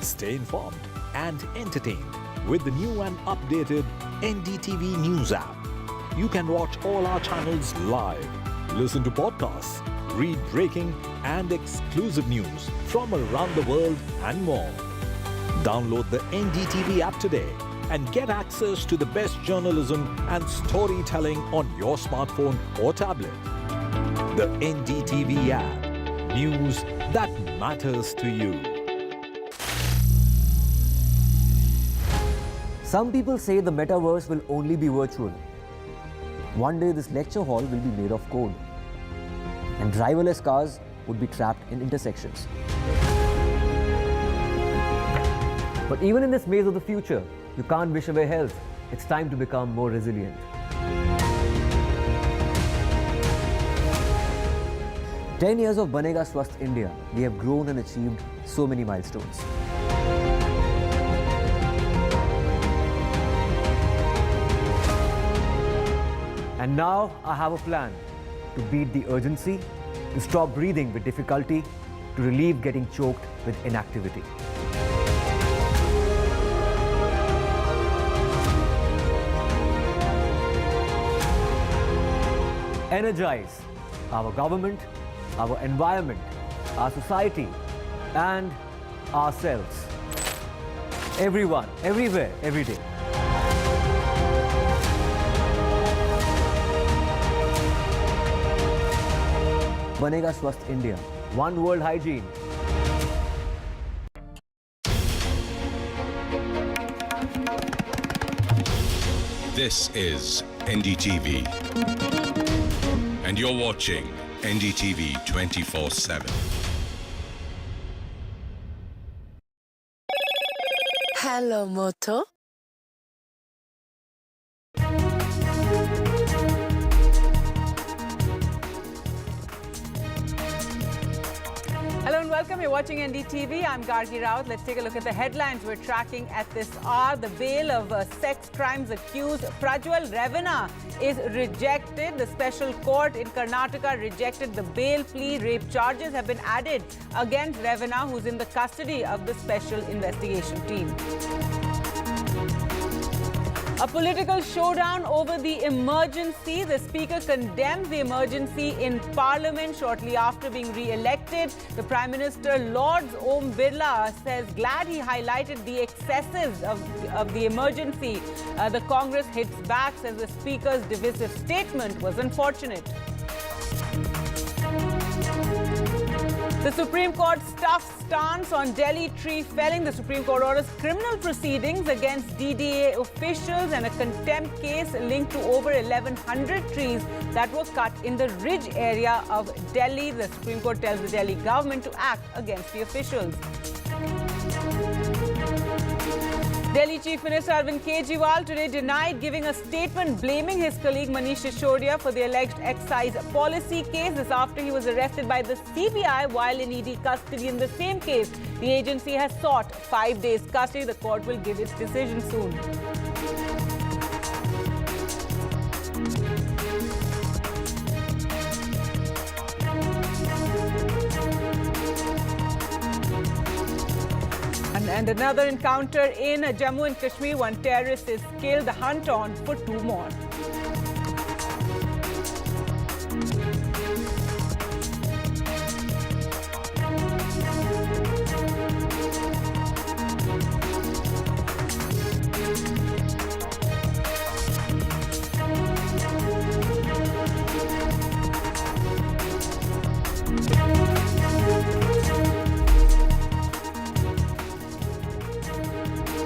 Stay informed and entertained with the new and updated NDTV News app. You can watch all our channels live, listen to podcasts, read breaking and exclusive news from around the world and more. Download the NDTV app today and get access to the best journalism and storytelling on your smartphone or tablet. The NDTV app. News that matters to you. Some people say the metaverse will only be virtual. One day this lecture hall will be made of code, and driverless cars would be trapped in intersections. But even in this maze of the future, you can't wish away health. It's time to become more resilient. "10 years of Banega Swasth India, we have grown and achieved so many milestones. And now I have a plan to beat the urgency, to stop breathing with difficulty, to relieve getting choked with inactivity. Energize our government, our environment, our society, and ourselves. Everyone, everywhere, every day. Banega Swasth India. One world hygiene. This is NDTV. And you're watching NDTV 24/7. Hello, Moto. Hello and welcome. You're watching NDTV. I'm Rouse. Let's take a look at the headlines we're tracking at this hour. The bail of sex crimes accused Prajwal Revanna is rejected. The special court in Karnataka rejected the bail plea. Rape charges have been added against Revanna, who's in the custody of the special investigation team. A political showdown over the emergency. The Speaker condemned the emergency in Parliament shortly after being re-elected. The Prime Minister, Lord's Om Birla, says glad he highlighted the excesses of the emergency. The Congress hits back, says the Speaker's divisive statement was unfortunate. The Supreme Court's tough stance on Delhi tree felling. The Supreme Court orders criminal proceedings against DDA officials and a contempt case linked to over 1,100 trees that were cut in the Ridge area of Delhi. The Supreme Court tells the Delhi government to act against the officials. Delhi Chief Minister Arvind Kejriwal today denied giving a statement blaming his colleague Manish Sisodia for the alleged excise policy case. This after he was arrested by the CBI while in ED custody in the same case. The agency has sought 5 days custody. The court will give its decision soon. And another encounter in Jammu and Kashmir. One terrorist is killed. The hunt on for 2 more.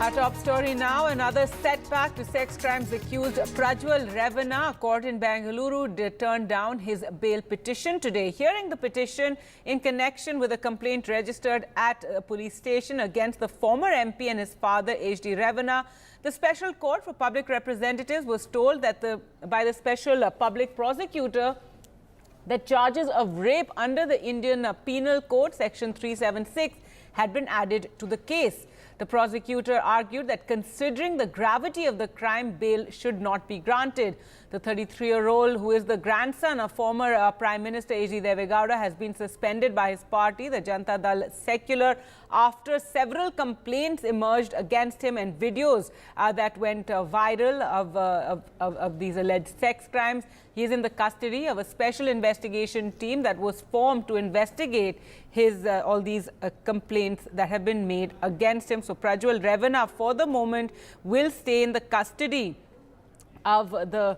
Our top story now, another setback to sex crimes accused Prajwal Revanna. A court in Bengaluru turned down his bail petition today. Hearing the petition in connection with a complaint registered at a police station against the former MP and his father, H.D. Revanna, the Special Court for Public Representatives was told that by the Special Public Prosecutor that charges of rape under the Indian Penal Code, Section 376, had been added to the case. The prosecutor argued that considering the gravity of the crime, bail should not be granted. The 33-year-old, who is the grandson of former Prime Minister A.G. Devegowda, has been suspended by his party, the Janata Dal Secular, after several complaints emerged against him and videos that went viral of these alleged sex crimes. He is in the custody of a special investigation team that was formed to investigate his all these complaints that have been made against him. So Prajwal Revanna, for the moment, will stay in the custody of the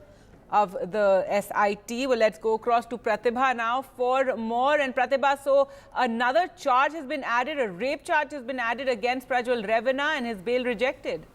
SIT. Well, let's go across to Pratibha now for more. And Pratibha, so another charge has been added, a rape charge has been added against Prajwal Revanna and his bail rejected.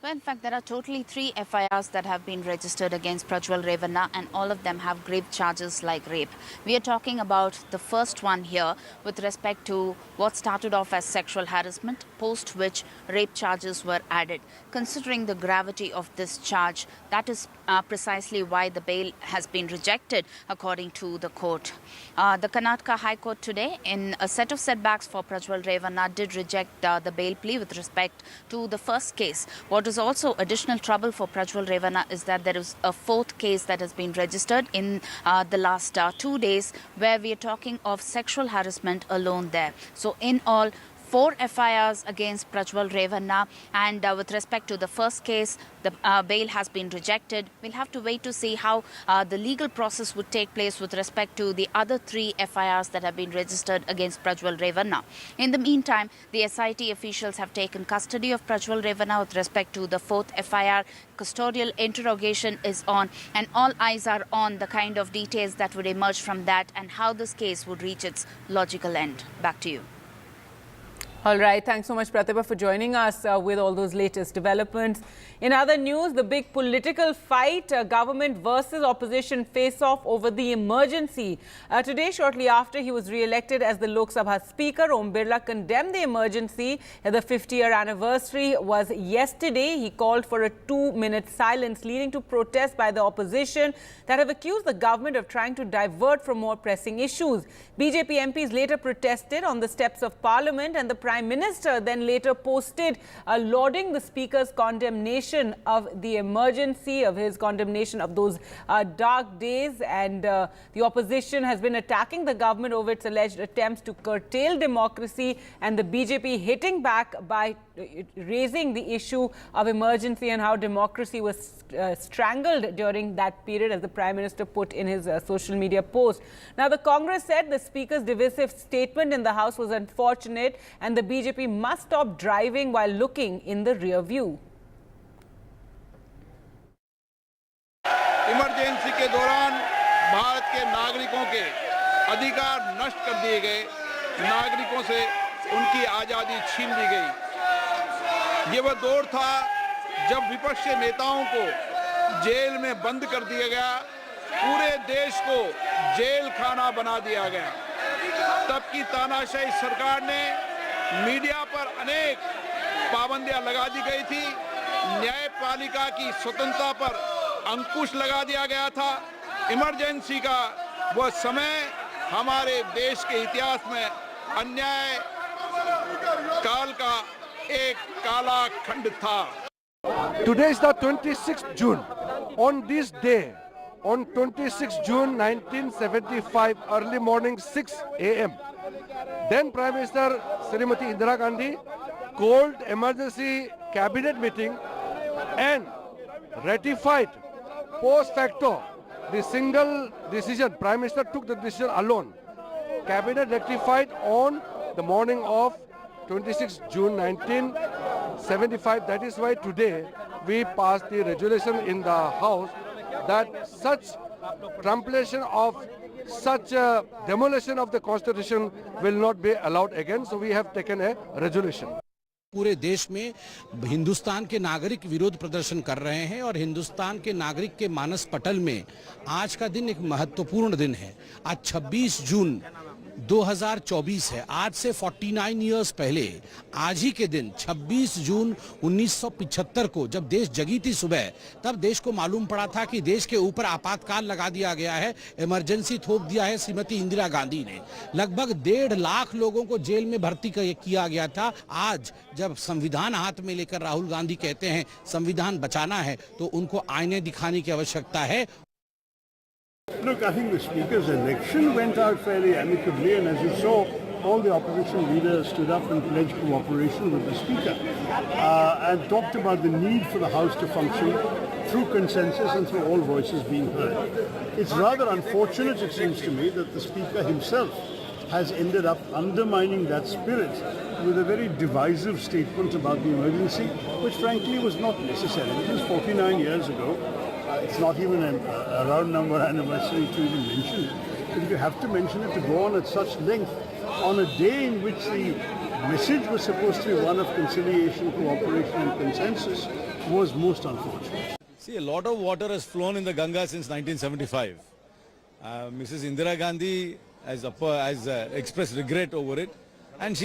Well, in fact, there are totally 3 FIRs that have been registered against Prajwal Revanna, and all of them have grave charges like rape. We are talking about the first one here with respect to what started off as sexual harassment, post which rape charges were added. Considering the gravity of this charge, that is precisely why the bail has been rejected, according to the court. The Karnataka High Court today, in a set of setbacks for Prajwal Revanna, did reject the bail plea with respect to the first case. What is also additional trouble for Prajwal Revanna is that there is a 4th case that has been registered in the last 2 days, where we are talking of sexual harassment alone there. So in all, 4 FIRs against Prajwal Revanna, and with respect to the first case, the bail has been rejected. We'll have to wait to see how the legal process would take place with respect to the other 3 FIRs that have been registered against Prajwal Revanna. In the meantime, the SIT officials have taken custody of Prajwal Revanna with respect to the 4th FIR. Custodial interrogation is on, and all eyes are on the kind of details that would emerge from that and how this case would reach its logical end. Back to you. All right. Thanks so much, Pratibha, for joining us with all those latest developments. In other news, the big political fight, government versus opposition face-off over the emergency. Today, shortly after he was re-elected as the Lok Sabha Speaker, Om Birla condemned the emergency. The 50-year anniversary was yesterday. He called for a 2-minute silence, leading to protests by the opposition that have accused the government of trying to divert from more pressing issues. BJP MPs later protested on the steps of Parliament, and the Prime Minister then later posted lauding the Speaker's condemnation of the emergency, of his condemnation of those dark days. And the opposition has been attacking the government over its alleged attempts to curtail democracy, and the BJP hitting back by raising the issue of emergency and how democracy was strangled during that period, as the Prime Minister put in his social media post. Now, the Congress said the Speaker's divisive statement in the House was unfortunate, and the BJP must stop driving while looking in the rear view. Emergency के दौरान भारत के नागरिकों के अधिकार नष्ट कर दिए गए, नागरिकों से उनकी आज़ादी छीन ली गई। ये वह दौर था जब विपक्षी नेताओं को जेल में बंद कर दिया गया, पूरे देश को जेल खाना बना दिया गया। तब की तानाशाही सरकार ने मीडिया पर अनेक पाबंदियां लगा दी गई थी, न्यायपालिका की स्वतंत्रता पर अंकुश लगा दिया गया था। इमरजेंसी का वह समय हमारे देश के इतिहास में अन्याय काल का एक काला खंड था। Today is the 26th June. On this day, on 26th June 1975, early morning 6 a.m., then Prime Minister Srimati Indira Gandhi called emergency cabinet meeting and ratified post facto the single decision. Prime Minister took the decision alone. Cabinet rectified on the morning of 26 June 1975. That is why today we passed the resolution in the House that such trumpulation of such demolition of the Constitution will not be allowed again. So we have taken a resolution. पूरे देश में हिंदुस्तान के नागरिक विरोध प्रदर्शन कर रहे हैं और हिंदुस्तान के नागरिक के मानस पटल में आज का दिन एक महत्वपूर्ण दिन है। आज 26 जून 2024 है। आज से 49 इयर्स पहले आज ही के दिन 26 जून 1975 को जब देश जगी थी सुबह, तब देश को मालूम पड़ा था कि देश के ऊपर आपातकाल लगा दिया गया है, इमरजेंसी थोप दिया है श्रीमती इंदिरा गांधी ने। लगभग 1.5 लाख लोगों को जेल में भर्ती किया गया था। आज जब संविधान हाथ में लेकर राहुल गांधी कहते हैं संविधान बचाना है, तो उनको आईने दिखाने की आवश्यकता है। Look, I think the Speaker's election went out fairly amicably, and as you saw, all the opposition leaders stood up and pledged cooperation with the Speaker and talked about the need for the House to function through consensus and through all voices being heard. It's rather unfortunate, it seems to me, that the Speaker himself has ended up undermining that spirit with a very divisive statement about the emergency, which frankly was not necessary. It was 49 years ago. It's not even a round number anniversary to even mention it. But if you have to mention it, to go on at such length on a day in which the message was supposed to be one of conciliation, cooperation and consensus, was most unfortunate. See, a lot of water has flown in the Ganga since 1975. Mrs. Indira Gandhi has expressed regret over it, and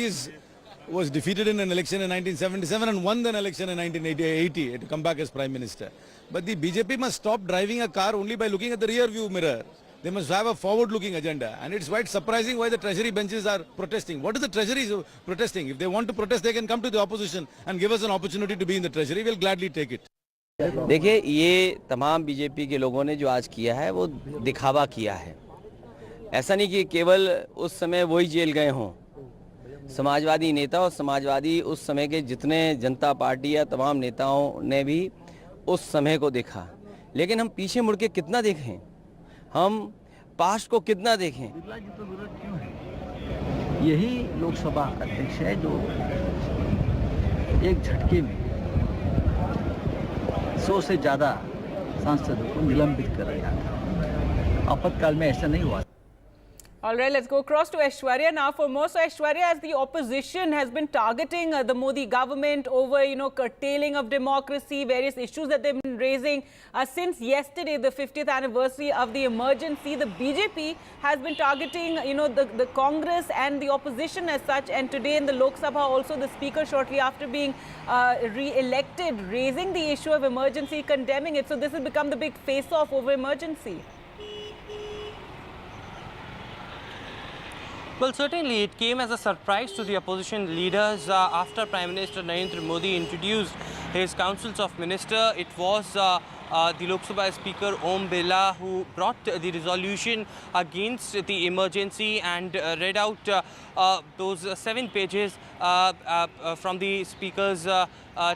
was defeated in an election in 1977 and won the election in 1980 to come back as Prime Minister. But the BJP must stop driving a car only by looking at the rear view mirror. They must have a forward-looking agenda. And it's quite surprising why the treasury benches are protesting. What is the treasury protesting? If they want to protest, they can come to the opposition and give us an opportunity to be in the treasury. We'll gladly take it. देखिए, ये तमाम BJP के लोगों ने जो आज किया है वो दिखावा किया है। ऐसा नहीं कि केवल उस समय वही जेल गए हों। समाजवादी नेता और समाजवादी उस समय के जितने जनता पार्टी या तमाम नेताओं ने भी उस समय को देखा, लेकिन हम पीछे मुड़ के कितना देखें, हम पास्ट को कितना देखें। यही लोकसभा अध्यक्ष है जो एक झटके में 100 से ज़्यादा सांसदों को निलंबित कर रहा था। आपातकाल में ऐसा नहीं हुआ। All right, let's go across to Aishwarya now for more. So, Aishwarya, as the opposition has been targeting the Modi government over, curtailing of democracy, various issues that they've been raising since yesterday, the 50th anniversary of the emergency, the BJP has been targeting, the Congress and the opposition as such. And today in the Lok Sabha, also the Speaker, shortly after being re-elected, raising the issue of emergency, condemning it. So, this has become the big face-off over emergency. Well, certainly it came as a surprise to the opposition leaders after Prime Minister Narendra Modi introduced his councils of ministers. It was the Lok Sabha Speaker Om Birla who brought the resolution against the emergency and read out those 7 pages from the Speaker's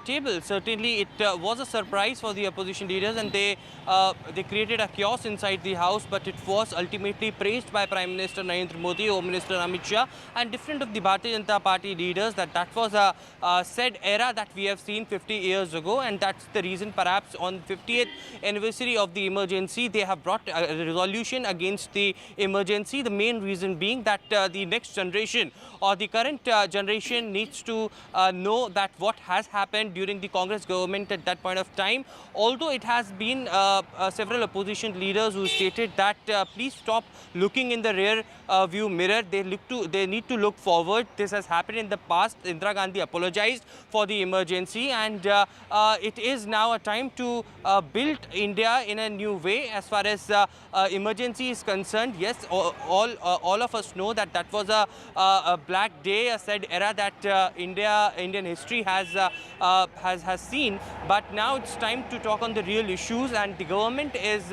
table. Certainly, it was a surprise for the opposition leaders, and they created a chaos inside the House. But it was ultimately praised by Prime Minister Narendra Modi, Home Minister Amit Shah, and different of the Bharatiya Janata Party leaders that was a said era that we have seen 50 years ago, and that's the reason perhaps on 50th anniversary of the emergency they have brought a resolution against the emergency. The main reason being that the next generation or the current generation needs to know that what has happened during the Congress government at that point of time. Although it has been several opposition leaders who stated that please stop looking in the rear view mirror. They need to look forward. This has happened in the past. Indira Gandhi apologized for the emergency, and it is now a time to build India in a new way as far as emergency is concerned. Yes, all of us know that that was a black day, a sad era that Indian history has seen. But now it's time to talk on the real issues, and the government is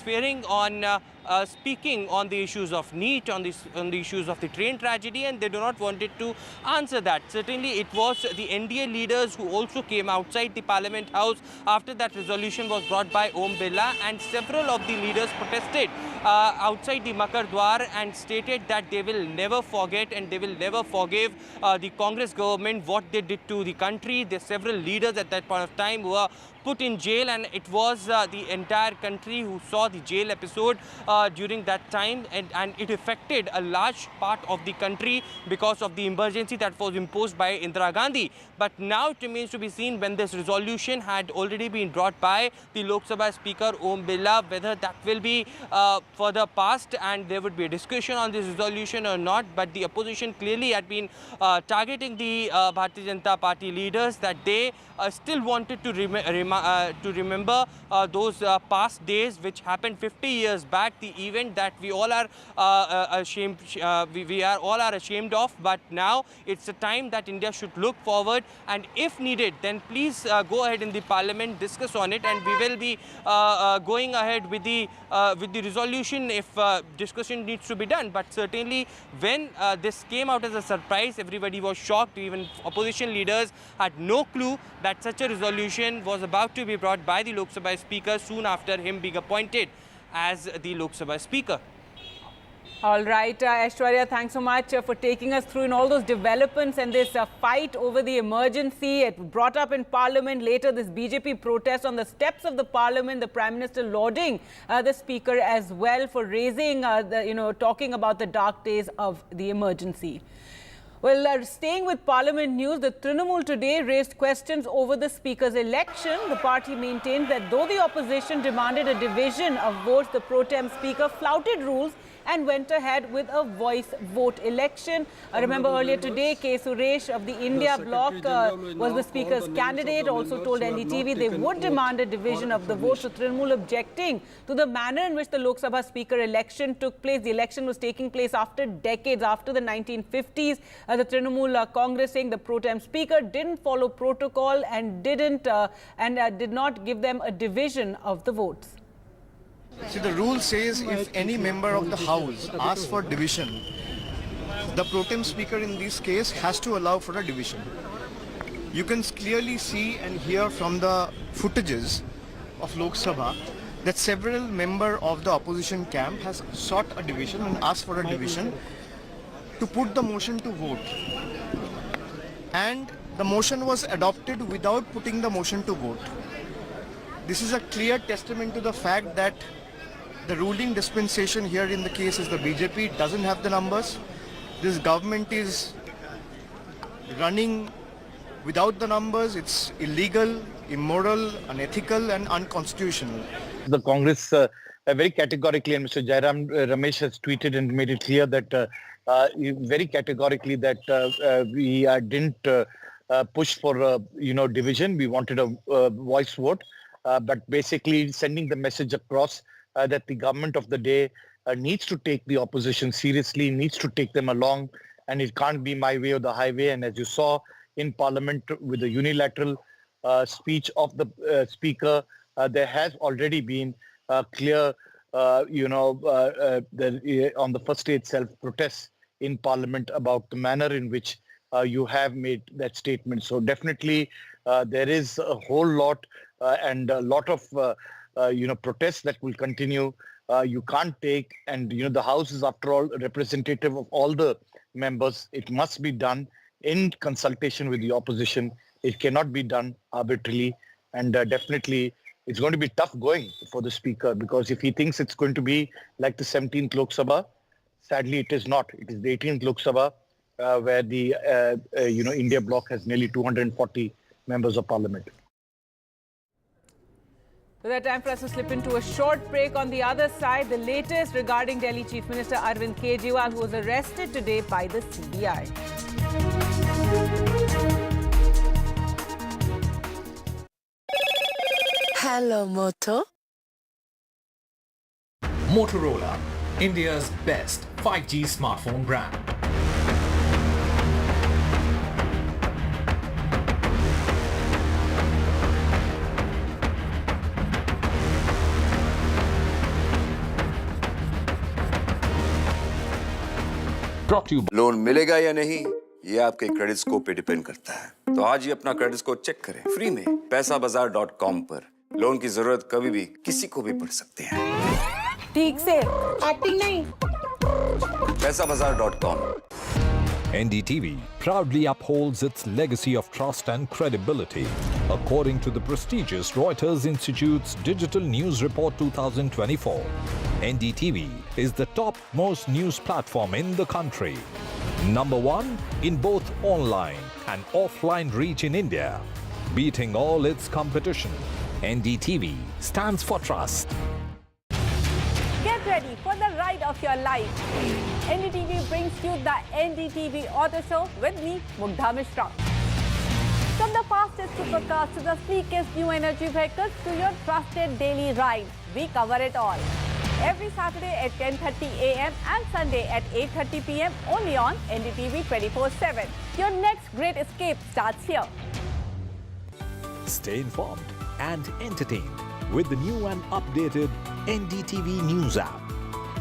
fearing on speaking on the issues of NEET, on the issues of the train tragedy, and they do not want it to answer that. Certainly, it was the NDA leaders who also came outside the Parliament House after that resolution was brought by Om Birla, and several of the leaders protested outside the Makar Dwar and stated that they will never forget and they will never forgive the Congress government what they did to the country. There several leaders at that point of time who were put in jail, and it was the entire country who saw the jail episode during that time, and it affected a large part of the country because of the emergency that was imposed by Indira Gandhi. But now it remains to be seen, when this resolution had already been brought by the Lok Sabha Speaker Om Birla, whether that will be further passed and there would be a discussion on this resolution or not. But the opposition clearly had been targeting the Bharatiya Janata Party leaders, that they still wanted to remember those past days which happened 50 years back, the event that we all are ashamed of. But now it's a time that India should look forward, and if needed, then please go ahead in the parliament, discuss on it, and we will be going ahead with the resolution if discussion needs to be done. But certainly when this came out as a surprise, everybody was shocked. Even opposition leaders had no clue that such a resolution was about to be brought by the Lok Sabha Speaker soon after him being appointed as the Lok Sabha Speaker. All right, Aishwarya, thanks so much for taking us through in all those developments and this fight over the emergency. It brought up in Parliament, later this BJP protest on the steps of the Parliament, the Prime Minister lauding the Speaker as well for raising, talking about the dark days of the emergency. Well, staying with Parliament news, the Trinamool today raised questions over the Speaker's election. The party maintained that though the opposition demanded a division of votes, the pro-tem Speaker flouted rules and went ahead with a voice vote election. I remember earlier today, K. Suresh of the India bloc was the Speaker's candidate, also told NDTV they would demand a division of the vote. So Trinamool objecting to the manner in which the Lok Sabha Speaker election took place. The election was taking place after decades, after the 1950s. The Trinamool Congress saying the pro-tem Speaker didn't follow protocol and did not give them a division of the votes. See, the rule says if any member of the House asks for division, the pro-tem Speaker in this case has to allow for a division. You can clearly see and hear from the footages of Lok Sabha that several members of the opposition camp has sought a division and asked for a division to put the motion to vote. And the motion was adopted without putting the motion to vote. This is a clear testament to the fact that the ruling dispensation here in the case is the BJP, doesn't have the numbers. This government is running without the numbers. It's illegal, immoral, unethical and unconstitutional. The Congress very categorically, and Mr. Jairam Ramesh has tweeted and made it clear that very categorically that we didn't push for division. We wanted a voice vote, but basically sending the message across that the government of the day needs to take the opposition seriously, needs to take them along, and it can't be my way or the highway. And as you saw in Parliament with the unilateral speech of the Speaker, there has already been clear, on the first day itself, protests in Parliament about the manner in which you have made that statement. So definitely there is a whole lot and a lot of protests that will continue. You can't take, and the House is after all representative of all the members. It must be done in consultation with the opposition. It cannot be done arbitrarily, and definitely it's going to be tough going for the Speaker, because if he thinks it's going to be like the 17th Lok Sabha, sadly it is not. It is the 18th Lok Sabha where the India bloc has nearly 240 members of Parliament. So that time for us to slip into a short break. On the other side, the latest regarding Delhi Chief Minister Arvind Kejriwal, who was arrested today by the CBI. Hello, Moto. Motorola, India's best 5G smartphone brand. Loan मिलेगा या नहीं, ये आपके credit score पे depend करता है। तो आज ही अपना क्रेडिट स्कोर चेक करें फ्री में पैसाबाजार.com पर। लोन की जरूरत कभी भी किसी को भी पड़ सकती है। ठीक से एक्टिंग नहीं। पैसाबाजार.com। NDTV proudly upholds its legacy of trust and credibility. According to the prestigious Reuters Institute's Digital News Report 2024, NDTV is the top-most news platform in the country. Number one in both online and offline reach in India. Beating all its competition, NDTV stands for trust. Get ready for the ride of your life. NDTV brings you the NDTV Auto Show with me, Mugdha Mishra. From the fastest supercars to the sleekest new energy vehicles to your trusted daily ride, we cover it all. Every Saturday at 10:30 a.m. and Sunday at 8:30 p.m. only on NDTV 24/7. Your next great escape starts here. Stay informed and entertained with the new and updated NDTV News app.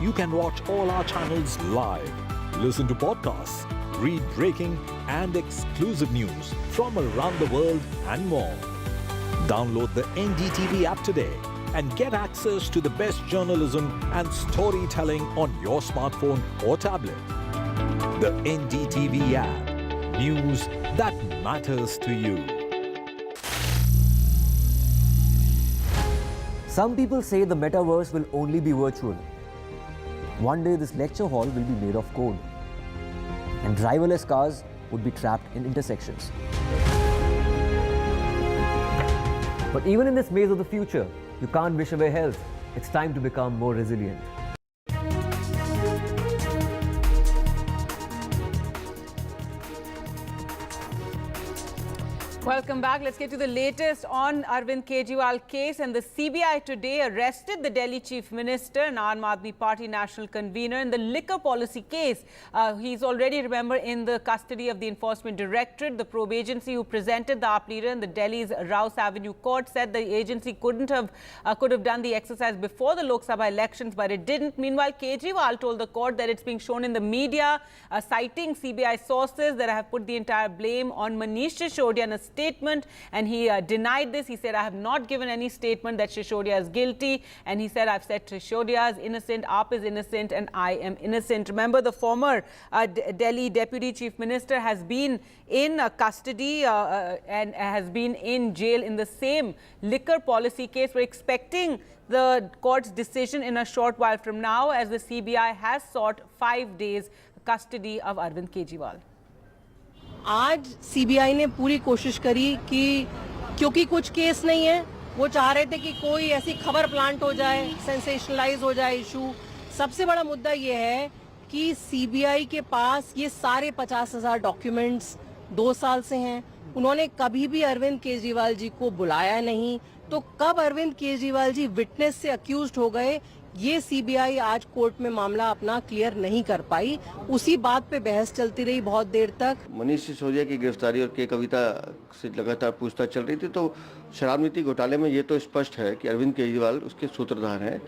You can watch all our channels live, listen to podcasts, read breaking and exclusive news from around the world and more. Download the NDTV app today and get access to the best journalism and storytelling on your smartphone or tablet. The NDTV app. News that matters to you. Some people say the metaverse will only be virtual. One day this lecture hall will be made of code, and driverless cars would be trapped in intersections. But even in this maze of the future, you can't wish away health. It's time to become more resilient. Welcome back. Let's get to the latest on Arvind Kejriwal case. And the CBI today arrested the Delhi Chief Minister and Aam Aadmi Party national convener in the liquor policy case. He's already, remember, in the custody of the Enforcement Directorate. The probe agency who presented the AAP leader in the Delhi's Rouse Avenue court said the agency could have done the exercise before the Lok Sabha elections, but it didn't. Meanwhile, Kejriwal told the court that it's being shown in the media, citing CBI sources that have put the entire blame on Manish Sisodia in a statement, and he denied this. He said, I have not given any statement that Sisodia is guilty, and he said, I've said Sisodia is innocent, AAP is innocent, and I am innocent. Remember, the former Delhi Deputy Chief Minister has been in custody and has been in jail in the same liquor policy case. We're expecting the court's decision in a short while from now, as the CBI has sought 5 days custody of Arvind Kejriwal. आज CBI ने पूरी कोशिश करी कि क्योंकि कुछ case नहीं है, वो चाह रहे थे कि कोई ऐसी खबर प्लांट हो जाए, सेंसेशनलाइज हो जाए इशू। सबसे बड़ा मुद्दा ये है कि सीबीआई के पास ये सारे 50,000 डॉक्यूमेंट्स 2 साल से हैं। उन्होंने कभी भी अरविंद केजरीवाल जी को बुलाया नहीं, तो कब अरविंद केजरीवाल जी विटनेस से अक्यूज्ड हो गए, ये सीबीआई आज कोर्ट में मामला अपना क्लियर नहीं कर पाई। उसी बात पे बहस चलती रही बहुत देर तक। मनीष सिसोदिया की गिरफ्तारी और के कविता से लगातार पूछताछ चल रही थी, तो शराब नीति घोटाले में ये तो स्पष्ट है कि अरविंद केजरीवाल उसके सूत्रधार हैं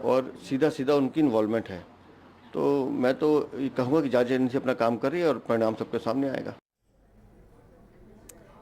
और सीधा उनकी इन्वॉल्वमेंट है। तो मैं तो ये कहूँगा कि जांच एजेंसी अपना काम कर रही है और परिणाम सबके सामने आएगा।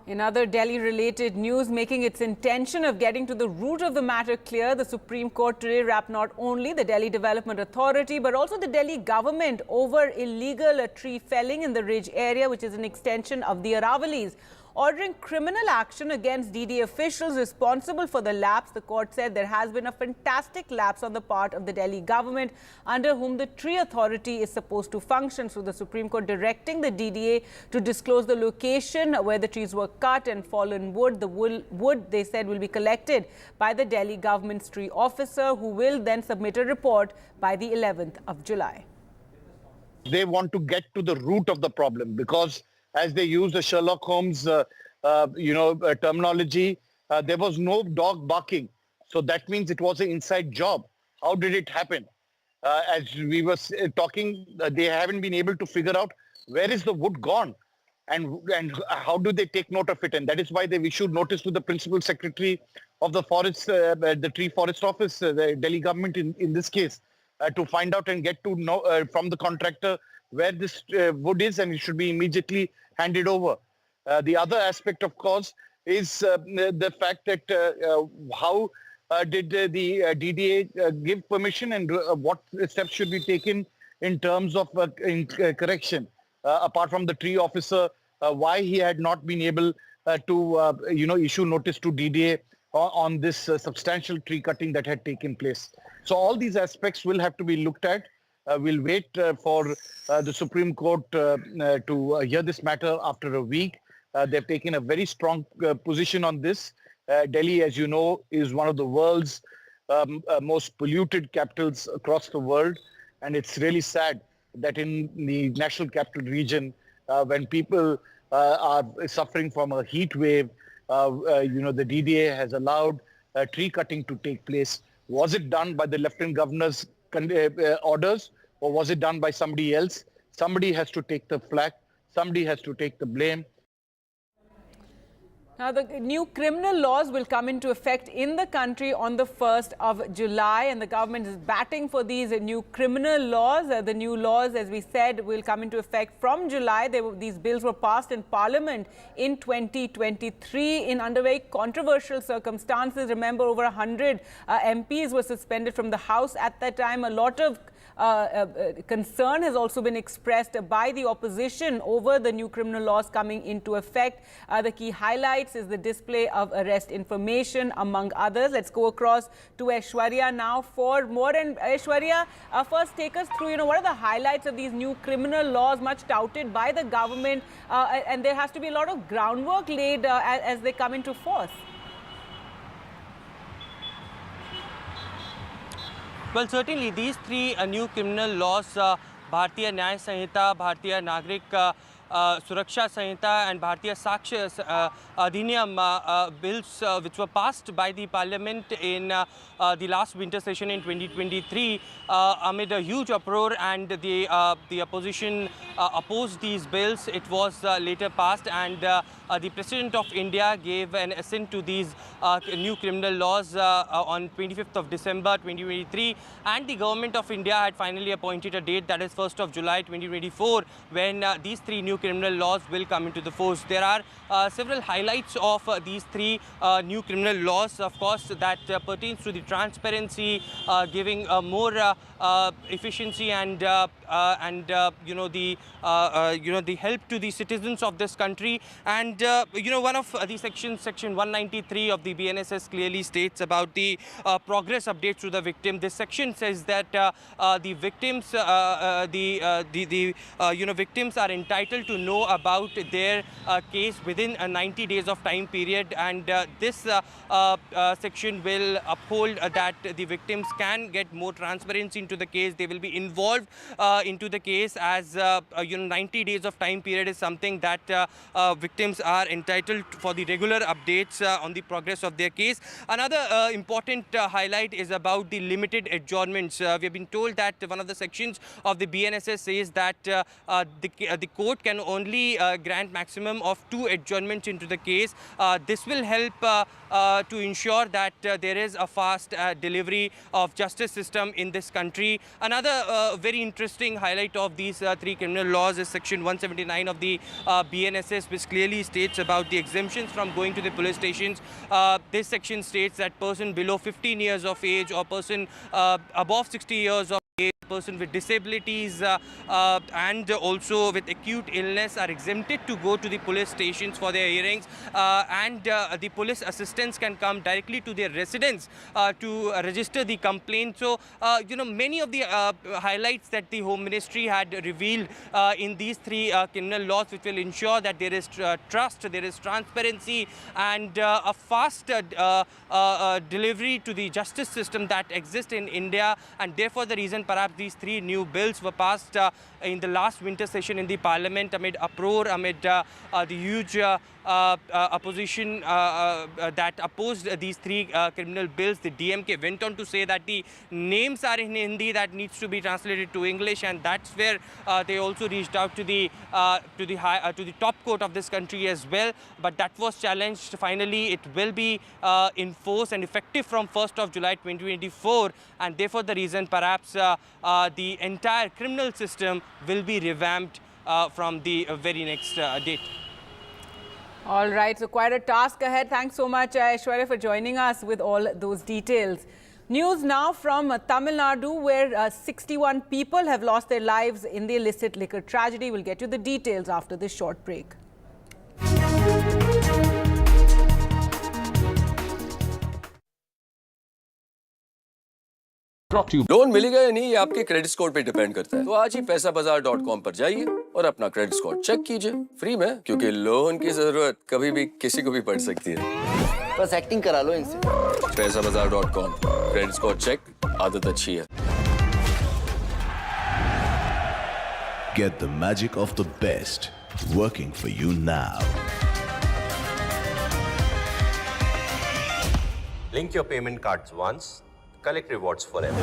In other Delhi-related news, making its intention of getting to the root of the matter clear, the Supreme Court today wrapped not only the Delhi Development Authority but also the Delhi government over illegal tree felling in the Ridge area, which is an extension of the Aravallis. Ordering criminal action against DDA officials responsible for the lapse. The court said there has been a fantastic lapse on the part of the Delhi government, under whom the tree authority is supposed to function. So the Supreme Court directing the DDA to disclose the location where the trees were cut and fallen wood. The wood, they said, will be collected by the Delhi government's tree officer, who will then submit a report by the 11th of July. They want to get to the root of the problem, because as they use the Sherlock Holmes, terminology, there was no dog barking. So that means it was an inside job. How did it happen? As we were talking, they haven't been able to figure out where is the wood gone and how do they take note of it. And that is why they've issued notice to the principal secretary of the forest, the tree forest office, the Delhi government in this case, to find out and get to know from the contractor where this wood is, and it should be immediately handed over. The other aspect, of course, is the fact that how did the DDA give permission, and what steps should be taken in terms of correction. apart from the tree officer, why he had not been able to, issue notice to DDA on this substantial tree cutting that had taken place. So all these aspects will have to be looked at. We'll wait for the Supreme Court to hear this matter after a week. They've taken a very strong position on this. Delhi, as you know, is one of the world's most polluted capitals across the world. And it's really sad that in the national capital region, when people are suffering from a heat wave, the DDA has allowed tree cutting to take place. Was it done by the Lieutenant Governor's orders, or was it done by somebody else? Somebody has to take the flak. Somebody has to take the blame. Now, the new criminal laws will come into effect in the country on the 1st of July, and the government is batting for these new criminal laws. The new laws, as we said, will come into effect from July. These bills were passed in Parliament in 2023 in under very controversial circumstances. Remember, over 100 MPs were suspended from the House at that time. A lot of concern has also been expressed by the opposition over the new criminal laws coming into effect. The key highlights is the display of arrest information, among others. Let's go across to Aishwarya now for more. And Aishwarya, first take us through, what are the highlights of these new criminal laws, much touted by the government, and there has to be a lot of groundwork laid as they come into force. Well, certainly these three new criminal laws, Bharatiya Nyaya Sanhita, Bharatiya Nagrik Suraksha Sanhita and Bharatiya Sakshya Adhiniyam bills which were passed by the Parliament in the last winter session in 2023 amid a huge uproar, and the opposition opposed these bills. It was later passed, and the President of India gave an assent to these new criminal laws on 25th of December 2023, and the Government of India had finally appointed a date, that is 1st of July 2024, when these three new criminal laws will come into the force. There are several highlights of these three new criminal laws, of course, that pertains to the transparency, giving more efficiency and the help to the citizens of this country. And one of the sections, section 193 of the BNSS, clearly states about the progress updates to the victim. This section says that the victims, victims are entitled to know about their case within 90 days of time period, and this section will uphold that the victims can get more transparency into the case. They will be involved into the case, as 90 days of time period is something that victims are entitled for the regular updates on the progress of their case. Another important highlight is about the limited adjournments. We have been told that one of the sections of the BNSS says that the court can only grant maximum of 2 adjournments into the case. This will help to ensure that there is a fast delivery of justice system in this country. Another very interesting highlight of these three criminal laws is section 179 of the BNSS, which clearly states about the exemptions from going to the police stations. This section states that person below 15 years of age or person above 60 years of age, person with disabilities and also with acute illness are exempted to go to the police stations for their hearings, and the police assistants can come directly to their residence to register the complaint. So, many of the highlights that the Home Ministry had revealed in these three criminal laws, which will ensure that there is trust, there is transparency, and a fast delivery to the justice system that exists in India. And therefore, the reason perhaps these three new bills were passed in the last winter session in the Parliament amid uproar, amid the huge opposition that opposed these three criminal bills. The DMK went on to say that the names are in Hindi, that needs to be translated to English, and that's where they also reached out to the top court of this country as well. But that was challenged. Finally, it will be in force and effective from 1st of July 2024, and therefore the reason perhaps the entire criminal system will be revamped from the very next date. All right, so quite a task ahead. Thanks so much, Aishwarya, for joining us with all those details. News now from Tamil Nadu, where 61 people have lost their lives in the illicit liquor tragedy. We'll get you the details after this short break. Loan मिलेगा या नहीं ये आपके credit score पे depend करता है। तो आज ही पैसाबाजार.com पर जाइए और अपना क्रेडिट स्कोर चेक कीजिए फ्री में, क्योंकि लोन की जरूरत कभी भी किसी को भी पड़ सकती है। बस एक्टिंग करा लो इनसे। पैसाबाजार.com, क्रेडिट स्कोर चेक, आदत अच्छी है। Get the magic of the best working for you now. Link your payment cards once. Collect rewards forever.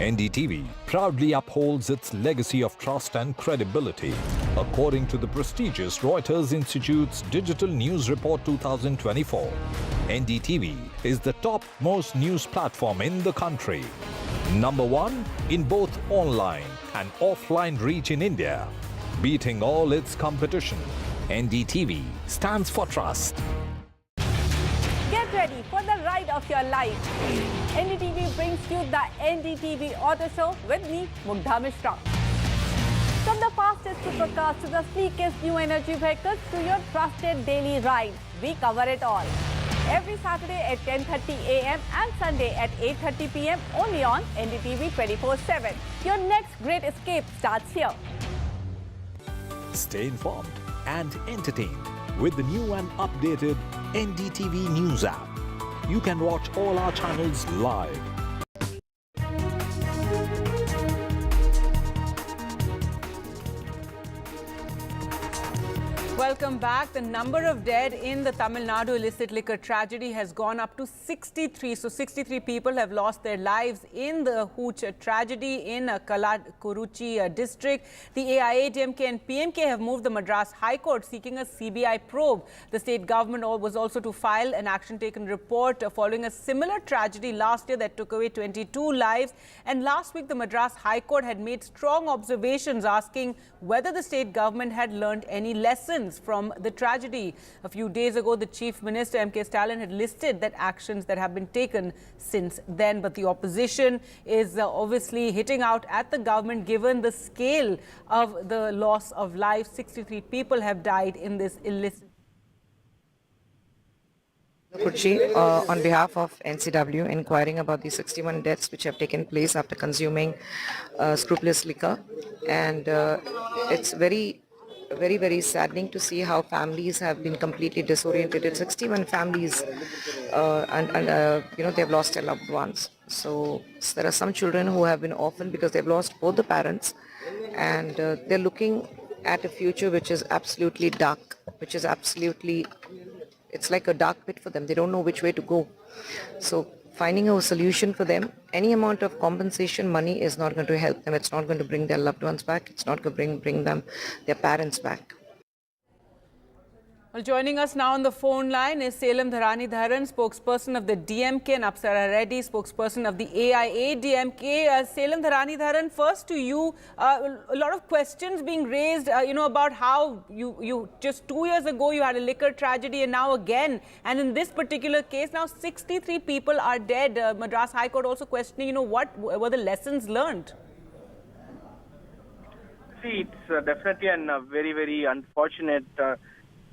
NDTV proudly upholds its legacy of trust and credibility. According to the prestigious Reuters Institute's Digital News Report 2024, NDTV is the top-most news platform in the country. Number one in both online and offline reach in India, beating all its competition. NDTV stands for trust. Get ready for the ride of your life. NDTV brings you the NDTV Auto Show with me, Mugdha Mishra. From the fastest supercars to the sleekest new energy vehicles to your trusted daily ride, we cover it all. Every Saturday at 10:30 a.m. and Sunday at 8:30 p.m. only on NDTV 24/7. Your next great escape starts here. Stay informed and entertained with the new and updated NDTV News app. You can watch all our channels live. Welcome back. The number of dead in the Tamil Nadu illicit liquor tragedy has gone up to 63. So 63 people have lost their lives in the Hooch tragedy in Kalakuruchi district. The AIADMK and PMK have moved the Madras High Court seeking a CBI probe. The state government was also to file an action taken report following a similar tragedy last year that took away 22 lives. And last week, the Madras High Court had made strong observations asking whether the state government had learned any lessons from the tragedy. A few days ago, the Chief Minister M.K. Stalin had listed that actions that have been taken since then. But the opposition is obviously hitting out at the government given the scale of the loss of life. 63 people have died in this illicit. On behalf of NCW, inquiring about the 61 deaths which have taken place after consuming scrupulous liquor. And it's very saddening to see how families have been completely disoriented. 61 families they've lost their loved ones. So there are some children who have been orphaned because they've lost both the parents, and they're looking at a future which is absolutely dark, it's like a dark pit for them. They don't know which way to go. So finding a solution for them, any amount of compensation money is not going to help them. It's not going to bring their loved ones back. It's not going to bring them their parents back. Well, joining us now on the phone line is Salem Dharani Dharan, spokesperson of the DMK, and Apsara Reddy, spokesperson of the AIADMK. Salem Dharani Dharan, first to you, a lot of questions being raised, about how you just 2 years ago you had a liquor tragedy and now again. And in this particular case, now 63 people are dead. Madras High Court also questioning, what were the lessons learned? See, it's definitely a very, very unfortunate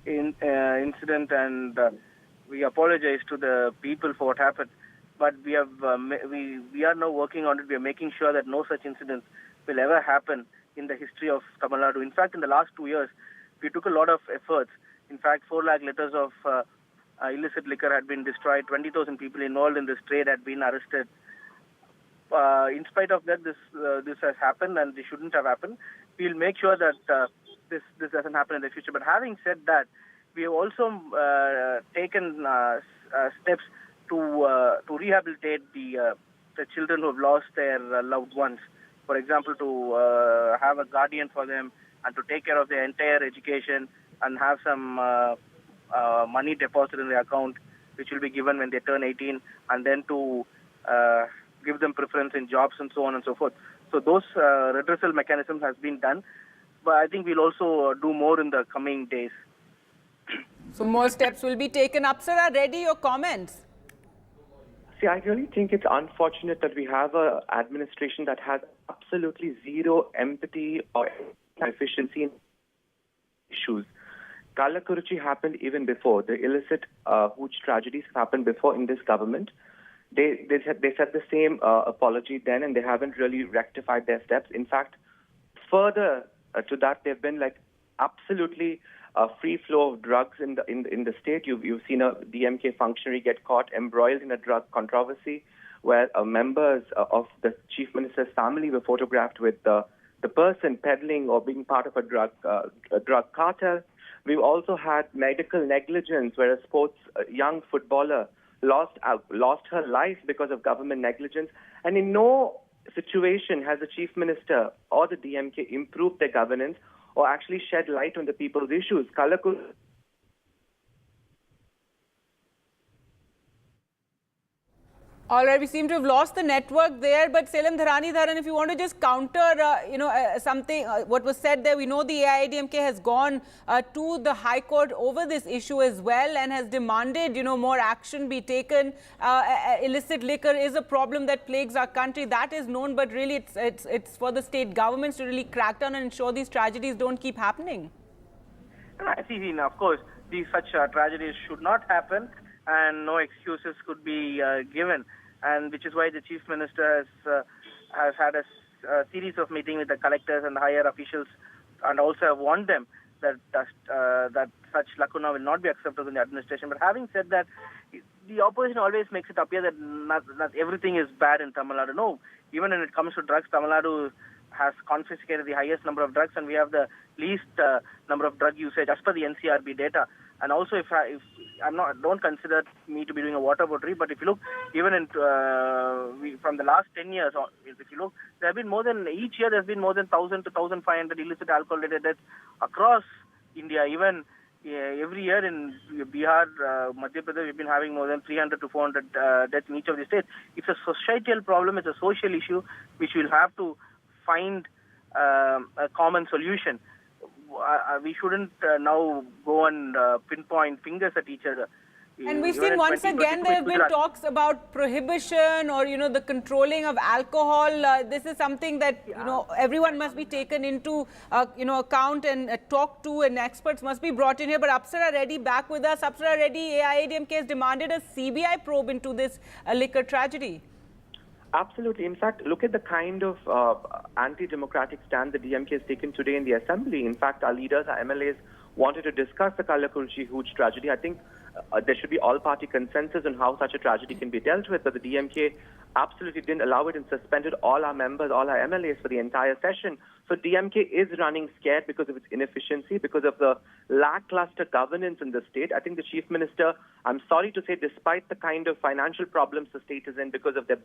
incident, and we apologize to the people for what happened. But we are now working on it. We are making sure that no such incidents will ever happen in the history of Tamil Nadu. In fact, in the last 2 years, we took a lot of efforts. In fact, 4 lakh litres of illicit liquor had been destroyed. 20,000 people involved in this trade had been arrested. In spite of that, this has happened, and this shouldn't have happened. We'll make sure that this doesn't happen in the future. But having said that, we have also taken steps to rehabilitate the children who have lost their loved ones. For example, to have a guardian for them and to take care of their entire education and have some money deposited in their account, which will be given when they turn 18, and then to give them preference in jobs and so on and so forth. So those redressal mechanisms has been done. But I think we'll also do more in the coming days. So more steps will be taken. Apsara, ready your comments? See, I really think it's unfortunate that we have an administration that has absolutely zero empathy or efficiency in issues. Kalakuruchi happened even before. The illicit Hooch tragedies happened before in this government. They said the same apology then, and they haven't really rectified their steps. In fact, further to that, they've been like absolutely free flow of drugs in the state. You've seen a DMK functionary get caught embroiled in a drug controversy, where members of the chief minister's family were photographed with the person peddling or being part of a drug cartel. We've also had medical negligence, where a young footballer lost her life because of government negligence. And in no situation has the chief minister or the DMK improved their governance or actually shed light on the people's issues. All right, we seem to have lost the network there, but Selam Dharani Dharan, if you want to just counter, something, what was said there, we know the AIADMK has gone to the High Court over this issue as well and has demanded, more action be taken. Illicit liquor is a problem that plagues our country. That is known, but really it's for the state governments to really crack down and ensure these tragedies don't keep happening. I see, of course, such tragedies should not happen, and no excuses could be given, and which is why the chief minister has had a series of meetings with the collectors and the higher officials, and also warned them that such lacuna will not be acceptable in the administration. But having said that, the opposition always makes it appear that not everything is bad in Tamil Nadu. No, even when it comes to drugs, Tamil Nadu has confiscated the highest number of drugs, and we have the least number of drug usage as per the NCRB data. And also, if don't consider me to be doing a water bottle, but if you look, even from the last 10 years, if you look, there have been each year there's been more than 1,000 to 1,500 illicit alcohol-related deaths across India. Even every year in Bihar, Madhya Pradesh, we've been having more than 300 to 400 deaths in each of the states. It's a societal problem. It's a social issue which we'll have to find a common solution. We shouldn't now go and pinpoint fingers at each other. And we've seen once again there have been talks about prohibition or, the controlling of alcohol. This is something that, everyone must be taken into, account and talked to, and experts must be brought in here. But Apsara Reddy back with us. Apsara Reddy, AIADMK has demanded a CBI probe into this liquor tragedy. Absolutely. In fact, look at the kind of anti-democratic stand the DMK has taken today in the assembly. In fact, our leaders, our MLAs, wanted to discuss the Kalakuruchi Hooch tragedy. I think there should be all-party consensus on how such a tragedy can be dealt with, but the DMK absolutely didn't allow it and suspended all our members, all our MLAs for the entire session. So DMK is running scared because of its inefficiency, because of the lackluster governance in the state. I think the chief minister, I'm sorry to say, despite the kind of financial problems the state is in because of their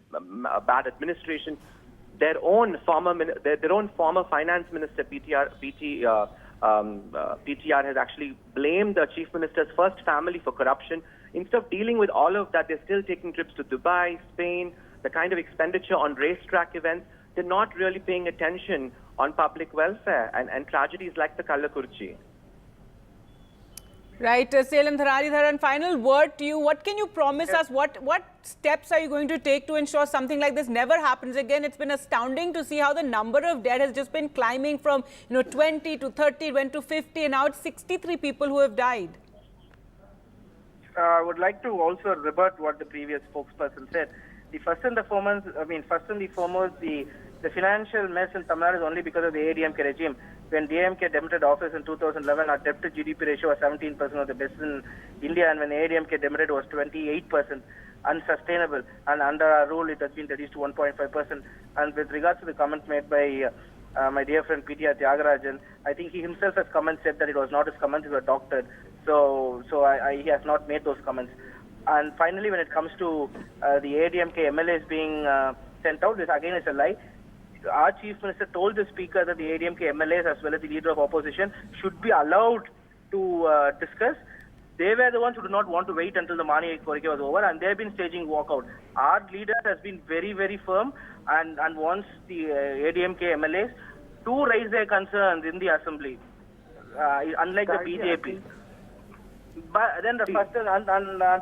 bad administration, their own former finance minister, PTR has actually blamed the chief minister's first family for corruption. Instead of dealing with all of that, they're still taking trips to Dubai, Spain, the kind of expenditure on racetrack events. They're not really paying attention on public welfare and tragedies like the Kalakuruchi. Right, Selam Dharani Dharan, final word to you. What can you promise us? What steps are you going to take to ensure something like this never happens again? It's been astounding to see how the number of dead has just been climbing from 20 to 30, went to 50, and now it's 63 people who have died. I would like to also rebut what the previous spokesperson said. First and foremost, the financial mess in Tamil Nadu is only because of the AIADMK regime. When DMK demitted office in 2011, our debt to GDP ratio was 17% of the best in India, and when AIADMK demitted, it was 28%, unsustainable. And under our rule, it has been reduced to 1.5%. And with regards to the comment made by my dear friend PTR Tyagarajan, I think he himself has said that it was not his comments, they were doctored. So he has not made those comments. And finally, when it comes to the AIADMK MLAs being sent out, this again is a lie. Our chief minister told the speaker that the AIADMK MLAs as well as the leader of opposition should be allowed to discuss. They were the ones who did not want to wait until the Mani Korike was over, and they've been staging walkout. Our leader has been very, very firm and wants the AIADMK MLAs to raise their concerns in the assembly, unlike the BJP. But then the first and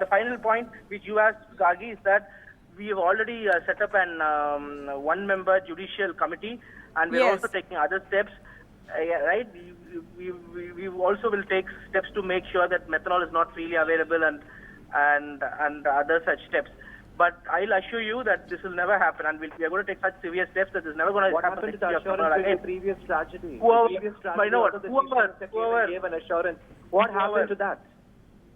the final point which you asked, Gargi, is that we have already set up an one-member judicial committee, and we're also taking other steps. Right? We also will take steps to make sure that methanol is not freely available and other such steps. But I'll assure you that this will never happen, and we are going to take such severe steps that this is never going to happen. What happened to the assurance in the previous tragedy? Whoever gave an assurance. What happened to that?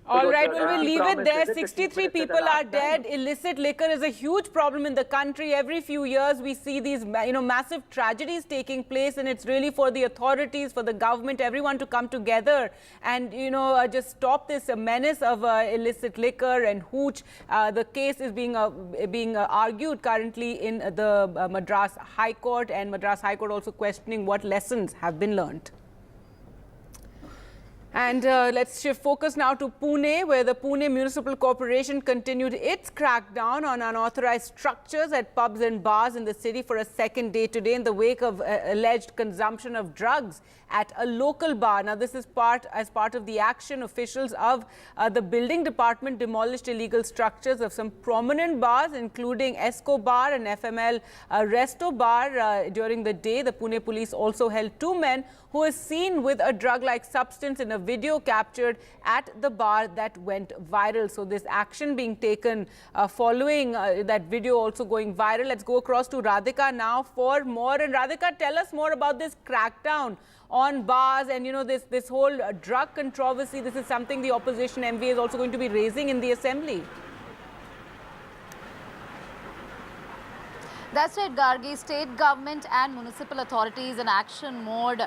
All right, well, we'll leave it there. 63 people are dead. Illicit liquor is a huge problem in the country. Every few years, we see these, massive tragedies taking place, and it's really for the authorities, for the government, everyone to come together and, just stop this menace of illicit liquor and hooch. The case is being argued currently in the Madras High Court, and Madras High Court also questioning what lessons have been learnt. And let's shift focus now to Pune, where the Pune Municipal Corporation continued its crackdown on unauthorized structures at pubs and bars in the city for a second day today in the wake of alleged consumption of drugs at a local bar. Now, this is as part of the action. Officials of the building department demolished illegal structures of some prominent bars, including Esco Bar and FML Resto Bar. During the day, the Pune police also held 2 men who were seen with a drug-like substance in a video captured at the bar that went viral. So this action being taken following that video also going viral. Let's go across to Radhika now for more. And Radhika, tell us more about this crackdown on bars and, this whole drug controversy. This is something the opposition MV is also going to be raising in the assembly. That's right, Gargi. State government and municipal authorities in action mode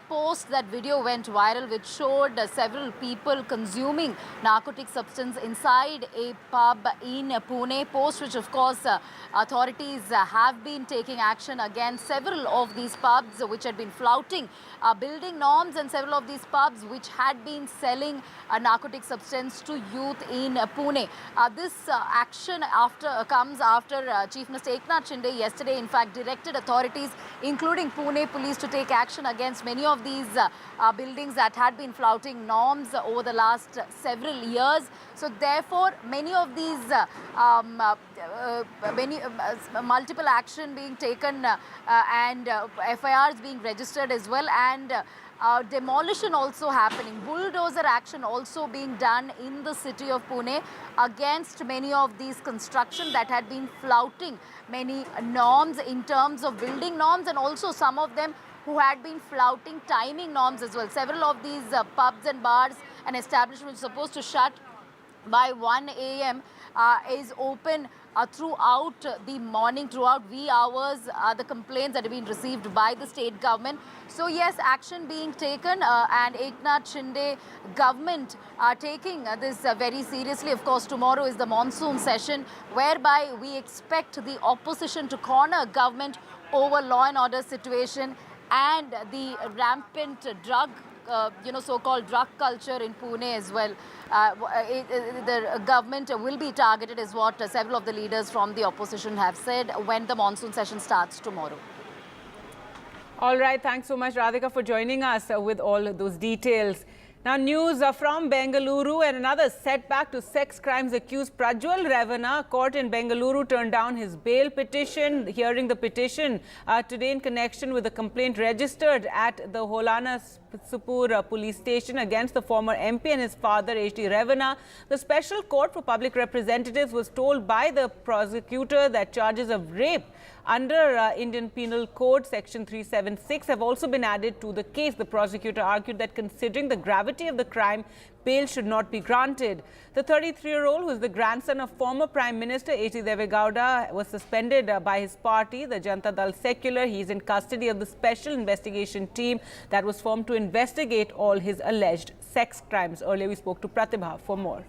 post that video went viral, which showed several people consuming narcotic substance inside a pub in Pune. Post which, of course, authorities have been taking action against several of these pubs which had been flouting building norms, and several of these pubs which had been selling narcotic substance to youth in Pune. This action comes after Chief Minister Eknath Shinde yesterday, in fact, directed authorities, including Pune police, to take action against many of these buildings that had been flouting norms over the last several years. So therefore, many of these multiple action being taken and FIRs being registered as well, and demolition also happening, bulldozer action also being done in the city of Pune against many of these construction that had been flouting many norms in terms of building norms, and also some of them who had been flouting timing norms as well. Several of these pubs and bars and establishments supposed to shut by 1 a.m. Is open throughout the morning, throughout wee hours, the complaints that have been received by the state government. So yes, action being taken, and Eknath Shinde government taking this very seriously. Of course, tomorrow is the monsoon session, whereby we expect the opposition to corner government over law and order situation and the rampant drug so-called drug culture in Pune as well. The government will be targeted, is what several of the leaders from the opposition have said, when the monsoon session starts tomorrow. All right, thanks so much, Radhika, for joining us with all those details. Now, news from Bengaluru, and another setback to sex crimes accused Prajwal Revanna. A court in Bengaluru turned down his bail petition. Hearing the petition today in connection with a complaint registered at the Holana Supur police station against the former MP and his father, H.D. Revanna. The Special Court for Public Representatives was told by the prosecutor that charges of rape under Indian Penal Code Section 376 have also been added to the case. The prosecutor argued that considering the gravity of the crime, bail should not be granted. The 33-year-old, who is the grandson of former Prime Minister H.D. Devegowda, was suspended by his party, the Janata Dal Secular. He is in custody of the Special Investigation Team that was formed to investigate all his alleged sex crimes. Earlier, we spoke to Pratibha for more.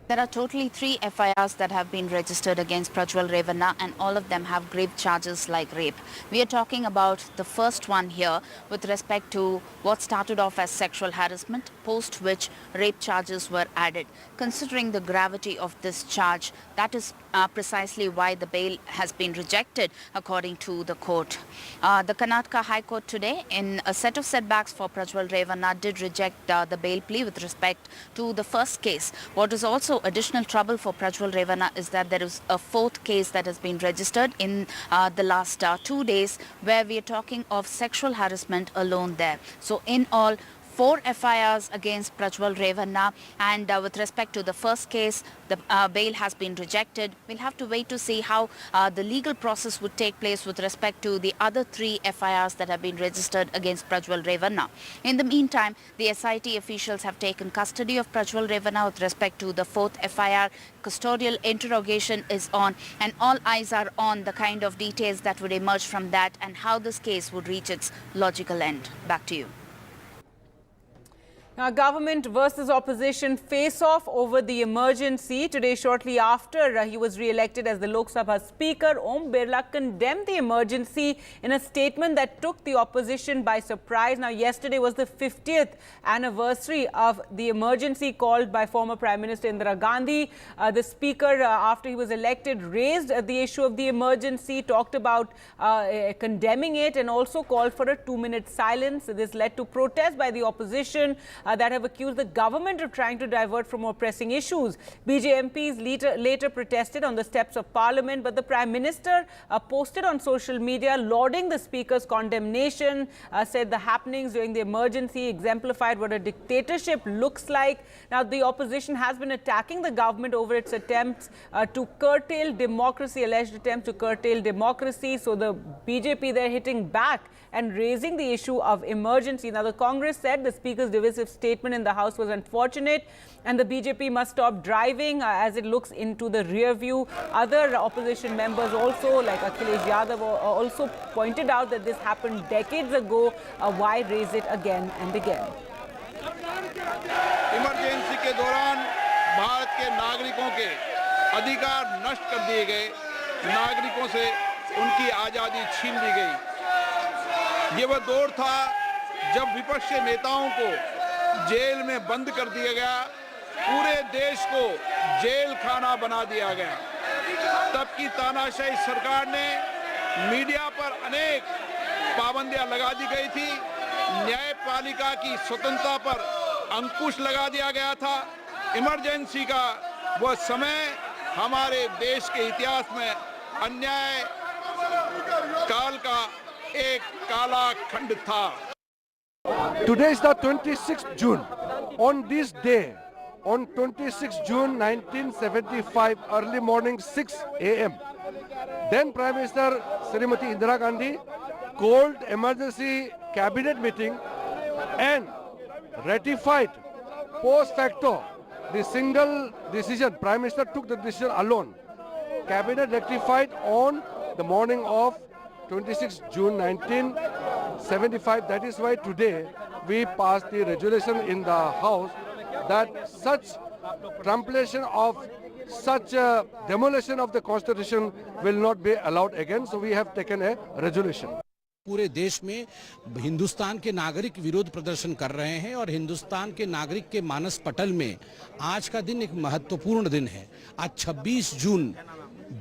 There are totally 3 FIRs that have been registered against Prajwal Revanna, and all of them have grave charges like rape. We are talking about the first one here with respect to what started off as sexual harassment, post which rape charges were added. Considering the gravity of this charge, that is precisely why the bail has been rejected according to the court. The Karnataka High Court today, in a set of setbacks for Prajwal Revanna, did reject the bail plea with respect to the first case. What is also additional trouble for Prajwal Revanna is that there is a 4th case that has been registered in the last 2 days, where we are talking of sexual harassment alone there. So in all, 4 FIRs against Prajwal Revanna, and with respect to the first case, the bail has been rejected. We'll have to wait to see how the legal process would take place with respect to the other 3 FIRs that have been registered against Prajwal Revanna. In the meantime, the SIT officials have taken custody of Prajwal Revanna with respect to the 4th FIR. Custodial interrogation is on, and all eyes are on the kind of details that would emerge from that and how this case would reach its logical end. Back to you. Now, government versus opposition face-off over the emergency. Today, shortly after he was re-elected as the Lok Sabha Speaker, Om Birla condemned the emergency in a statement that took the opposition by surprise. Now, yesterday was the 50th anniversary of the emergency called by former Prime Minister Indira Gandhi. The Speaker, after he was elected, raised the issue of the emergency, talked about condemning it, and also called for a 2-minute silence. This led to protests by the opposition that have accused the government of trying to divert from more pressing issues. BJ MPs later protested on the steps of Parliament, but the Prime Minister posted on social media lauding the Speaker's condemnation, said the happenings during the emergency exemplified what a dictatorship looks like. Now, the opposition has been attacking the government over its attempts to curtail democracy, alleged attempts to curtail democracy. So the BJP, they're hitting back and raising the issue of emergency. Now, the Congress said the Speaker's divisive statement in the House was unfortunate, and the BJP must stop driving as it looks into the rear view. Other opposition members also, like Akhilesh Yadav, also pointed out that this happened decades ago. Why raise it again and again? Emergency के दौरान भारत के नागरिकों के अधिकार नष्ट कर दिए गए, नागरिकों से उनकी आज़ादी छीन ली गई। ये वह दौर था जब विपक्षी नेताओं को जेल में बंद कर दिया गया, पूरे देश को जेल खाना बना दिया गया। तब की तानाशाही सरकार ने मीडिया पर अनेक पाबंदियां लगा दी गई थी, न्यायपालिका की स्वतंत्रता पर अंकुश लगा दिया गया था। इमरजेंसी का वह समय हमारे देश के इतिहास में अन्याय काल का एक काला खंड था। Today is the 26th June. On this day, on 26 June 1975, early morning 6 a.m., then Prime Minister Srimati Indira Gandhi called emergency cabinet meeting and ratified post facto the single decision. Prime Minister took the decision alone. Cabinet rectified on the morning of 26 June 1975. That is why today we passed the resolution in the House that such trumpulation of such demolition of the Constitution will not be allowed again. So we have taken a resolution. पूरे देश में हिंदुस्तान के नागरिक विरोध प्रदर्शन कर रहे हैं और हिंदुस्तान के नागरिक के मानस पटल में आज का दिन एक महत्वपूर्ण दिन है। आज 26 जून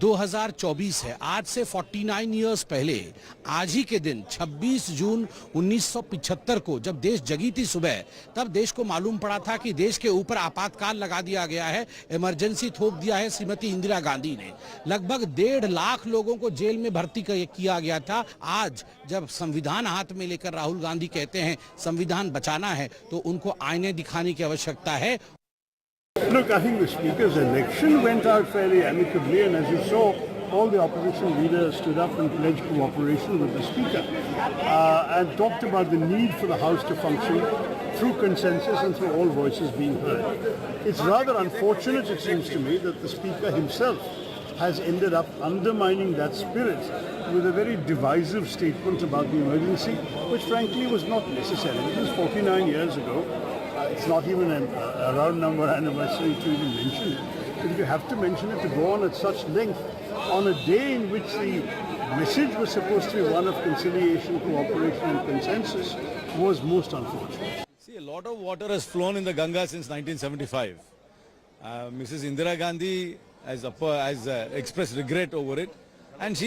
2024 है। आज से 49 इयर्स पहले आज ही के दिन 26 जून 1975 को जब देश जगी थी सुबह, तब देश को मालूम पड़ा था कि देश के ऊपर आपातकाल लगा दिया गया है, इमरजेंसी थोप दिया है श्रीमती इंदिरा गांधी ने। लगभग 1.5 लाख लोगों को जेल में भर्ती किया गया था। आज जब संविधान हाथ में लेकर राहुल गांधी कहते हैं संविधान बचाना है, तो उनको आईने दिखाने की आवश्यकता है। Look, I think the Speaker's election went out fairly amicably, and as you saw, all the opposition leaders stood up and pledged cooperation with the Speaker and talked about the need for the House to function through consensus and through all voices being heard. It's rather unfortunate, it seems to me, that the Speaker himself has ended up undermining that spirit with a very divisive statement about the emergency, which frankly was not necessary. It was 49 years ago. It's not even a round number anniversary to even mention it. But you have to mention it to go on at such length on a day in which the message was supposed to be one of conciliation, cooperation and consensus was most unfortunate. See, a lot of water has flown in the Ganga since 1975. Mrs. Indira Gandhi has expressed regret over it, and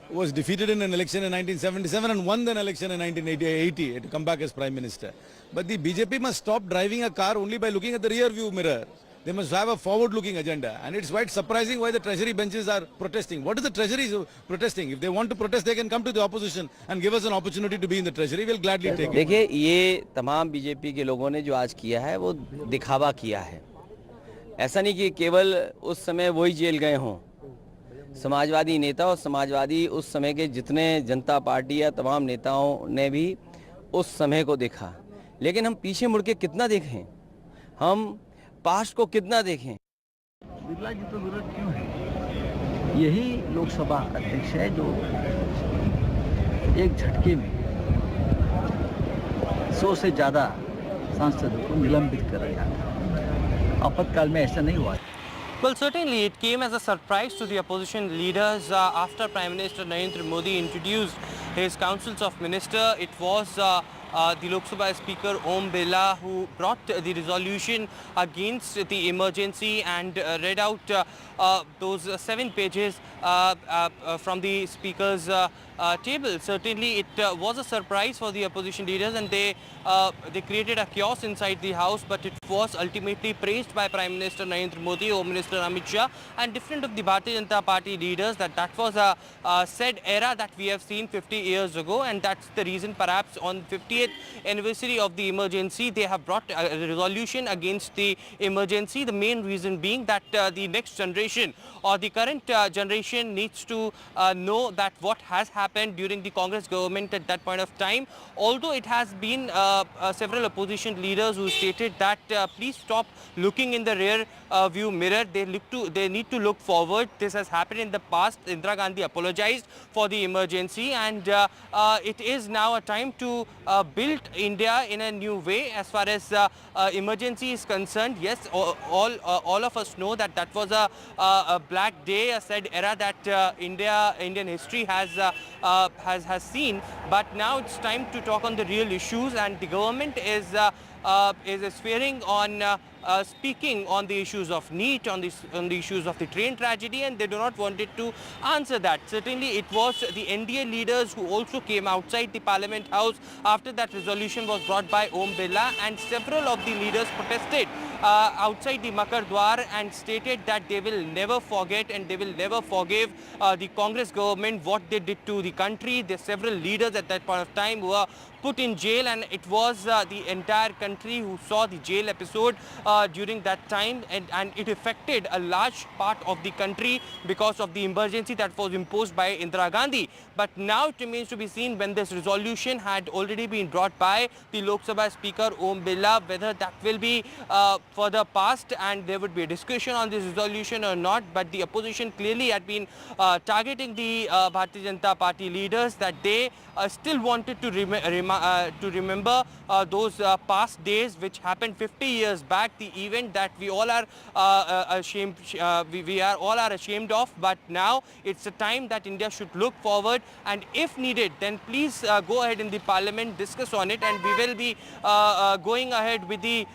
was defeated in an election in 1977 and won an election in 1980 to come back as Prime Minister. But the BJP must stop driving a car only by looking at the rear view mirror. They must have a forward-looking agenda, and it's quite surprising why the treasury benches are protesting. What is the treasury protesting? If they want to protest, they can come to the opposition and give us an opportunity to be in the treasury. We'll gladly take it. देखिए, ये तमाम BJP के लोगों ने जो आज किया है वो दिखावा किया है. ऐसा नहीं कि केवल उस समय वही जेल गए हों. समाजवादी नेता और समाजवादी उस समय के जितने जनता पार्टी या तमाम नेताओं ने भी उस समय को देखा. लेकिन हम पीछे मुड़ के कितना देखें, हम पास्ट को कितना देखें. बिरला जी तो विरोध क्यों है? यही लोकसभा अध्यक्ष है जो एक झटके में 100 से ज़्यादा सांसदों को निलंबित कर रहा था. आपातकाल में ऐसा नहीं हुआ. Well, certainly it came as a surprise to the opposition leaders after Prime Minister Narendra Modi introduced his councils of minister. It was the Lok Sabha Speaker Om Birla who brought the resolution against the emergency and read out those 7 pages from the Speaker's table. Certainly it was a surprise for the opposition leaders, and they created a chaos inside the house, but it was ultimately praised by Prime Minister Narendra Modi, Home Minister Amit Shah and different of the Bharatiya Janata Party leaders that was a said era that we have seen 50 years ago, and that's the reason perhaps on 50th anniversary of the emergency they have brought a resolution against the emergency. The main reason being that the next generation or the current generation needs to know that what has happened during the Congress government at that point of time. Although it has been several opposition leaders who stated that please stop looking in the rear view mirror. They need to look forward. This has happened in the past. Indira Gandhi apologized for the emergency, and it is now a time to build India in a new way as far as emergency is concerned. Yes, all of us know that that was a black day, a sad era that Indian history has seen. But now it's time to talk on the real issues, and the government is swearing on speaking on the issues of NEET, on the issues of the train tragedy, and they do not want it to answer that. Certainly it was the NDA leaders who also came outside the Parliament House after that resolution was brought by Om Birla, and several of the leaders protested outside the Makar Dwar and stated that they will never forget and they will never forgive the Congress government what they did to the country. There are several leaders at that point of time who were put in jail, and it was the entire country who saw the jail episode during that time, and it affected a large part of the country because of the emergency that was imposed by Indira Gandhi. But now it remains to be seen, when this resolution had already been brought by the Lok Sabha Speaker Om Birla, whether that will be further passed and there would be a discussion on this resolution or not. But the opposition clearly had been targeting the Bharatiya Janata Party leaders, that they still wanted to remember those past days which happened 50 years back, the event that we all are ashamed of. But now it's a time that India should look forward, and if needed, then please go ahead in the Parliament, discuss on it, and we will be going ahead with the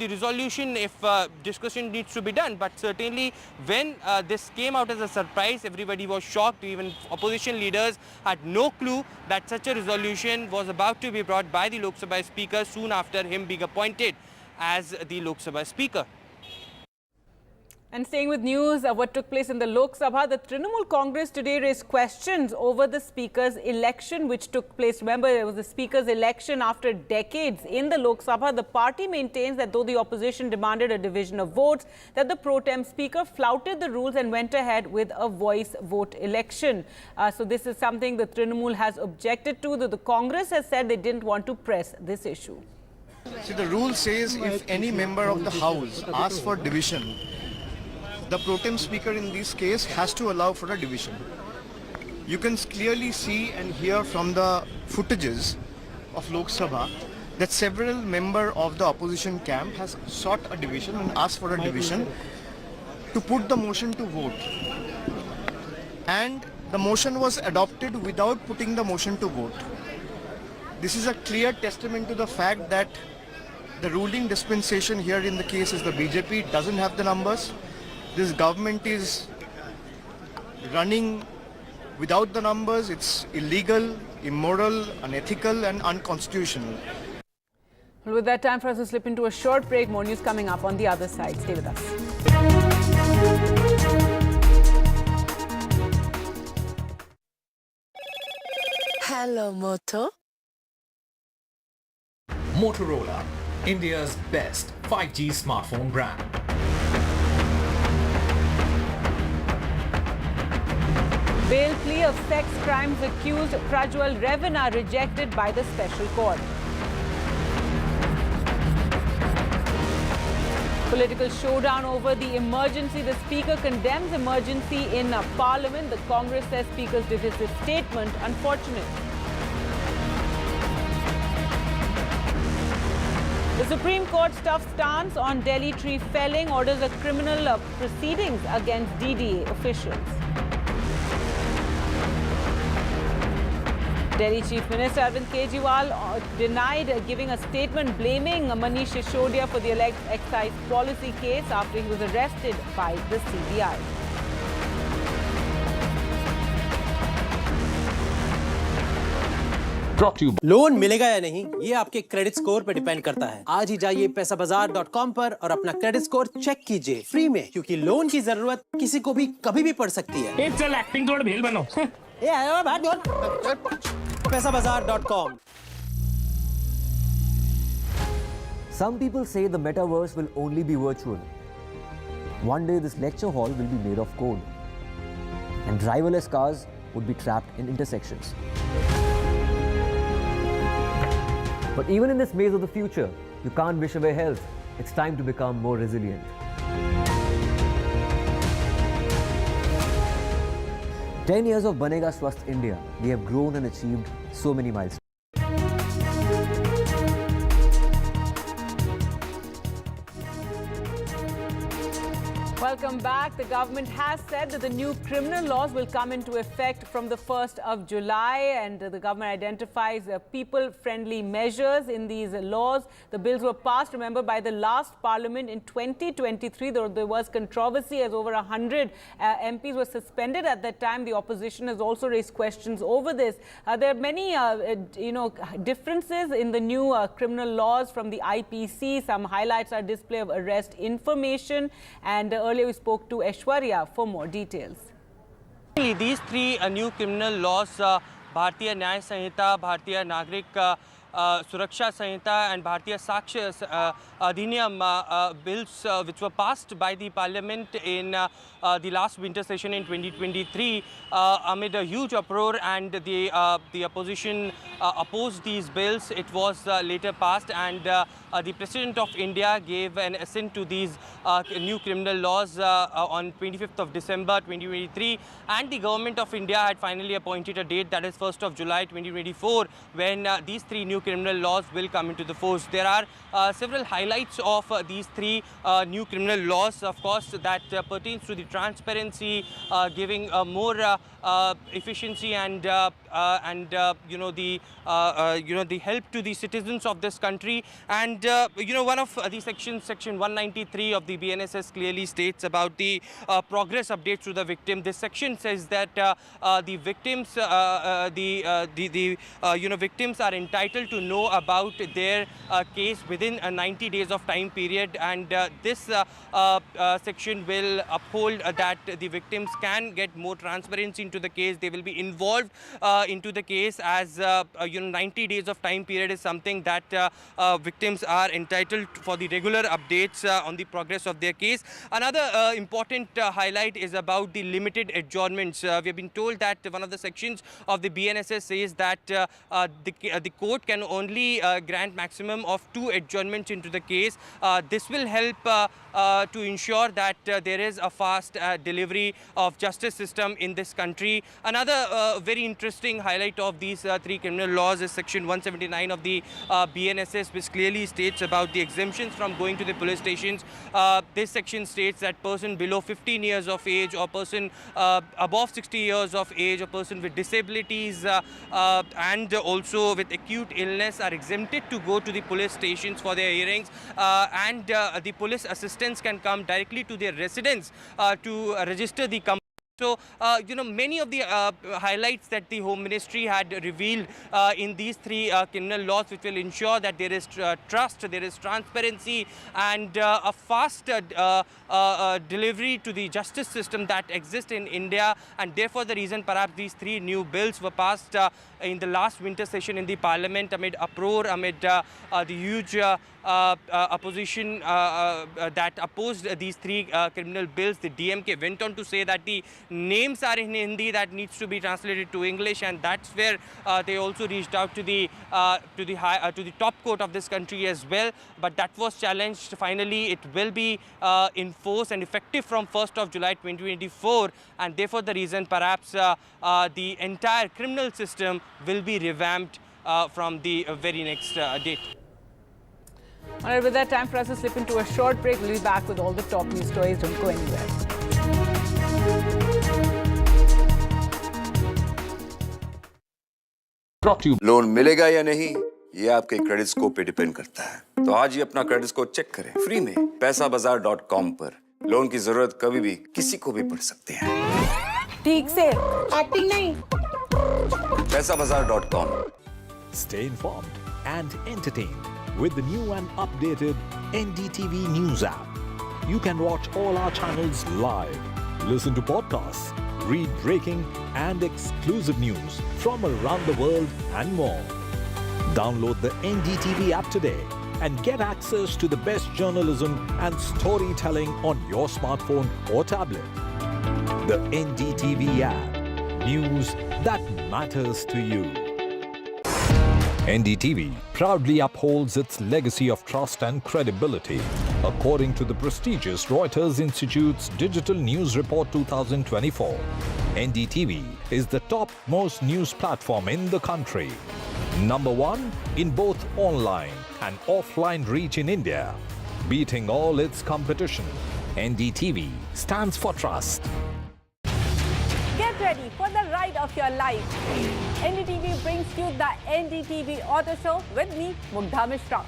resolution if discussion needs to be done. But certainly when this came out as a surprise, everybody was shocked. Even opposition leaders had no clue that such a resolution was about to be brought by the Lok Sabha Speaker soon after him being appointed as the Lok Sabha Speaker. And staying with news, what took place in the Lok Sabha, the Trinamool Congress today raised questions over the Speaker's election which took place. Remember, there was the Speaker's election after decades in the Lok Sabha. The party maintains that though the opposition demanded a division of votes, that the pro-tem Speaker flouted the rules and went ahead with a voice vote election. So this is something the Trinamool has objected to, that the Congress has said they didn't want to press this issue. See, the rule says if any member of the House asks for division, the pro-tem speaker in this case has to allow for a division. You can clearly see and hear from the footages of Lok Sabha that several members of the opposition camp has sought a division and asked for a division. to put the motion to vote. And the motion was adopted without putting the motion to vote. This is a clear testament to the fact that the ruling dispensation here in the case is the BJP. It doesn't have the numbers. This government is running without the numbers. It's illegal, immoral, unethical and unconstitutional. Well, with that, time for us to slip into a short break. More news coming up on the other side. Stay with us. Hello, Moto. Motorola, India's best 5G smartphone brand. Bail plea of sex crimes accused Prajwal Revanna rejected by the special court. Political showdown over the emergency. The Speaker condemns emergency in Parliament. The Congress says Speaker's divisive statement unfortunate. The Supreme Court's tough stance on Delhi tree felling, orders a criminal proceedings against DDA officials. Delhi Chief Minister Arvind Kejriwal denied giving a statement blaming Manish Sisodia for the excise policy case after he was arrested by the CBI. Loan मिलेगा या नहीं ये आपके credit score पर depend करता है। आज ही जाइए पैसाबाजार.com पर और अपना क्रेडिट स्कोर चेक कीजिए फ्री में, क्योंकि लोन की जरूरत किसी को भी कभी भी पड़ सकती है। चल एक्टिंग थोड़ा भेल बनो। ये आया बात पैसाबाजार.com। Some people say the metaverse will only be virtual. One day this lecture hall will be made of code and driverless cars would be trapped in intersections. But even in this maze of the future, you can't wish away health. It's time to become more resilient. "10 years of Banega Swasth India, we have grown and achieved so many milestones. Welcome back. The government has said that the new criminal laws will come into effect from the 1st of July, and the government identifies people-friendly measures in these laws. The bills were passed, remember, by the last parliament in 2023. There was controversy as over 100 MPs were suspended at that time. The opposition has also raised questions over this. There are many, differences in the new criminal laws from the IPC. Some highlights are display of arrest information, and earlier we spoke to Aishwarya for more details. These three new criminal laws, Bharatiya Nyaya Sanhita, Bharatiya Nagrik Suraksha Sanhita and Bharatiya Sakshya Adhiniyam bills which were passed by the parliament in the last winter session in 2023 amid a huge uproar, and the opposition opposed these bills. It was later passed, and the President of India gave an assent to these new criminal laws on 25th of December 2023, and the Government of India had finally appointed a date, that is 1st of July 2024, when these three new criminal laws will come into the force. There are several highlights of these three new criminal laws, of course, that pertains to the transparency, giving more efficiency and the help to the citizens of this country. And one of the sections, section 193 of the BNSS, clearly states about the progress updates to the victim. This section says that the victims, victims are entitled to know about their case within 90 days of time period, and this section will uphold that the victims can get more transparency into the case. They will be involved into the case, as 90 days of time period is something that victims are entitled for the regular updates on the progress of their case. Another important highlight is about the limited adjournments. We have been told that one of the sections of the BNSS says that the court can can only grant maximum of 2 adjournments into the case. This will help to ensure that there is a fast delivery of justice system in this country. Another very interesting highlight of these 3 criminal laws is section 179 of the BNSS, which clearly states about the exemptions from going to the police stations. This section states that person below 15 years of age or person above 60 years of age or person with disabilities and also with acute illness are exempted to go to the police stations for their hearings, and the police assistants can come directly to their residence to register the company. So, many of the highlights that the Home Ministry had revealed in these 3 criminal laws, which will ensure that there is trust, there is transparency and a fast delivery to the justice system that exists in India. And therefore, the reason perhaps these 3 new bills were passed in the last winter session in the Parliament amid uproar, amid the huge opposition that opposed these 3 criminal bills. The DMK went on to say that the names are in Hindi, that needs to be translated to English, and that's where they also reached out to the top court of this country as well. But that was challenged. Finally, it will be enforced and effective from 1st of July 2024, and therefore the reason perhaps the entire criminal system will be revamped from the very next date. All right, with that, time for us to slip into a short break. We'll be back with all the top news stories. Don't go anywhere. Loan मिलेगा या नहीं, ये आपके credit score पे depend करता है। तो आज ही अपना क्रेडिट स्कोर चेक करें फ्री में पैसाबाजार.com पर। लोन की जरूरत कभी भी किसी को भी पड़ सकती है। ठीक से एक्टिंग नहीं। पैसाबाजार.com। Stay informed and entertained with the new and updated NDTV News app. You can watch all our channels live, listen to podcasts, read breaking and exclusive news from around the world and more. Download the NDTV app today and get access to the best journalism and storytelling on your smartphone or tablet. The NDTV app. News that matters to you. NDTV proudly upholds its legacy of trust and credibility. According to the prestigious Reuters Institute's Digital News Report 2024, NDTV is the top-most news platform in the country. Number 1 in both online and offline reach in India. Beating all its competition, NDTV stands for trust. Get ready for the ride of your life. NDTV brings you the NDTV Auto Show with me, Mugdha Mishra.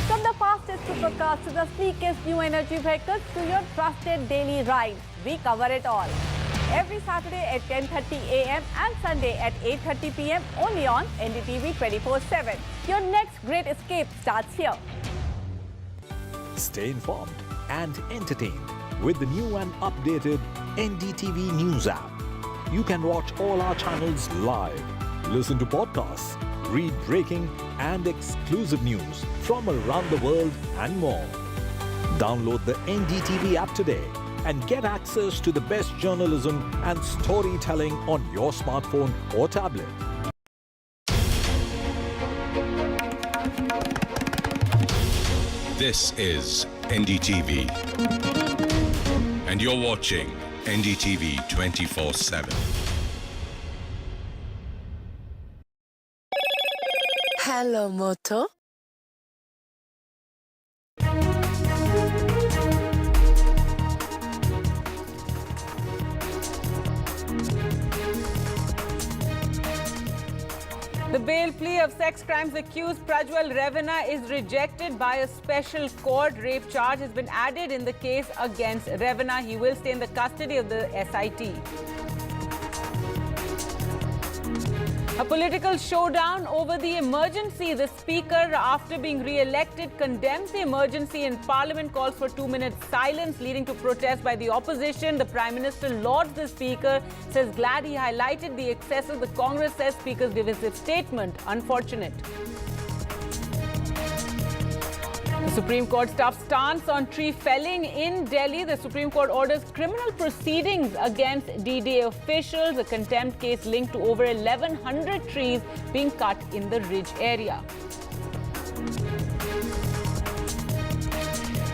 From the fastest supercars to the sleekest new energy vehicles to your trusted daily ride, we cover it all. Every Saturday at 10:30 a.m. and Sunday at 8:30 p.m. only on NDTV 24/7. Your next great escape starts here. Stay informed and entertained with the new and updated NDTV News app. You can watch all our channels live, listen to podcasts, read breaking and exclusive news from around the world and more. Download the NDTV app today and get access to the best journalism and storytelling on your smartphone or tablet. This is NDTV, and you're watching NDTV 24/7. Hello, Moto. The bail plea of sex crimes accused Prajwal Revanna is rejected by a special court. Rape charge has been added in the case against Revanna. He will stay in the custody of the SIT. A political showdown over the emergency. The Speaker, after being re-elected, condemns the emergency in Parliament, calls for 2 minutes silence, leading to protests by the opposition. The Prime Minister lauds the Speaker, says glad he highlighted the excesses. The Congress says Speaker's divisive statement unfortunate. The Supreme Court's tough stance on tree felling in Delhi. The Supreme Court orders criminal proceedings against DDA officials. A contempt case linked to over 1,100 trees being cut in the Ridge area.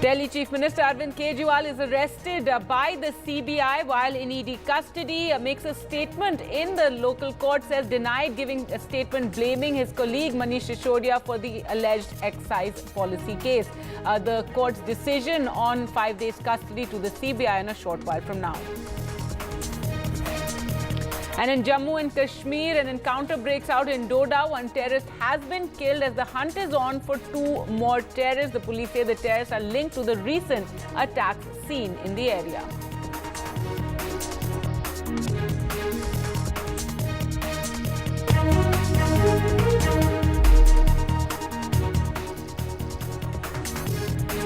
Delhi Chief Minister Arvind Kejriwal is arrested by the CBI while in ED custody. Makes a statement in the local court, says denied giving a statement blaming his colleague Manish Sisodia for the alleged excise policy case. The court's decision on 5 days custody to the CBI in a short while from now. And in Jammu and Kashmir, an encounter breaks out in Doda. One terrorist has been killed as the hunt is on for 2 more terrorists. The police say the terrorists are linked to the recent attacks seen in the area.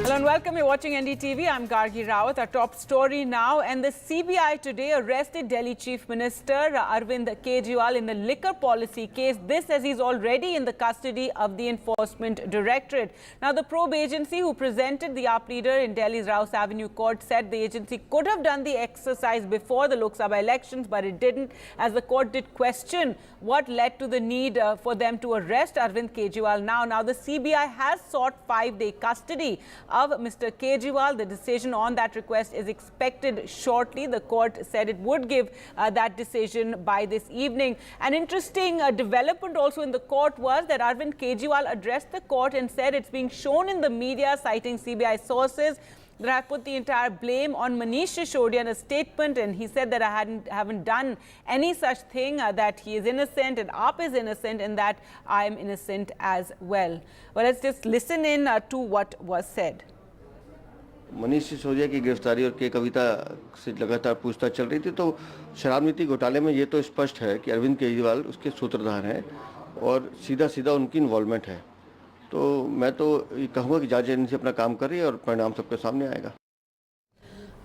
Hello and welcome. You're watching NDTV. I'm Gargi Rawat. Our top story now. And the CBI today arrested Delhi Chief Minister Arvind Kejriwal in the liquor policy case. This as he's already in the custody of the Enforcement Directorate. Now, the probe agency who presented the AAP leader in Delhi's Rouse Avenue court said the agency could have done the exercise before the Lok Sabha elections, but it didn't, as the court did question what led to the need for them to arrest Arvind Kejriwal now. Now, the CBI has sought 5-day custody of Mr. Kejriwal. The decision on that request is expected shortly. The court said it would give that decision by this evening. An interesting development also in the court was that Arvind Kejriwal addressed the court and said it's being shown in the media, citing CBI sources, that I put the entire blame on Manish Sisodia in a statement, and he said that I haven't done any such thing, that he is innocent and AAP is innocent and that I am innocent as well. Well, let's just listen in to what was said. Manish Sisodia की गिरफ्तारी और के कविता से लगातार पूछताछ चल रही थी, तो शराब नीति घोटाले में ये तो स्पष्ट है कि अरविंद केजरीवाल उसके सूत्रधार हैं और सीधा उनकी इन्वॉल्वमेंट है। तो मैं तो ये कहूँगा कि जांच एजेंसी अपना काम कर रही है और परिणाम सबके सामने आएगा।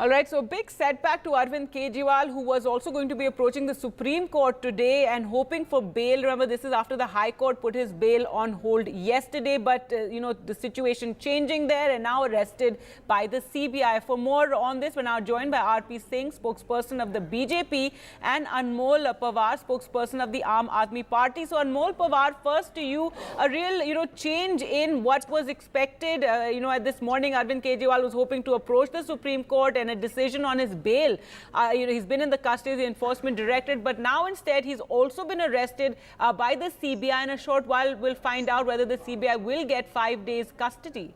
All right, so big setback to Arvind Kejriwal, who was also going to be approaching the Supreme Court today and hoping for bail. Remember, this is after the High Court put his bail on hold yesterday, but the situation changing there, and now arrested by the CBI. For more on this, we're now joined by RP Singh, spokesperson of the BJP, and Anmol Pawar, spokesperson of the Aam Aadmi Party. So Anmol Pawar, first to you, a real change in what was expected. At this morning, Arvind Kejriwal was hoping to approach the Supreme Court and a decision on his bail. He's been in the custody of the Enforcement Directorate, but now instead he's also been arrested by the CBI. In a short while, we'll find out whether the CBI will get 5 days custody.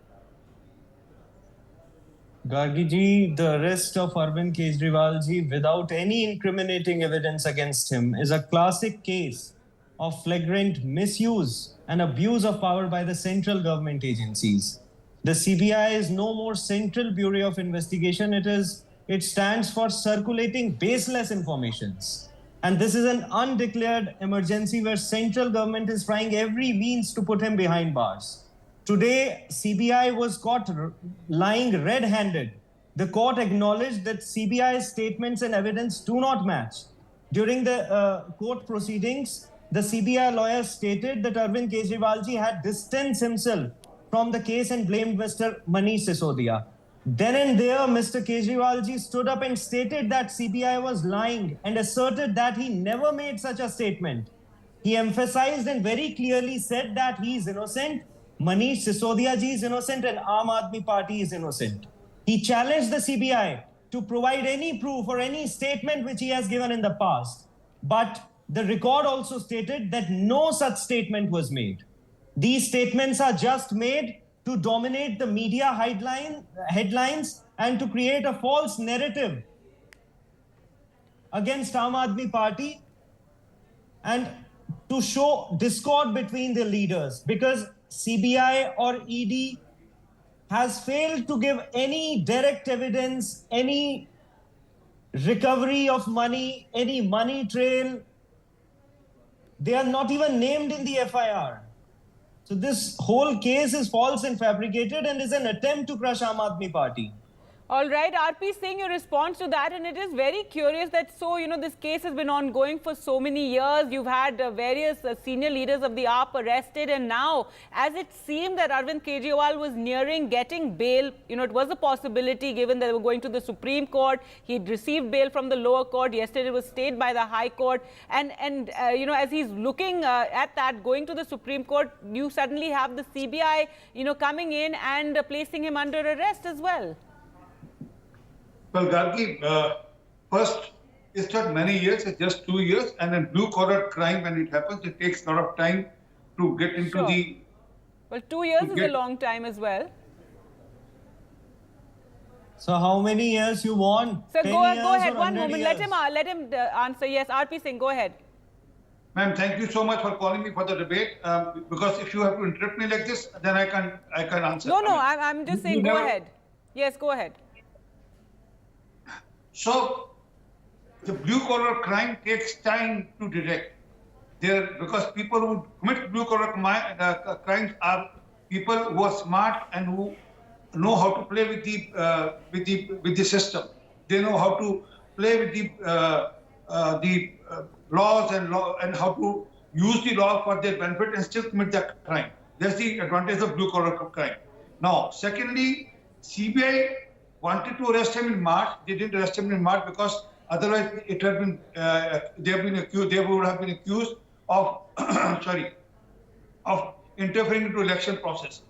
Gargi ji, the arrest of Arvind Kejriwal ji without any incriminating evidence against him is a classic case of flagrant misuse and abuse of power by the central government agencies. The CBI is no more Central Bureau of Investigation. It stands for circulating baseless informations. And this is an undeclared emergency where central government is trying every means to put him behind bars. Today, CBI was caught lying red-handed. The court acknowledged that CBI's statements and evidence do not match. During the court proceedings, the CBI lawyer stated that Arvind Kejriwal ji had distanced himself from the case and blamed Mr. Manish Sisodia. Then and there, Mr. Kejriwal ji stood up and stated that CBI was lying and asserted that he never made such a statement. He emphasized and very clearly said that he is innocent, Manish Sisodia ji is innocent, and Aam Aadmi Party is innocent. He challenged the CBI to provide any proof or any statement which he has given in the past. But the record also stated that no such statement was made. These statements are just made to dominate the media headlines and to create a false narrative against Aam Aadmi Party and to show discord between the leaders, because CBI or ED has failed to give any direct evidence, any recovery of money, any money trail. They are not even named in the FIR. So this whole case is false and fabricated and is an attempt to crush Aam Aadmi Party. All right, RP Singh, your response to that, and it is very curious that this case has been ongoing for so many years. You've had various senior leaders of the AAP arrested, and now, as it seemed that Arvind Kejriwal was nearing getting bail, it was a possibility given that they were going to the Supreme Court. He'd received bail from the lower court. Yesterday it was stayed by the High Court, and as he's looking at that, going to the Supreme Court, you suddenly have the CBI, coming in and placing him under arrest as well. Well, Gargi, first, it's not many years, it's just 2 years, and in blue-collar crime, when it happens, it takes a lot of time to get into the... Well, 2 years is a long time as well. So how many years you want? So go ahead, one moment, let him answer. Yes, RP Singh, go ahead. Ma'am, thank you so much for calling me for the debate, because if you have to interrupt me like this, then I can answer. No, I'm just saying, go ahead. Yes, go ahead. So, the blue-collar crime takes time to detect. Because people who commit blue-collar crimes are people who are smart and who know how to play with the system. They know how to play with the laws and how to use the law for their benefit and still commit that crime. That's the advantage of blue-collar crime. Now, secondly, CBI wanted to arrest him in March. They didn't arrest him in March because otherwise it had been they would have been accused of of interfering into election process.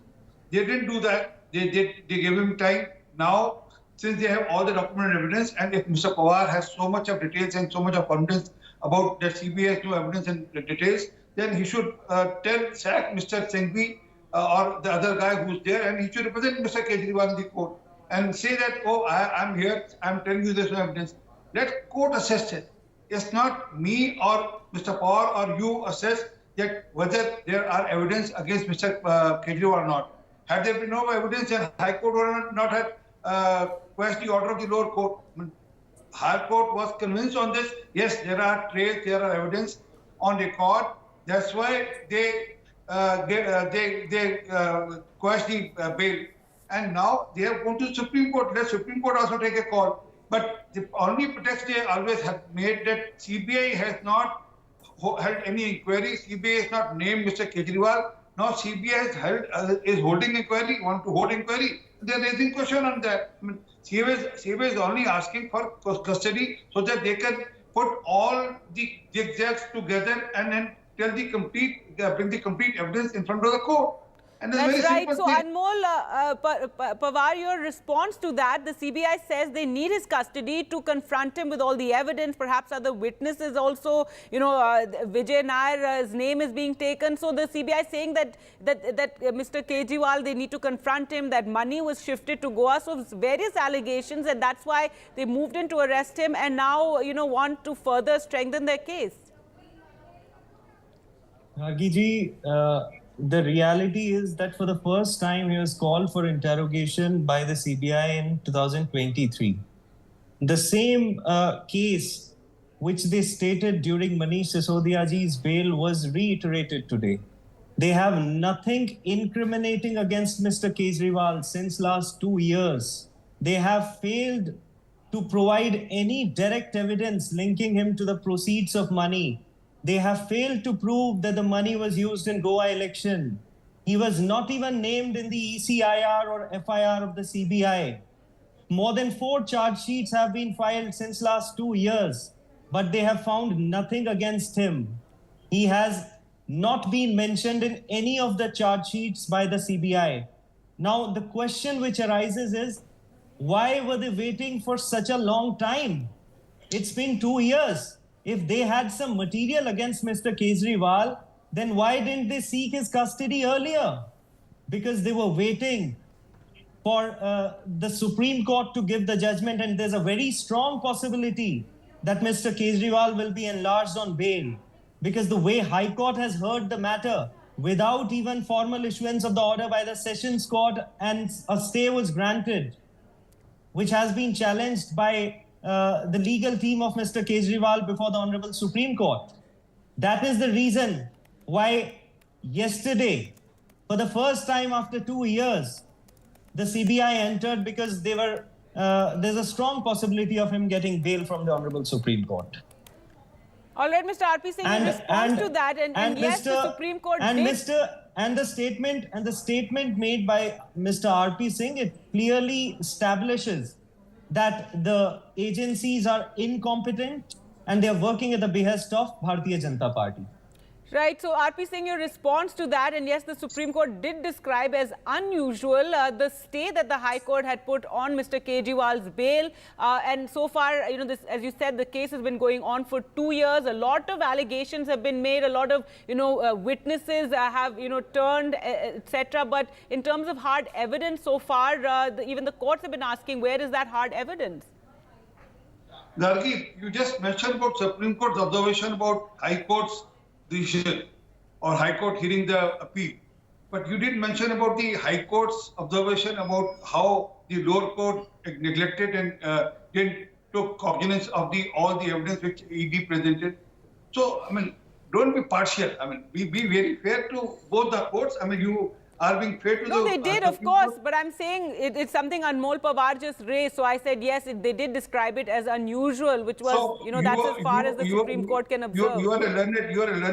They didn't do that. They gave him time. Now, since they have all the documented evidence, and if Mr. Pawar has so much of details and so much of confidence about that CBI has no evidence and details, then he should sack Mr. Singhvi or the other guy who's there, and he should represent Mr. Kejriwal in the court and say that, oh, I'm here, I'm telling you there's no evidence. Let court assess it. It's not me or Mr. Pawar or you assess that whether there are evidence against Mr. Kejriwal or not. Had there been no evidence, then High Court would not have questioned the order of the lower court. High Court was convinced on this. Yes, there are trails, there are evidence on record. That's why they questioned the bail. And now they have gone to the Supreme Court. Let Supreme Court also take a call. But the only pretext they always have made that CBI has not held any inquiry. CBI has not named Mr. Kejriwal. Now CBI is holding inquiry, want to hold inquiry. They are raising question on that. I mean, CBI is only asking for custody so that they can put all the zigzags together and then bring the complete evidence in front of the court. That's right. So, Anmol, Pawar, your response to that, the CBI says they need his custody to confront him with all the evidence, perhaps other witnesses also. Vijay Nair's name is being taken. So, the CBI saying that Mr. Kejriwal, they need to confront him, that money was shifted to Goa. So, various allegations, and that's why they moved in to arrest him and now, want to further strengthen their case. Ragiji, the reality is that for the first time he was called for interrogation by the CBI in 2023. The same case which they stated during Manish Sisodiaji's bail was reiterated today. They have nothing incriminating against Mr. Kejriwal since last 2 years. They have failed to provide any direct evidence linking him to the proceeds of money. They have failed to prove that the money was used in Goa election. He was not even named in the ECIR or FIR of the CBI. More than 4 charge sheets have been filed since last 2 years, but they have found nothing against him. He has not been mentioned in any of the charge sheets by the CBI. Now, the question which arises is, why were they waiting for such a long time? It's been 2 years. If they had some material against Mr. Kejriwal, then why didn't they seek his custody earlier? Because they were waiting for the Supreme Court to give the judgment, and there's a very strong possibility that Mr. Kejriwal will be enlarged on bail, because the way High Court has heard the matter, without even formal issuance of the order by the Sessions Court, and a stay was granted, which has been challenged by the legal team of Mr. Kejriwal before the Honorable Supreme Court. That is the reason why yesterday, for the first time after 2 years, the CBI entered, because they were there's a strong possibility of him getting bail from the Honorable Supreme Court. All right, Mr. RP Singh, in response to that, and yes, the Supreme Court the statement made by Mr. RP Singh, it clearly establishes that the agencies are incompetent and they are working at the behest of Bharatiya Janata Party. Right, so RP Singh, your response to that, and yes, the Supreme Court did describe as unusual the stay that the High Court had put on Mr. Kejriwal's bail, and so far, you know, this, as you said, the case has been going on for 2 years. A lot of allegations have been made, a lot of, you know, witnesses have, you know, turned, etc. But in terms of hard evidence so far, even the courts have been asking, where is that hard evidence? Gargi, you just mentioned about Supreme Court's observation about High Court's decision or High Court hearing the appeal. But you didn't mention about the High Court's observation about how the lower court neglected and didn't took cognizance of all the evidence which ED presented. So, I mean, don't be partial. I mean, be very fair to both the courts. I mean, you are being fair to No, they did, of course, but I'm saying it's something Anmol Pawar just raised. So I said, yes, they did describe it as unusual, which was, so you know, that's as far as the Supreme Court can observe. You are a learned.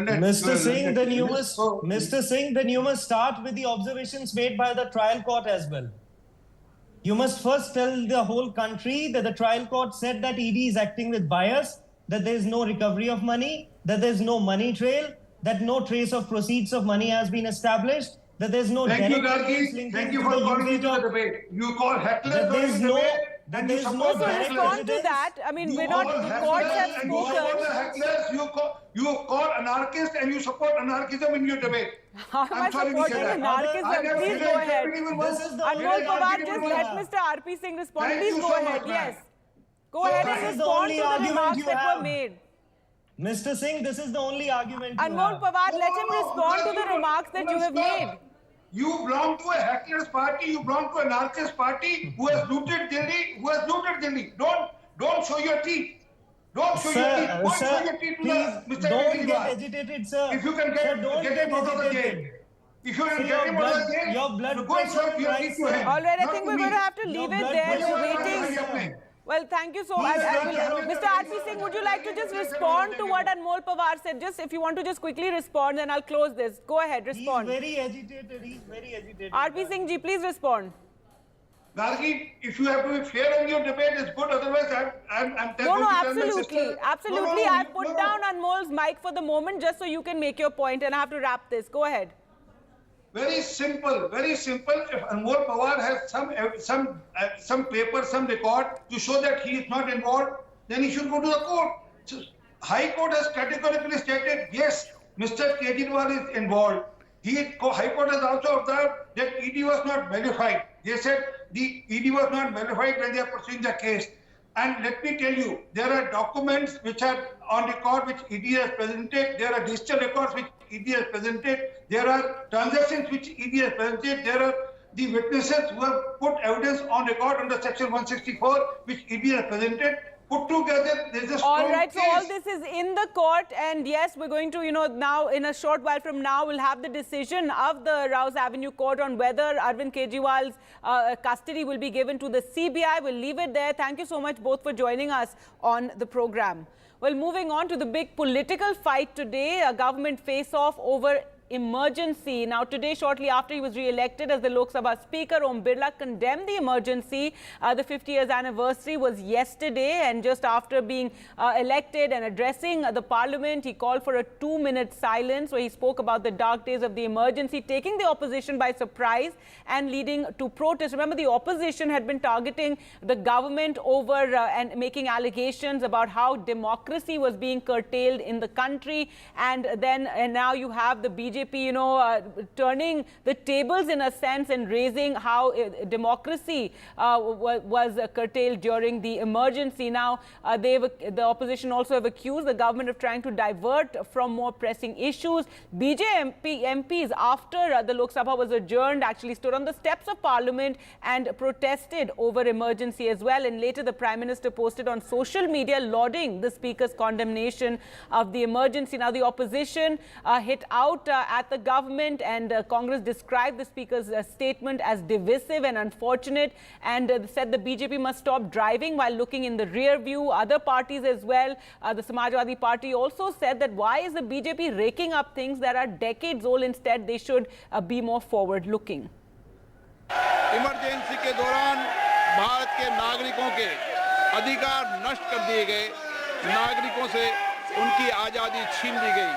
Mr. Singh, then you must start with the observations made by the trial court as well. You must first tell the whole country that the trial court said that ED is acting with bias, that there is no recovery of money, that there is no money trail, that no trace of proceeds of money has been established, that there's no Thank you, Gargi. Thank you for calling me to the debate. You call hecklers during the debate. And you support the hecklers. Respond to that. I mean, we're not, the courts have spoken. You support the hecklers, you call anarchists and you support anarchism in your debate. How am I supporting anarchism? Please go ahead. Anmol Pawar, just let Mr. RP Singh respond. Please go ahead. Yes. Go ahead and respond to the remarks that were made. Mr. Singh, this is the only argument you Anmol Pawar, let him respond to the remarks that you have made. You belong to a hackers party, you belong to an anarchist party who has looted Delhi, Don't show your teeth. Don't show your teeth. Don't show your teeth to Mr. Don't get agitated, sir. If you can get him out of the jail. If you can get him out of the jail, your blood pressure rises. All right, I think we're going to have to leave it there. We're waiting. Well, thank you so much. Mr. RP Singh, would you like to just respond to what Anmol Pawar said? Just if you want to just quickly respond, then I'll close this. Go ahead, respond. He's very agitated. RP Singh ji, please respond. Gargi, if you have to be fair in your debate, it's good. Otherwise, I'm No, absolutely. Absolutely. I put down Anmol's mic for the moment just so you can make your point, and I have to wrap this. Go ahead. Very simple, very simple. If Anmol Pawar has some paper, some record to show that he is not involved, then he should go to the court. So, High Court has categorically stated, yes, Mr. Kejriwal is involved. High Court has also observed that ED was not verified. They said the ED was not verified when they are pursuing the case. And let me tell you, there are documents which are on record which ED has presented. There are digital records which ED has presented. There are transactions which ED has presented. There are the witnesses who have put evidence on record under Section 164 which ED has presented. Put together, there's a strong All right, case. so all this is in the court, and yes, we're going to, now in a short while from now, we'll have the decision of the Rouse Avenue Court on whether Arvind Kejriwal's custody will be given to the CBI. We'll leave it there. Thank you so much both for joining us on the program. Well, moving on to the big political fight today, a government face-off over emergency. Now, today, shortly after he was re-elected as the Lok Sabha Speaker, Om Birla condemned the emergency. The 50 years anniversary was yesterday, and just after being elected and addressing the Parliament, he called for a 2-minute silence where he spoke about the dark days of the emergency, taking the opposition by surprise and leading to protests. Remember, the opposition had been targeting the government over and making allegations about how democracy was being curtailed in the country, and now you have the BJP turning the tables in a sense and raising how democracy was curtailed during the emergency. Now, the opposition also have accused the government of trying to divert from more pressing issues. BJP MPs, after the Lok Sabha was adjourned, actually stood on the steps of Parliament and protested over emergency as well. And later, the Prime Minister posted on social media lauding the Speaker's condemnation of the emergency. Now, the opposition hit out at the government, and Congress described the Speaker's statement as divisive and unfortunate, and said the BJP must stop driving while looking in the rear view. Other parties as well, the Samajwadi Party also said that why is the BJP raking up things that are decades old? Instead, they should be more forward-looking. Emergency के दौरान भारत के नागरिकों के अधिकार नष्ट कर दिए गए, नागरिकों से उनकी आज़ादी छीन ली गई।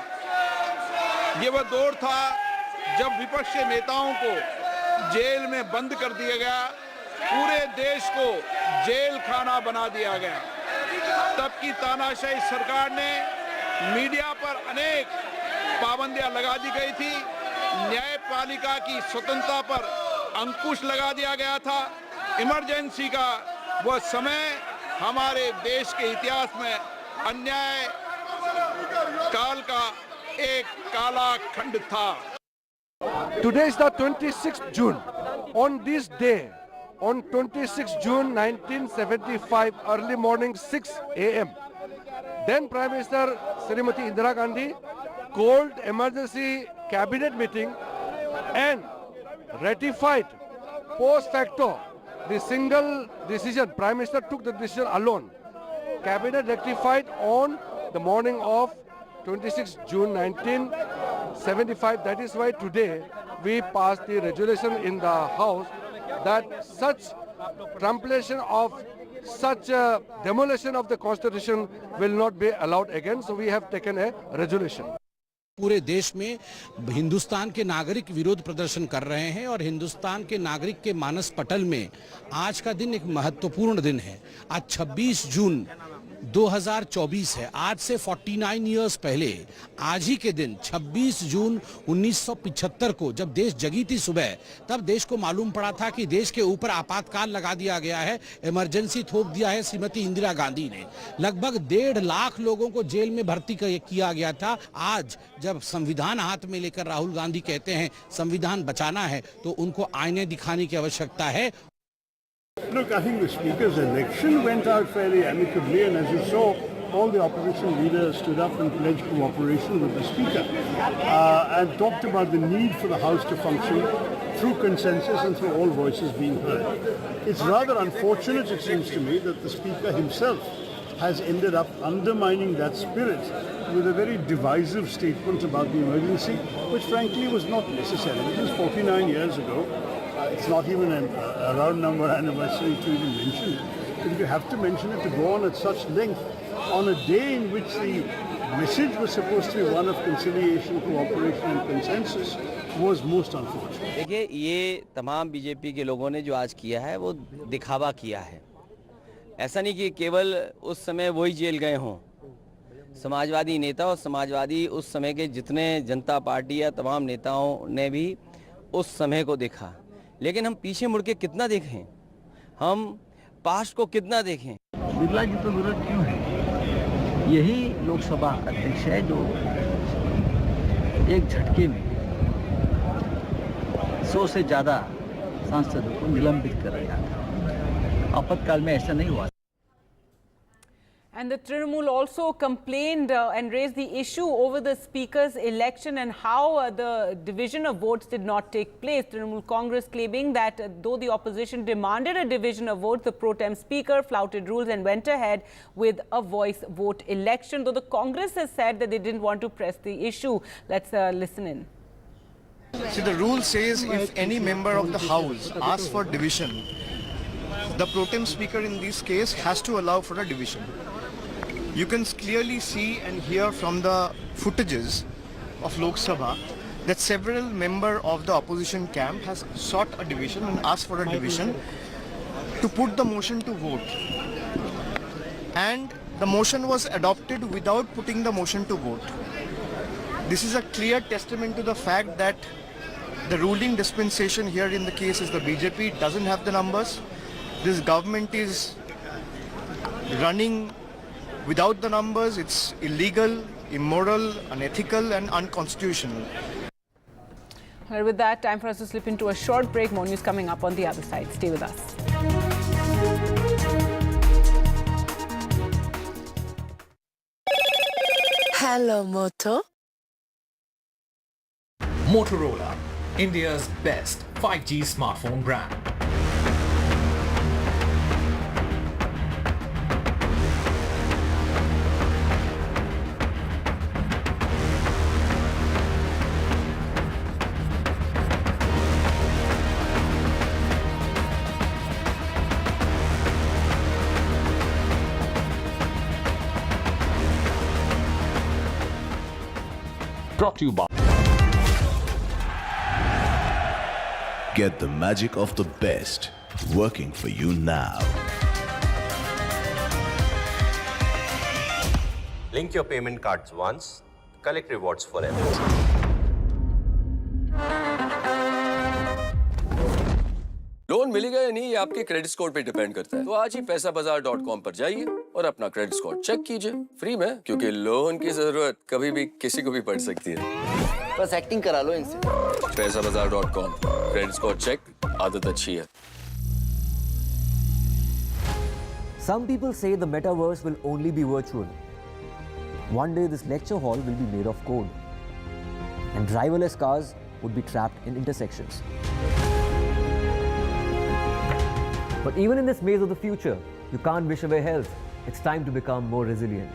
ये वह दौर था जब विपक्षी नेताओं को जेल में बंद कर दिया गया, पूरे देश को जेल खाना बना दिया गया। तब की तानाशाही सरकार ने मीडिया पर अनेक पाबंदियां लगा दी गई थी, न्यायपालिका की स्वतंत्रता पर अंकुश लगा दिया गया था। इमरजेंसी का वह समय हमारे देश के इतिहास में अन्याय काल का एक काला खंड था। Today is the 26th June. On this day, on 26 June 1975, early morning 6 a.m., then Prime Minister Srimati Indira Gandhi called emergency cabinet meeting and ratified post facto the single decision. Prime Minister took the decision alone. Cabinet rectified on the morning of 26 June 1975. That is why today we passed the resolution in the House that such tramplation of such demolition of the Constitution will not be allowed again. So we have taken a resolution. पूरे देश में हिंदुस्तान के नागरिक विरोध प्रदर्शन कर रहे हैं और हिंदुस्तान के नागरिक के मानस पटल में आज का दिन एक महत्वपूर्ण दिन है। आज 26 जून 2024 है। आज से 49 इयर्स पहले आज ही के दिन 26 जून 1975 को जब देश जगी थी सुबह, तब देश को मालूम पड़ा था कि देश के ऊपर आपातकाल लगा दिया गया है, इमरजेंसी थोप दिया है श्रीमती इंदिरा गांधी ने। लगभग 1.5 लाख लोगों को जेल में भर्ती किया गया था। आज जब संविधान हाथ में लेकर राहुल गांधी कहते हैं संविधान बचाना है, तो उनको आईने दिखाने की आवश्यकता है। Look, I think the Speaker's election went out fairly amicably, and as you saw, all the opposition leaders stood up and pledged cooperation with the Speaker and talked about the need for the House to function through consensus and through all voices being heard. It's rather unfortunate, it seems to me, that the Speaker himself has ended up undermining that spirit with a very divisive statement about the emergency, which frankly was not necessary. It was 49 years ago. It's not even a round number anniversary to even mention it. But if you have to mention it, to go on at such length on a day in which the message was supposed to be one of conciliation, cooperation and consensus was most unfortunate. देखिए, ये तमाम BJP के लोगों ने जो आज किया है वो दिखावा किया है। ऐसा नहीं कि केवल उस समय वही जेल गए हों। समाजवादी नेता और समाजवादी उस समय के जितने जनता पार्टी या तमाम नेताओं ने भी उस समय को देखा, लेकिन हम पीछे मुड़ के कितना देखें, हम पास्ट को कितना देखें। बिरला जी तो विरोध क्यों है? यही लोकसभा अध्यक्ष है जो एक झटके में 100 से ज़्यादा सांसदों को निलंबित कर रहा था। आपातकाल में ऐसा नहीं हुआ। And the Trinamool also complained and raised the issue over the Speaker's election and how the division of votes did not take place. Trinamool Congress claiming that though the opposition demanded a division of votes, the pro-tem Speaker flouted rules and went ahead with a voice vote election, though the Congress has said that they didn't want to press the issue. Let's listen in. See, the rule says if any member of the House asks for division, the pro-tem Speaker in this case has to allow for a division. You can clearly see and hear from the footages of Lok Sabha that several members of the opposition camp has sought a division and asked for a division to put the motion to vote. And the motion was adopted without putting the motion to vote. This is a clear testament to the fact that the ruling dispensation here in the case is the BJP doesn't have the numbers. This government is running without the numbers. It's illegal, immoral, unethical and unconstitutional. Well, with that, time for us to slip into a short break. More news coming up on the other side. Stay with us. Hello, Moto. Motorola, India's best 5G smartphone brand. Brought to you by Get the magic of the best working for you now. Link your payment cards once, collect rewards forever. Loan मिलेगा या नहीं ये आपके credit score पे depend करता है। तो आज ही पैसाबाजार.com पर जाइए और अपना क्रेडिट स्कोर चेक कीजिए फ्री में, क्योंकि लोन की जरूरत कभी भी किसी को भी पड़ सकती है। बस एक्टिंग करा लो इनसे। पैसाबाजार.com, क्रेडिट स्कोर चेक, आदत अच्छी है। Some people say the metaverse will only be virtual. One day this lecture hall will be made of code, and driverless cars would be trapped in intersections. But even in this maze of the future, you can't wish away health. It's time to become more resilient.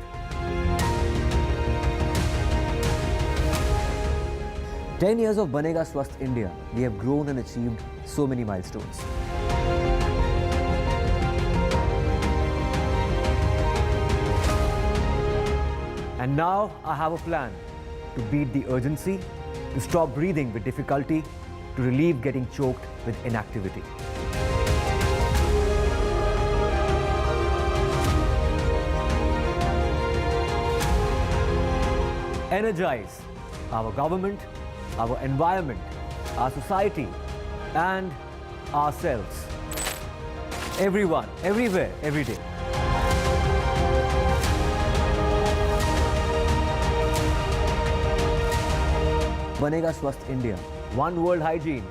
"10 years of Banega Swasth India, we have grown and achieved so many milestones. And now I have a plan to beat the urgency, to stop breathing with difficulty, to relieve getting choked with inactivity. Energize our government, our environment, our society, and ourselves. Everyone, everywhere, every day. Banega Swasth India. One world hygiene.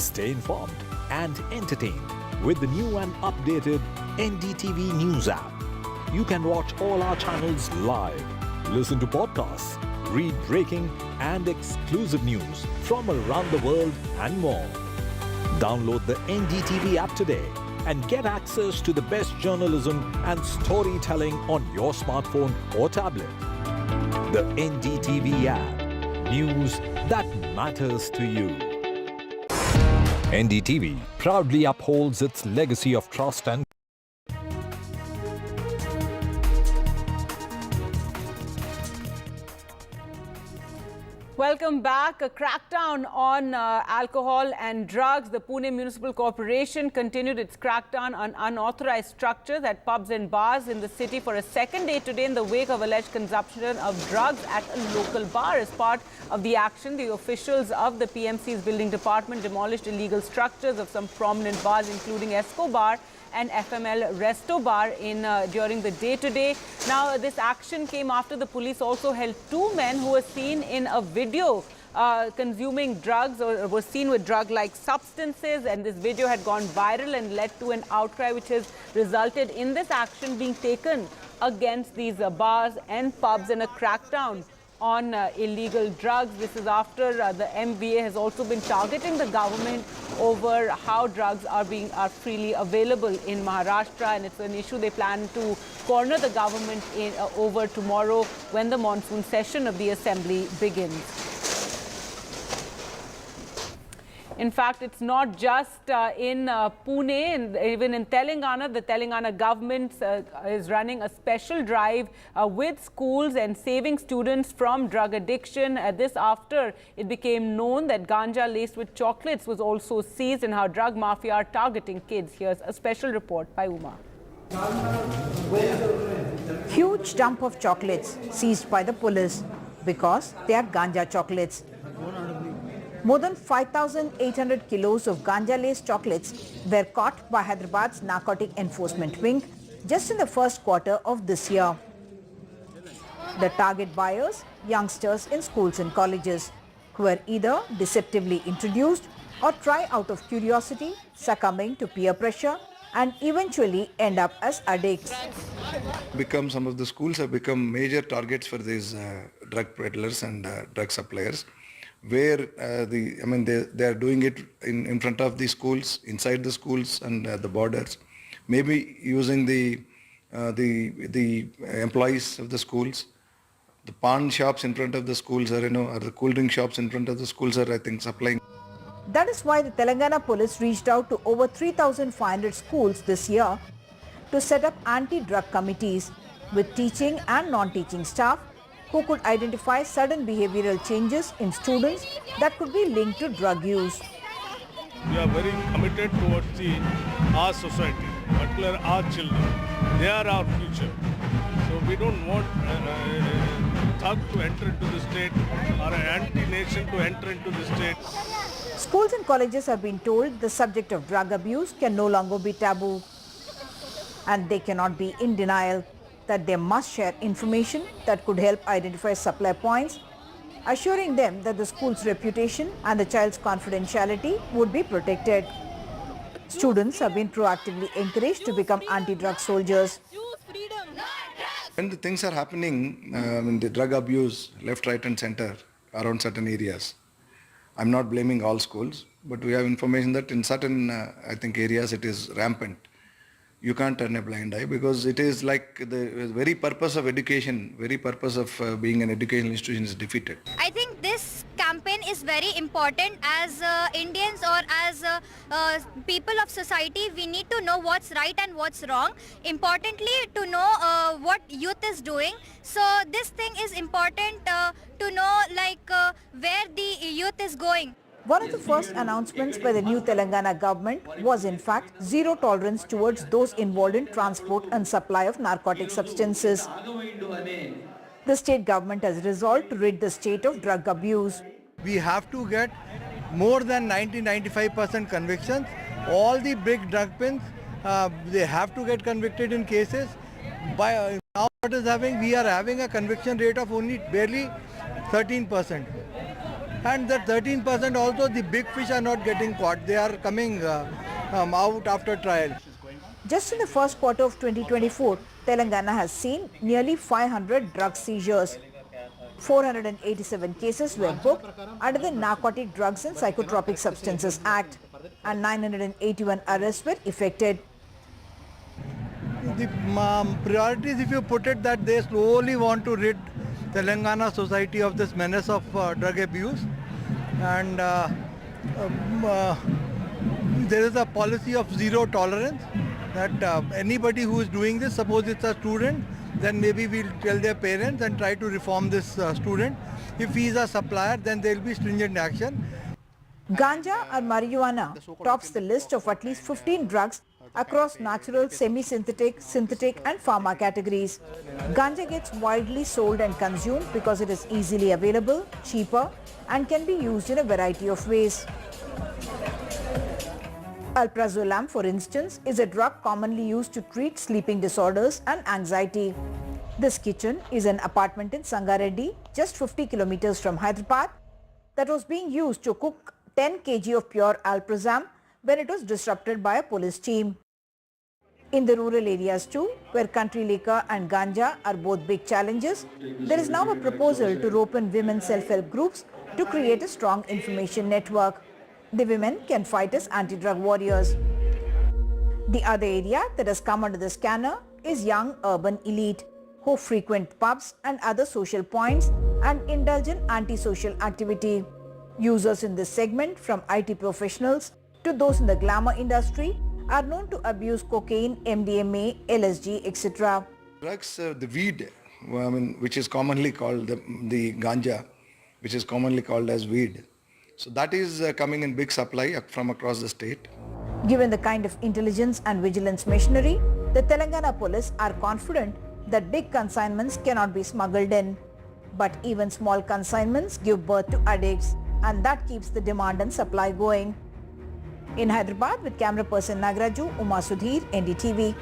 Stay informed and entertained with the new and updated NDTV News app. You can watch all our channels live, listen to podcasts, read breaking and exclusive news from around the world and more. Download the NDTV app today and get access to the best journalism and storytelling on your smartphone or tablet. The NDTV app. News that matters to you. NDTV proudly upholds its legacy of trust and Welcome back. A crackdown on alcohol and drugs. The Pune Municipal Corporation continued its crackdown on unauthorized structures at pubs and bars in the city for a second day today in the wake of alleged consumption of drugs at a local bar. As part of the action, the officials of the PMC's building department demolished illegal structures of some prominent bars, including Escobar and FML Resto Bar during the day today. Now, this action came after the police also held two men who were seen in a video consuming drugs or were seen with drug-like substances, and this video had gone viral and led to an outcry which has resulted in this action being taken against these bars and pubs and a crackdown on illegal drugs. This is after the MVA has also been targeting the government over how drugs are freely available in Maharashtra, and it's an issue they plan to corner the government over tomorrow when the monsoon session of the assembly begins. In fact, it's not just in Pune, and even in Telangana. The Telangana government is running a special drive with schools and saving students from drug addiction. This after it became known that ganja laced with chocolates was also seized, and how drug mafia are targeting kids. Here's a special report by Uma. Huge dump of chocolates seized by the police because they are ganja chocolates. More than 5,800 kilos of ganja-laced chocolates were caught by Hyderabad's Narcotic Enforcement Wing just in the first quarter of this year. The target buyers, youngsters in schools and colleges, who were either deceptively introduced or try out of curiosity, succumbing to peer pressure, and eventually end up as addicts. Some of the schools have become major targets for these drug peddlers and drug suppliers, where they are doing it in front of the schools, inside the schools and the borders, maybe using the employees of the schools. The pawn shops in front of the schools or the cool drink shops in front of the schools are, I think, supplying. That is why the Telangana police reached out to over 3,500 schools this year to set up anti-drug committees with teaching and non-teaching staff who could identify sudden behavioral changes in students that could be linked to drug use. We are very committed towards our society, particularly our children. They are our future. So we don't want thug to enter into the state or an anti-nation to enter into the state. Schools and colleges have been told the subject of drug abuse can no longer be taboo, and they cannot be in denial that they must share information that could help identify supply points, assuring them that the school's reputation and the child's confidentiality would be protected. Students have been proactively encouraged to become anti-drug soldiers. When the things are happening, the drug abuse left, right and center around certain areas, I'm not blaming all schools, but we have information that in certain, I think, areas it is rampant. You can't turn a blind eye because it is like the very purpose of education, very purpose of being an educational institution is defeated. I think this campaign is very important as Indians or as people of society. We need to know what's right and what's wrong. Importantly, to know what youth is doing. So this thing is important to know where the youth is going. One of the first announcements by the new Telangana government was in fact zero tolerance towards those involved in transport and supply of narcotic substances. The state government has resolved to rid the state of drug abuse. We have to get more than 90-95% convictions. All the big drug pins, they have to get convicted in cases. By now we are having a conviction rate of only barely 13%. And that 13% also the big fish are not getting caught. They are coming out after trial. Just in the first quarter of 2024, Telangana has seen nearly 500 drug seizures. 487 cases were booked under the Narcotic Drugs and Psychotropic Substances Act, and 981 arrests were effected. The priorities, if you put it, that they slowly want to rid Telangana society of this menace of drug abuse, and there is a policy of zero tolerance, that anybody who is doing this, suppose it's a student, then maybe we'll tell their parents and try to reform this student. If he is a supplier, then there will be stringent action. Ganja or marijuana tops the list of at least 15 drugs across natural, semi-synthetic, synthetic and pharma categories. Ganja gets widely sold and consumed because it is easily available, cheaper and can be used in a variety of ways. Alprazolam, for instance, is a drug commonly used to treat sleeping disorders and anxiety. This kitchen is an apartment in Sangareddy, just 50 kilometers from Hyderabad, that was being used to cook 10 kg of pure alprazolam when it was disrupted by a police team. In the rural areas too, where country liquor and ganja are both big challenges, there is now a proposal to rope in women self-help groups to create a strong information network. The women can fight as anti-drug warriors. The other area that has come under the scanner is young urban elite who frequent pubs and other social points and indulge in antisocial activity. Users in this segment, from IT professionals to those in the glamour industry, are known to abuse cocaine, MDMA, LSD, etc. Drugs, the weed, which is commonly called the ganja, which is commonly called as weed. So that is coming in big supply from across the state. Given the kind of intelligence and vigilance machinery, the Telangana police are confident that big consignments cannot be smuggled in. But even small consignments give birth to addicts, and that keeps the demand and supply going. In Hyderabad, with camera person Nagraju, Uma Sudhir, NDTV.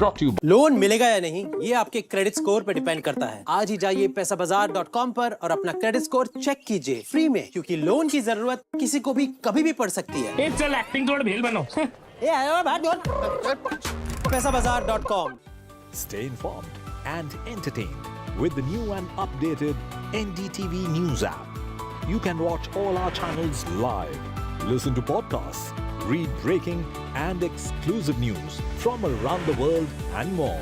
Loan मिलेगा या नहीं ये आपके credit score पर depend करता है। आज ही जाइए पैसाबाजार.com पर और अपना क्रेडिट स्कोर चेक कीजिए फ्री में, क्योंकि लोन की जरूरत किसी को भी कभी भी पड़ सकती है। चल एक्टिंग थोड़ा भेल बनो। पैसाबाजार.com। Stay informed and entertained with the new and updated NDTV News app. You can watch all our channels live, listen to podcasts, read breaking and exclusive news from around the world and more.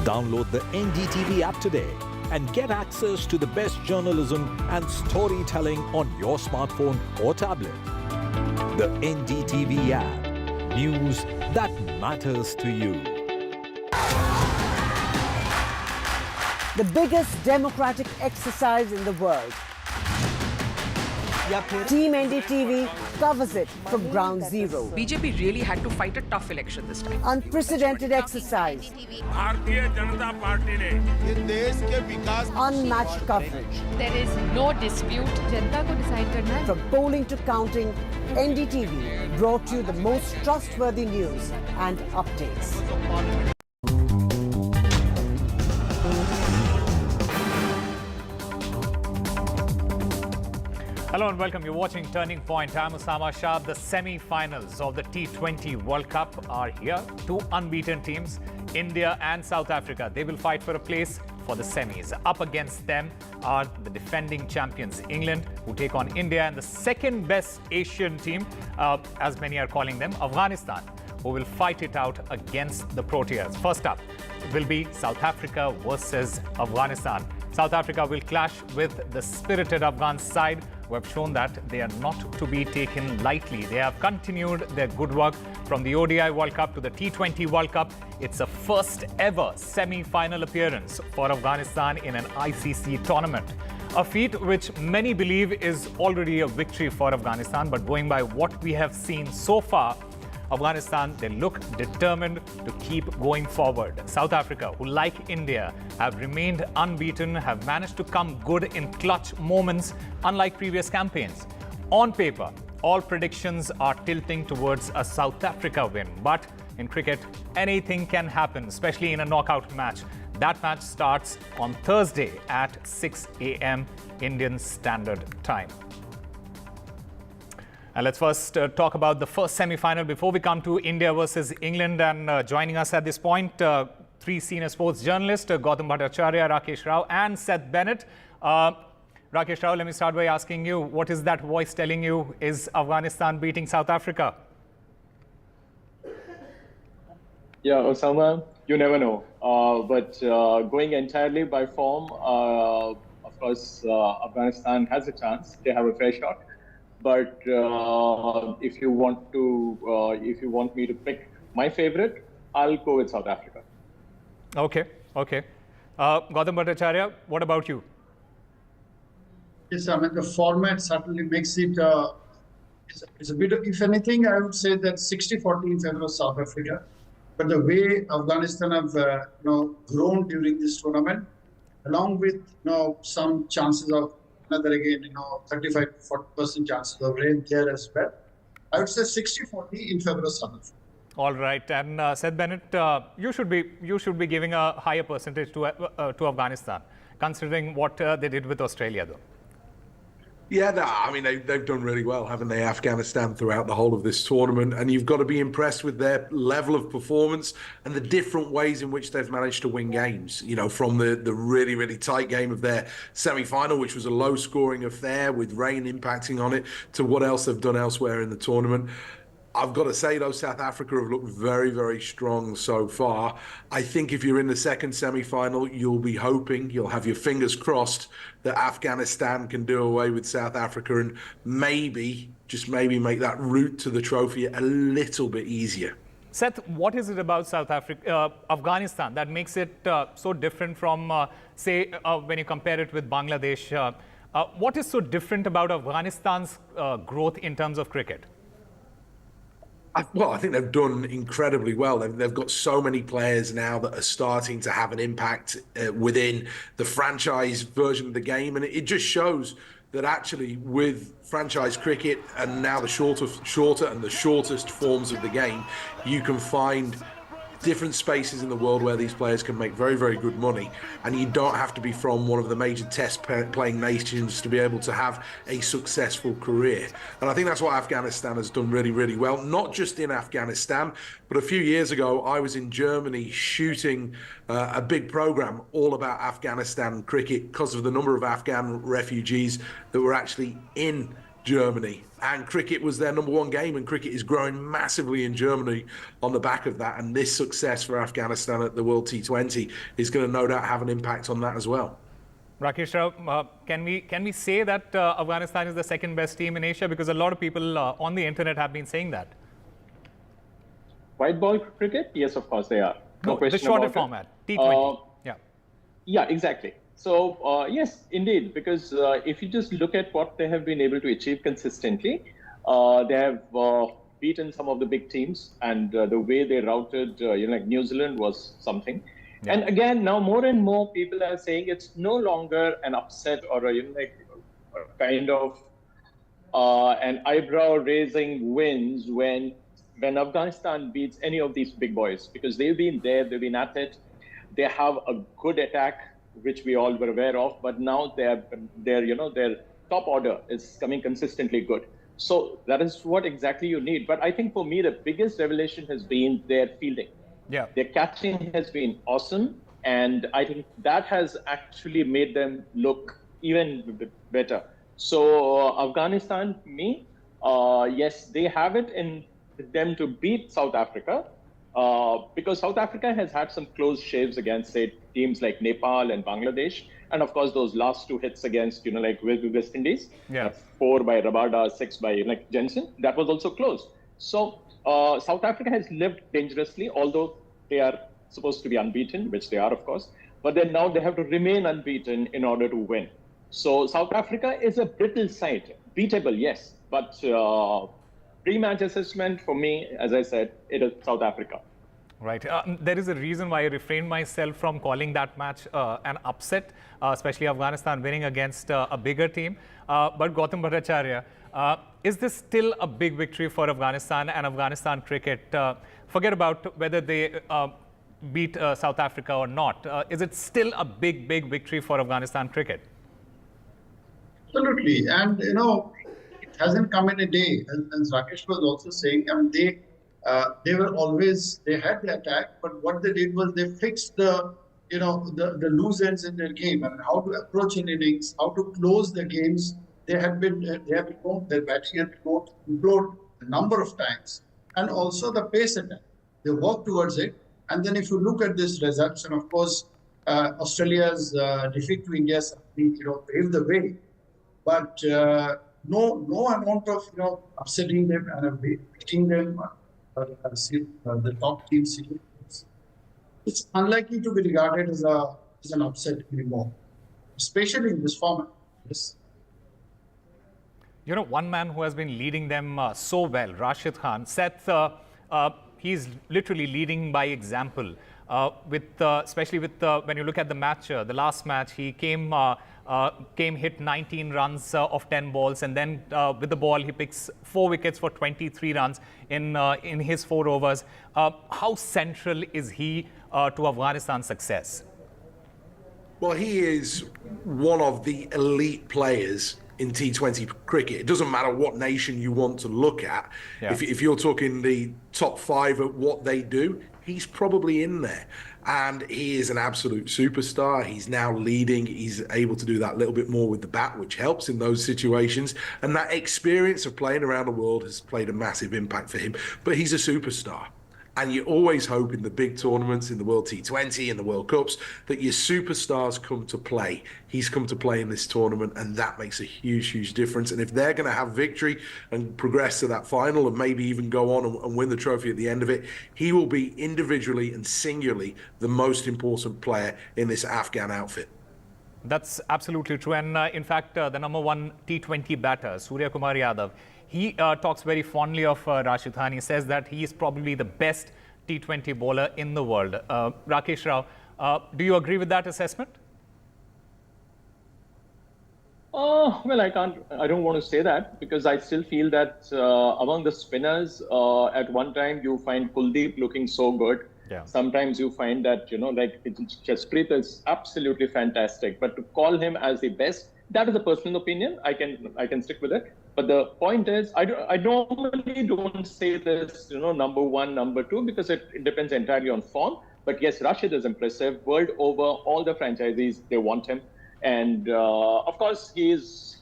Download the NDTV app today and get access to the best journalism and storytelling on your smartphone or tablet. The NDTV app. News that matters to you. The biggest democratic exercise in the world. Team NDTV covers it from ground zero. BJP really had to fight a tough election this time. Unprecedented exercise. Unmatched coverage. There is no dispute. जनता को decide करना है. From polling to counting, NDTV brought you the most trustworthy news and updates. Hello and welcome. You're watching Turning Point. I'm Osama Shah. The semi-finals of the T20 World Cup are here. Two unbeaten teams, India and South Africa. They will fight for a place for the semis. Up against them are the defending champions, England, who take on India, and the second best Asian team, as many are calling them, Afghanistan, who will fight it out against the Proteas. First up will be South Africa versus Afghanistan. South Africa will clash with the spirited Afghan side, who have shown that they are not to be taken lightly. They have continued their good work from the ODI World Cup to the T20 World Cup. It's a first ever semi-final appearance for Afghanistan in an ICC tournament. A feat which many believe is already a victory for Afghanistan, but going by what we have seen so far, Afghanistan, they look determined to keep going forward. South Africa, who like India, have remained unbeaten, have managed to come good in clutch moments, unlike previous campaigns. On paper, all predictions are tilting towards a South Africa win. But in cricket, anything can happen, especially in a knockout match. That match starts on Thursday at 6 a.m. Indian Standard Time. And let's first talk about the first semi-final before we come to India versus England. And joining us at this point, three senior sports journalists, Gautam Bhattacharya, Rakesh Rao and Seth Bennett. Rakesh Rao, let me start by asking you, what is that voice telling you? Is Afghanistan beating South Africa? Yeah, Osama, you never know. But going entirely by form, of course, Afghanistan has a chance. They have a fair shot. But if you want me to pick my favorite, I'll go with South Africa. Okay. Gautam Bhattacharya, what about you? Yes, I mean, the format certainly makes it, it's a bit of, if anything, I would say that 60-40 in favor of South Africa. But the way Afghanistan have grown during this tournament, along with some chances of another again 35-40% chances of rain there as well, I would say 60-40 in favor of South Africa. All right, and Seth Bennett, you should be giving a higher percentage to Afghanistan, considering what they did with Australia, though. Yeah, no, I mean, they've done really well, haven't they, Afghanistan, throughout the whole of this tournament. And you've got to be impressed with their level of performance and the different ways in which they've managed to win games. You know, from the really, really tight game of their semi-final, which was a low-scoring affair with rain impacting on it, to what else they've done elsewhere in the tournament. I've got to say, though, South Africa have looked very, very strong so far. I think if you're in the second semi-final, you'll be hoping, you'll have your fingers crossed that Afghanistan can do away with South Africa and maybe, just maybe, make that route to the trophy a little bit easier. Seth, what is it about Afghanistan that makes it so different from, say, when you compare it with Bangladesh? What is so different about Afghanistan's growth in terms of cricket? Well, I think they've done incredibly well. They've got so many players now that are starting to have an impact within the franchise version of the game. And it just shows that actually with franchise cricket and now the shorter and the shortest forms of the game, you can find different spaces in the world where these players can make very, very good money, and you don't have to be from one of the major test playing nations to be able to have a successful career. And I think that's what Afghanistan has done really, really well, not just in Afghanistan, but a few years ago I was in Germany shooting a big program all about Afghanistan cricket because of the number of Afghan refugees that were actually in Germany, and cricket was their number one game, and cricket is growing massively in Germany on the back of that, and this success for Afghanistan at the World T20 is going to no doubt have an impact on that as well. Rakesh Rao, can we say that Afghanistan is the second best team in Asia? Because a lot of people on the internet have been saying that. White ball cricket? Yes, of course they are. No question the shorter about format, T20. Yeah, exactly. So, yes, indeed, because if you just look at what they have been able to achieve consistently, they have beaten some of the big teams, and the way they routed, like New Zealand was something. Yeah. And again, now more and more people are saying it's no longer an upset or a kind of an eyebrow-raising wins when Afghanistan beats any of these big boys, because they've been there, they've been at it. They have a good attack, which we all were aware of, but now their top order is coming consistently good. So that is what exactly you need. But I think for me, the biggest revelation has been their fielding. Yeah. Their catching has been awesome, and I think that has actually made them look even better. So Afghanistan, for me, yes, they have it in them to beat South Africa. Because South Africa has had some close shaves against, say, teams like Nepal and Bangladesh. And of course, those last two hits against, like West Indies, 4 by Rabada, 6 by Jensen, that was also close. So South Africa has lived dangerously, although they are supposed to be unbeaten, which they are, of course. But then now they have to remain unbeaten in order to win. So South Africa is a brittle side. Beatable, yes. But pre-match assessment for me, as I said, it is South Africa. Right. There is a reason why I refrained myself from calling that match an upset, especially Afghanistan winning against a bigger team. But Gautam Bhattacharya, is this still a big victory for Afghanistan and Afghanistan cricket? Forget about whether they beat South Africa or not. Is it still a big victory for Afghanistan cricket? Absolutely. And, it hasn't come in a day. As Rakesh was also saying, I mean, they were always, they had the attack, but what they did was they fixed the loose ends in their game. I mean, how to approach an innings, how to close the games. Their batting had been implored a number of times, and also the pace attack. They worked towards it. And then if you look at this results, and of course, Australia's defeat to India, paved the way. But no amount of upsetting them and beating them, the top team series, it's unlikely to be regarded as an upset anymore, especially in this format. Yes. One man who has been leading them so well, Rashid Khan, Seth, he's literally leading by example. Especially when you look at the match, the last match, he hit 19 runs of 10 balls, and then with the ball he picks 4 wickets for 23 runs in his 4 overs. How central is he to Afghanistan's success? Well, he is one of the elite players in T20 cricket. It doesn't matter what nation you want to look at. Yeah. If you're talking the top 5 at what they do, he's probably in there. And he is an absolute superstar. He's now leading. He's able to do that little bit more with the bat, which helps in those situations. And that experience of playing around the world has played a massive impact for him. But he's a superstar. And you always hope in the big tournaments, in the World T20 and the World Cups, that your superstars come to play. He's come to play in this tournament, and that makes a huge difference. And if they're going to have victory and progress to that final and maybe even go on and win the trophy at the end of it, he will be individually and singularly the most important player in this Afghan outfit. That's absolutely true. And in fact, the number 1 T20 batter, Surya Kumar Yadav, he talks very fondly of Rashid Khan. He says that he is probably the best T20 bowler in the world. Rakesh Rao, do you agree with that assessment? Well, I don't want to say that, because I still feel that among the spinners, at one time you find Kuldeep looking so good. Yeah. Sometimes you find that, like Jaspreet is absolutely fantastic, but to call him as the best, that is a personal opinion. I can stick with it. But the point is, I normally don't say this, number one, number two, because it depends entirely on form. But yes, Rashid is impressive. World over, all the franchisees, they want him. And of course, he's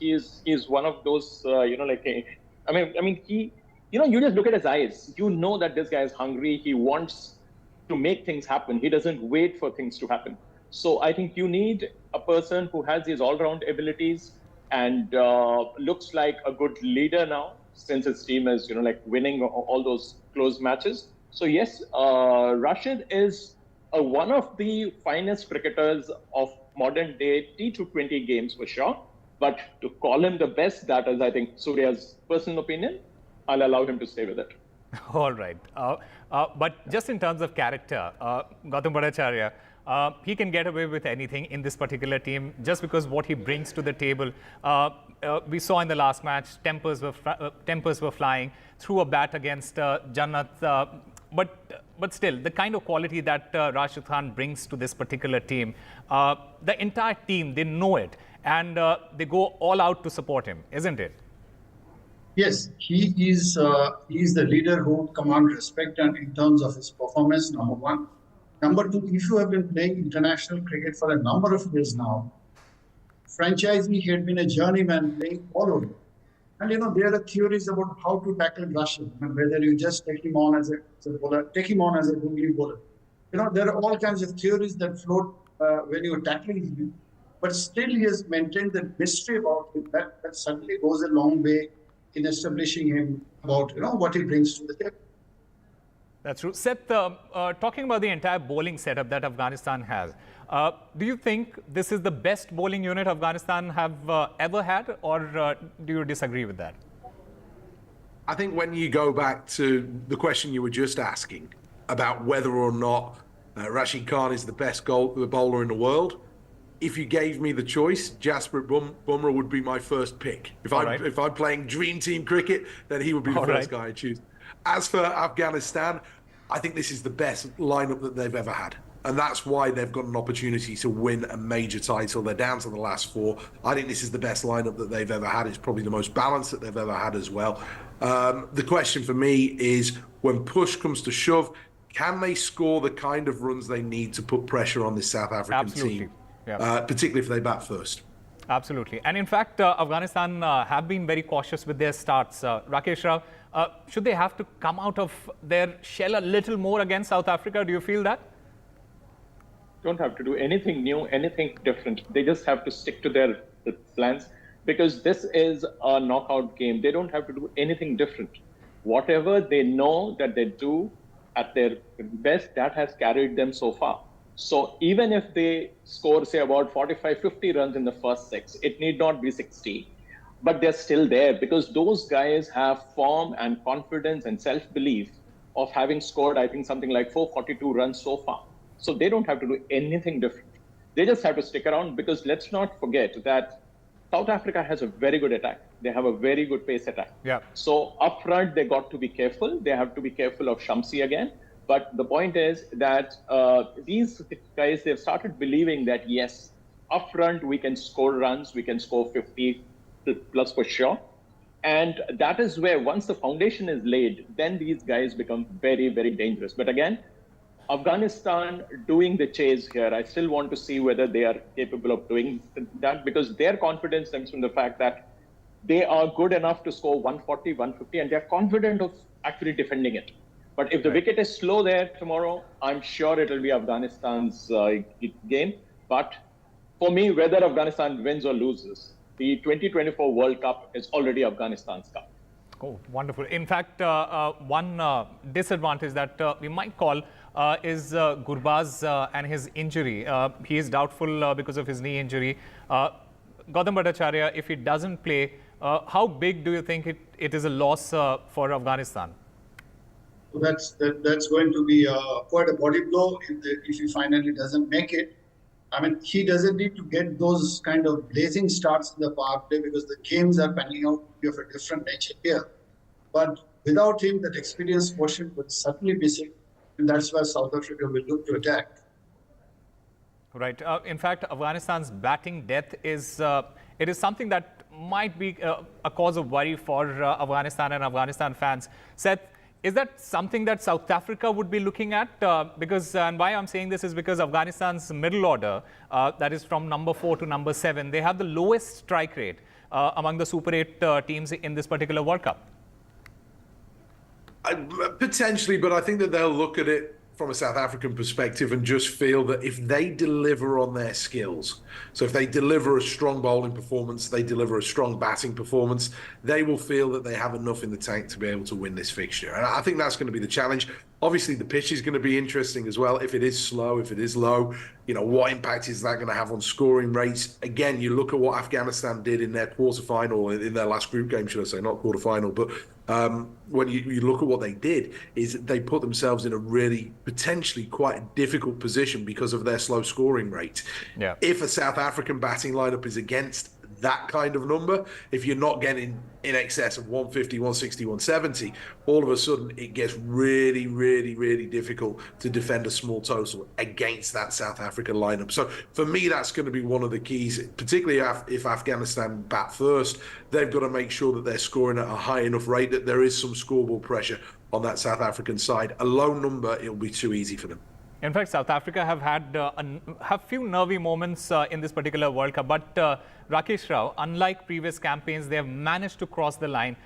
one of those, he, you just look at his eyes. You know that this guy is hungry. He wants to make things happen. He doesn't wait for things to happen. So I think you need a person who has these all-round abilities and looks like a good leader now, since his team is, winning all those close matches. So yes, Rashid is one of the finest cricketers of modern day T20 games for sure. But to call him the best, that is, I think, Surya's personal opinion. I'll allow him to stay with it. All right. But just in terms of character, Gautam Bhattacharya, he can get away with anything in this particular team just because what he brings to the table. We saw in the last match, tempers were flying, threw a bat against Jannat. But still, the kind of quality that Rashid Khan brings to this particular team, the entire team, they know it. And they go all out to support him, isn't it? Yes, he is the leader who commands respect and in terms of his performance, number one. Number two, if you have been playing international cricket for a number of years now, franchisee had been a journeyman playing all over. And there are theories about how to tackle Rashid, and whether you just take him on as a bowler, take him on as a googly bowler. There are all kinds of theories that float when you're tackling him. But still, he has maintained the mystery about him that certainly goes a long way in establishing him about what he brings to the table. That's true. Seth, talking about the entire bowling setup that Afghanistan has, do you think this is the best bowling unit Afghanistan have ever had, or do you disagree with that? I think when you go back to the question you were just asking about whether or not Rashid Khan is the best bowler in the world, if you gave me the choice, Jasprit Bumrah would be my first pick. If I'm playing dream team cricket, then he would be the first guy I choose. As for Afghanistan, I think this is the best lineup that they've ever had. And that's why they've got an opportunity to win a major title. They're down to the last four. I think this is the best lineup that they've ever had. It's probably the most balanced that they've ever had as well. The question for me is, when push comes to shove, can they score the kind of runs they need to put pressure on this South African team? Yeah. Particularly if they bat first. Absolutely. And in fact, Afghanistan have been very cautious with their starts. Rakesh Rao, should they have to come out of their shell a little more against South Africa? Do you feel that? Don't have to do anything new, anything different. They just have to stick to their plans, because this is a knockout game. They don't have to do anything different. Whatever they know that they do at their best, that has carried them so far. So even if they score, say, about 45, 50 runs in the first six, it need not be 60, but they're still there because those guys have form and confidence and self-belief of having scored, I think, something like 442 runs so far. So they don't have to do anything different. They just have to stick around, because let's not forget that South Africa has a very good attack. They have a very good pace attack. Yeah. So up front, they got to be careful. They have to be careful of Shamsi again. But the point is that these guys, they've started believing that, yes, up front, we can score runs, we can score 50 plus for sure. And that is where, once the foundation is laid, then these guys become very, very dangerous. But again, Afghanistan doing the chase here, I still want to see whether they are capable of doing that, because their confidence stems from the fact that they are good enough to score 140, 150, and they're confident of actually defending it. But if the wicket is slow there tomorrow, I'm sure it will be Afghanistan's game. But for me, whether Afghanistan wins or loses, the 2024 World Cup is already Afghanistan's cup. Oh, wonderful. In fact, one disadvantage that we might call is Gurbaz and his injury. He is doubtful because of his knee injury. Gautam Bhattacharya, if he doesn't play, how big do you think it is a loss for Afghanistan? That's going to be quite a body blow if he finally doesn't make it. I mean, he doesn't need to get those kind of blazing starts in the power play, because the games are panning out to be of a different nature here. But without him, that experience quotient would certainly be missing. And that's why South Africa will look to attack. Right. In fact, Afghanistan's batting depth is it is something that might be a cause of worry for Afghanistan and Afghanistan fans. Seth, is that something that South Africa would be looking at? And why I'm saying this is because Afghanistan's middle order, that is from number 4 to number 7, they have the lowest strike rate among the Super 8 teams in this particular World Cup. Potentially, but I think that they'll look at it from a South African perspective and just feel that if they deliver on their skills, so if they deliver a strong bowling performance, they deliver a strong batting performance, they will feel that they have enough in the tank to be able to win this fixture. And I think that's going to be the challenge. Obviously, the pitch is going to be interesting as well. If it is slow, if it is low, what impact is that going to have on scoring rates? Again, you look at what Afghanistan did in their quarterfinal, in their last group game, should I say, not quarterfinal, but when you look at what they did, is they put themselves in a really potentially quite a difficult position because of their slow scoring rate. Yeah. If a South African batting lineup is against that kind of number, if you're not getting in excess of 150, 160, 170, all of a sudden it gets really, really, really difficult to defend a small total against that South African lineup. So for me, that's going to be one of the keys, particularly if Afghanistan bat first. They've got to make sure that they're scoring at a high enough rate that there is some scoreboard pressure on that South African side. A low number, it'll be too easy for them. In fact, South Africa have had have few nervy moments in this particular World Cup. But Rakesh Rao, unlike previous campaigns, they have managed to cross the line.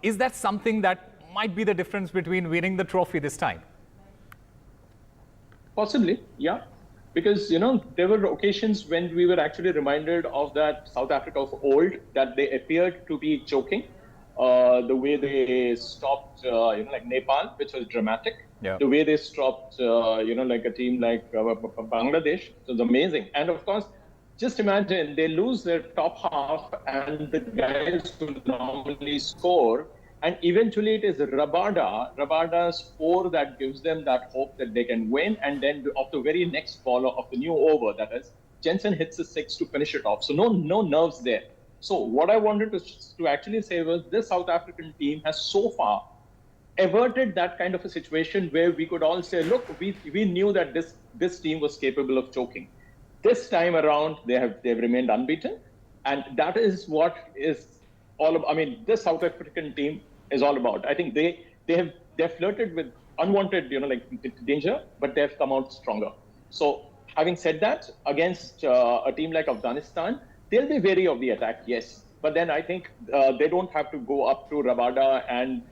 Is that something that might be the difference between winning the trophy this time? Possibly, yeah. Because, there were occasions when we were actually reminded of that South Africa of old, that they appeared to be choking. The way they stopped, like Nepal, which was dramatic. Yeah. The way they stopped, like a team like Bangladesh, it was amazing. And of course, just imagine they lose their top half and the guys who normally score, and eventually it is Rabada's 4 that gives them that hope that they can win. And then of the very next ball of the new over, that is, Jensen hits a 6 to finish it off. So no nerves there. So what I wanted to actually say was this South African team has so far averted that kind of a situation where we could all say, look, we knew that this team was capable of choking. This time around, they've remained unbeaten, and that is what is all about. I mean, this South African team is all about. I think they've flirted with unwanted, danger, but they've come out stronger. So having said that, against a team like Afghanistan, they'll be wary of the attack, yes. But then I think they don't have to go up to Rabada and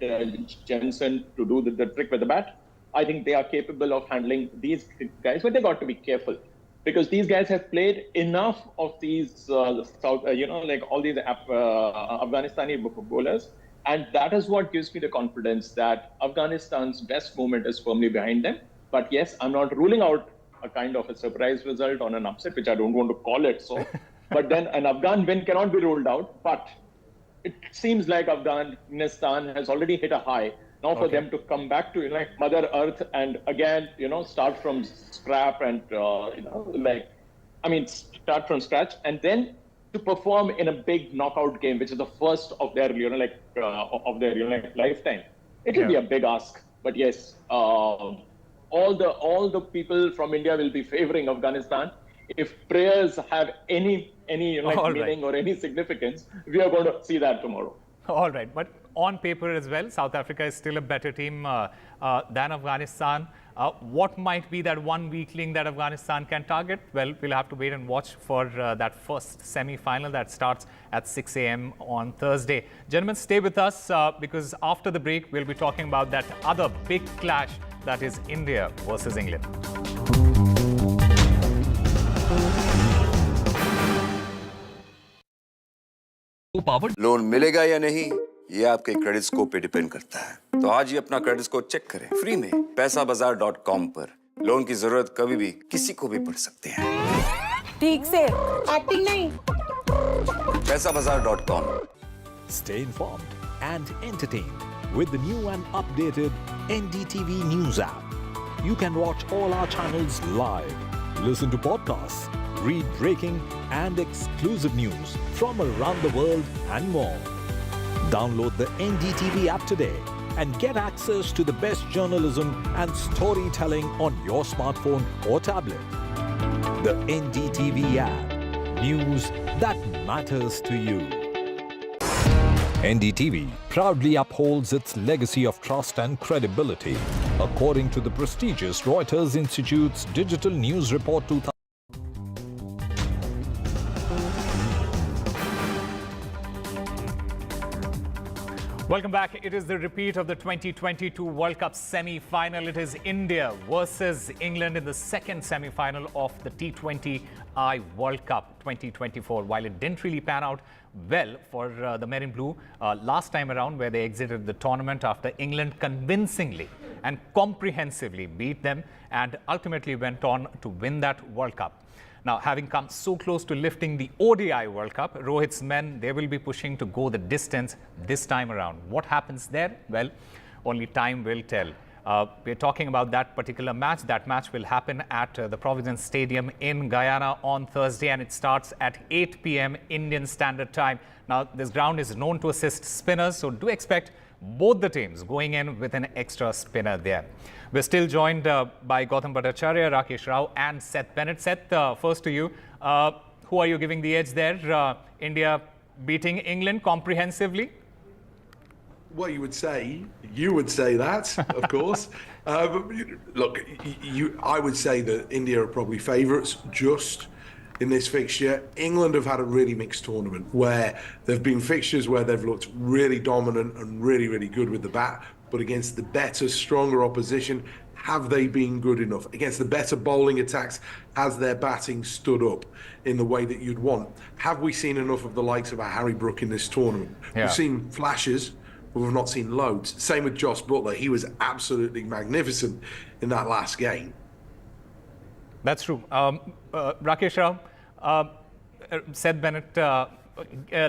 Jensen to do the trick with the bat. I think they are capable of handling these guys, but they got to be careful because these guys have played enough of these, all these Afghanistani bowlers. And that is what gives me the confidence that Afghanistan's best moment is firmly behind them. But yes, I'm not ruling out a kind of a surprise result on an upset, which I don't want to call it so. But then an Afghan win cannot be ruled out. But it seems like Afghanistan has already hit a high. Now for them to come back to Mother Earth and again, start from scrap and start from scratch and then to perform in a big knockout game, which is the first of their lifetime. It will be a big ask. But yes, all the people from India will be favoring Afghanistan. If prayers have any meaning or any significance, we are going to see that tomorrow. All right, but on paper as well, South Africa is still a better team than Afghanistan. What might be that one weakling that Afghanistan can target? Well, we'll have to wait and watch for that first semi-final that starts at 6 a.m. on Thursday. Gentlemen, stay with us because after the break, we'll be talking about that other big clash that is India versus England. Loan मिलेगा या नहीं ये आपके credit score पे depend करता है। तो आज ही अपना क्रेडिट स्कोर चेक करें फ्री में पैसाबाजार.com पर। लोन की जरूरत कभी भी किसी को भी पड़ सकती है। ठीक से एक्टिंग नहीं। पैसाबाजार.com। Stay informed and entertained with the new and updated NDTV News app. You can watch all our channels live, listen to podcasts, read breaking and exclusive news from around the world and more. Download the NDTV app today and get access to the best journalism and storytelling on your smartphone or tablet. The NDTV app. News that matters to you. NDTV proudly upholds its legacy of trust and credibility, according to the prestigious Reuters Institute's Digital News Report 2000. Welcome back. It is the repeat of the 2022 World Cup semi-final. It is India versus England in the second semi-final of the T20 World Cup 2024. While it didn't really pan out well for the Men in Blue last time around, where they exited the tournament after England convincingly and comprehensively beat them and ultimately went on to win that World Cup. Now, having come so close to lifting the ODI World Cup, Rohit's men, they will be pushing to go the distance this time around. What happens there? Well, only time will tell. We're talking about that particular match. That match will happen at the Providence Stadium in Guyana on Thursday, and it starts at 8 p.m. Indian Standard Time. Now, this ground is known to assist spinners, so do expect both the teams going in with an extra spinner there. We're still joined by Gautam Bhattacharya, Rakesh Rao and Seth Bennett. Seth, first to you. Who are you giving the edge there? India beating England comprehensively? Well, you would say that, of course. But look, I would say that India are probably favourites just in this fixture. England have had a really mixed tournament where there have been fixtures where they've looked really dominant and really, really good with the bat, but against the better, stronger opposition, have they been good enough? Against the better bowling attacks, has their batting stood up in the way that you'd want? Have we seen enough of the likes of a Harry Brook in this tournament? Yeah. We've seen flashes, but we've not seen loads. Same with Josh Butler. He was absolutely magnificent in that last game. That's true. Rakesh Rao, Seth Bennett,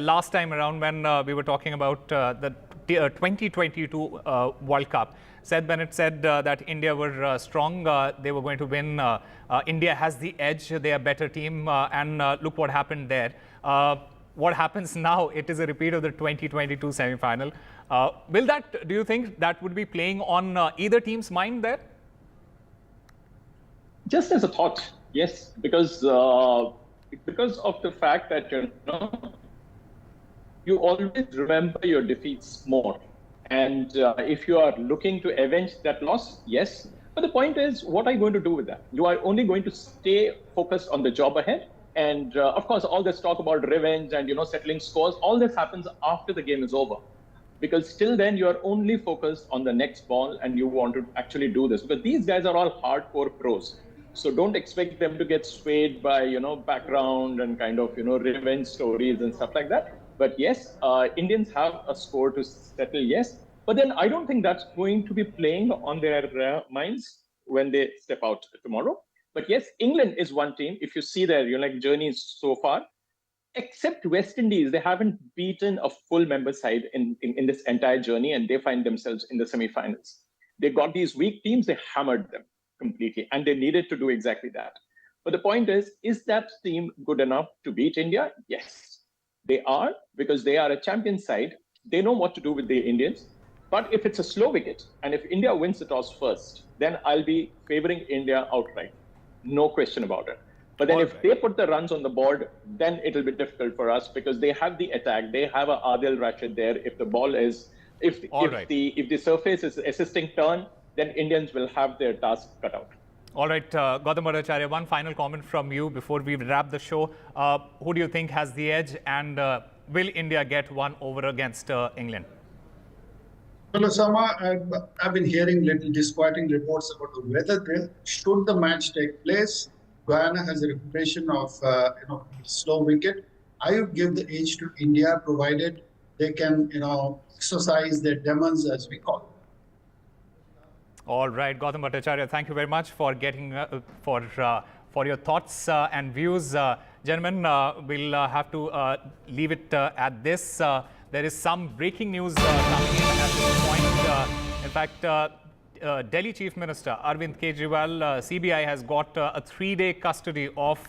last time around when we were talking about the 2022 World Cup, Seth Bennett said that India were strong, they were going to win. India has the edge, they are a better team, and look what happened there. What happens now, it is a repeat of the 2022 semi-final. Do you think that would be playing on either team's mind there? Just as a thought, yes, because of the fact that, you always remember your defeats more. And if you are looking to avenge that loss, yes. But the point is, what are you going to do with that? You are only going to stay focused on the job ahead. And of course, all this talk about revenge and, settling scores, all this happens after the game is over. Because till then, you are only focused on the next ball and you want to actually do this. Because these guys are all hardcore pros. So don't expect them to get swayed by, background and kind of, revenge stories and stuff like that. But yes, Indians have a score to settle, yes. But then I don't think that's going to be playing on their minds when they step out tomorrow. But yes, England is one team. If you see their journeys so far, except West Indies, they haven't beaten a full member side in this entire journey, and they find themselves in the semi-finals. They got these weak teams, they hammered them completely, and they needed to do exactly that. But the point is that team good enough to beat India? Yes. They are, because they are a champion side. They know what to do with the Indians. But if it's a slow wicket, and if India wins the toss first, then I'll be favoring India outright. No question about it. But then if they put the runs on the board, then it'll be difficult for us because they have the attack. They have a Adil Rashid there. If the ball is, if the surface is assisting turn, then Indians will have their task cut out. All right, Gautam Bhattacharya, one final comment from you before we wrap the show. Who do you think has the edge, and will India get one over against England? Well, Osama, I've been hearing little disquieting reports about the weather there. Should the match take place, Guyana has a reputation of slow wicket. I would give the edge to India, provided they can exercise their demons, as we call it. All right, Gautam Bhattacharya, thank you very much for getting for your thoughts and views. Gentlemen, we'll have to leave it at this. There is some breaking news coming in at this point. In fact, Delhi Chief Minister Arvind Kejriwal, CBI has got a 3-day custody of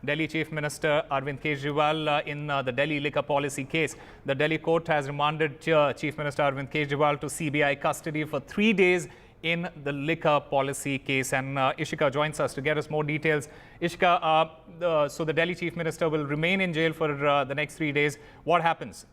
Delhi Chief Minister Arvind Kejriwal in the Delhi liquor policy case. The Delhi court has remanded Chief Minister Arvind Kejriwal to CBI custody for 3 days in the liquor policy case. And Ishika joins us to get us more details. Ishika, so the Delhi Chief Minister will remain in jail for the next 3 days. What happens?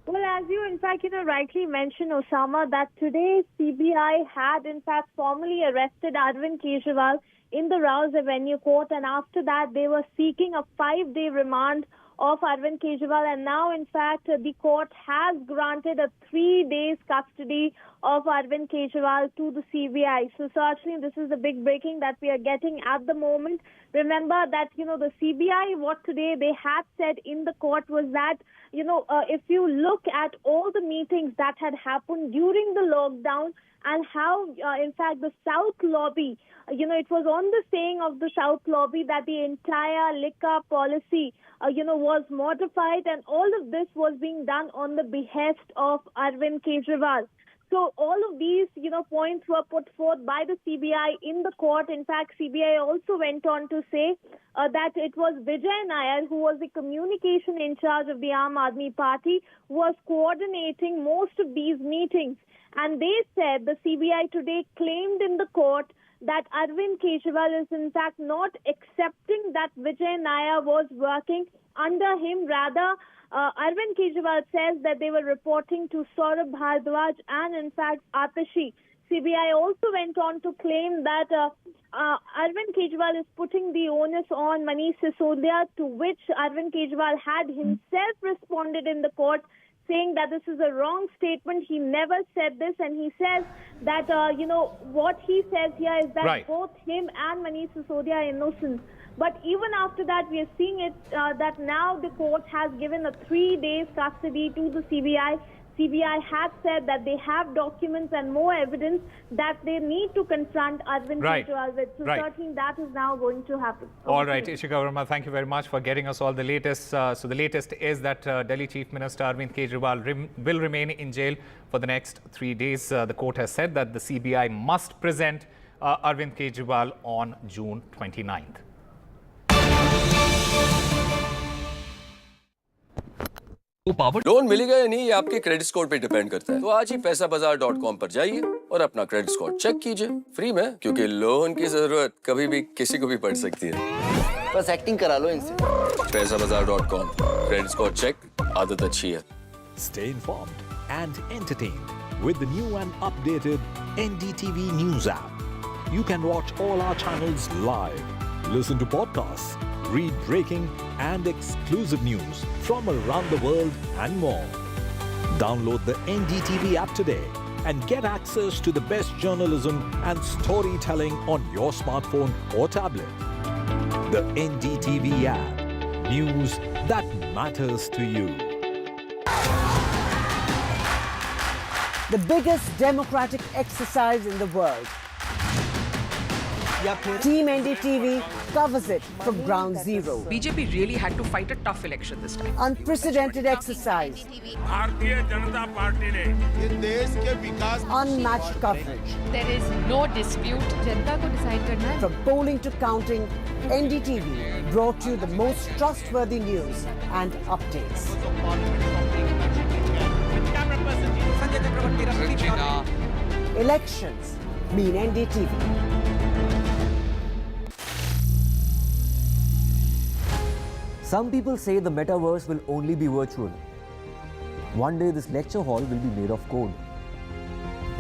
Well, as you, in fact, rightly mentioned, Osama, that today CBI had, in fact, formally arrested Arvind Kejriwal in the Rouse Avenue Court. And after that, they were seeking a 5-day remand of Arvind Kejriwal. And now, in fact, the court has granted a 3 days custody of Arvind Kejriwal to the CBI. So certainly this is the big breaking that we are getting at the moment. Remember that, the CBI, what today they had said in the court was that, if you look at all the meetings that had happened during the lockdown and how, in fact, the South lobby, it was on the saying of the South lobby that the entire liquor policy, was modified, and all of this was being done on the behest of Arvind Kejriwal. So all of these, points were put forth by the CBI in the court. In fact, CBI also went on to say that it was Vijay Nair, who was the communication in charge of the Aam Aadmi Party, who was coordinating most of these meetings. And they said, the CBI today claimed in the court that Arvind Kejriwal is in fact not accepting that Vijay Nair was working under him. Rather, Arvind Kejriwal says that they were reporting to Saurabh Bhardwaj and, in fact, Atashi. CBI also went on to claim that Arvind Kejriwal is putting the onus on Manish Sisodia, to which Arvind Kejriwal had himself responded in the court, saying that this is a wrong statement. He never said this, and he says that, what he says here is that both him and Manish Sisodia are innocent. But even after that, we are seeing it that now the court has given a 3 days custody to the CBI. CBI has said that they have documents and more evidence that they need to confront Arvind Kejriwal with. So certainly that is now going to happen. All right, Ishika Verma, thank you very much for getting us all the latest. So the latest is that Delhi Chief Minister Arvind Kejriwal will remain in jail for the next 3 days. The court has said that the CBI must present Arvind Kejriwal on June 29th. Loan मिलेगा या नहीं, ये आपके credit score पे depend करता है। तो आज ही पैसाबाजार.com पर जाइए और अपना क्रेडिट स्कोर चेक कीजिए फ्री में, क्योंकि लोन की जरूरत कभी भी किसी को भी पड़ सकती है। बस एक्टिंग करा लो इनसे। पैसाबाजार.com, क्रेडिट स्कोर चेक, आदत अच्छी है। Stay informed and entertained with the new and updated NDTV News app. You can watch all our channels live, listen to podcasts, read breaking and exclusive news from around the world and more. Download the NDTV app today and get access to the best journalism and storytelling on your smartphone or tablet. The NDTV app. News that matters to you. The biggest democratic exercise in the world. Team NDTV covers it from ground zero. BJP really had to fight a tough election this time. Unprecedented exercise. Unmatched coverage. There is no dispute. जनता को decide करना है. From polling to counting, NDTV brought you the most trustworthy news and updates. Elections mean NDTV. Some people say the metaverse will only be virtual. One day this lecture hall will be made of code,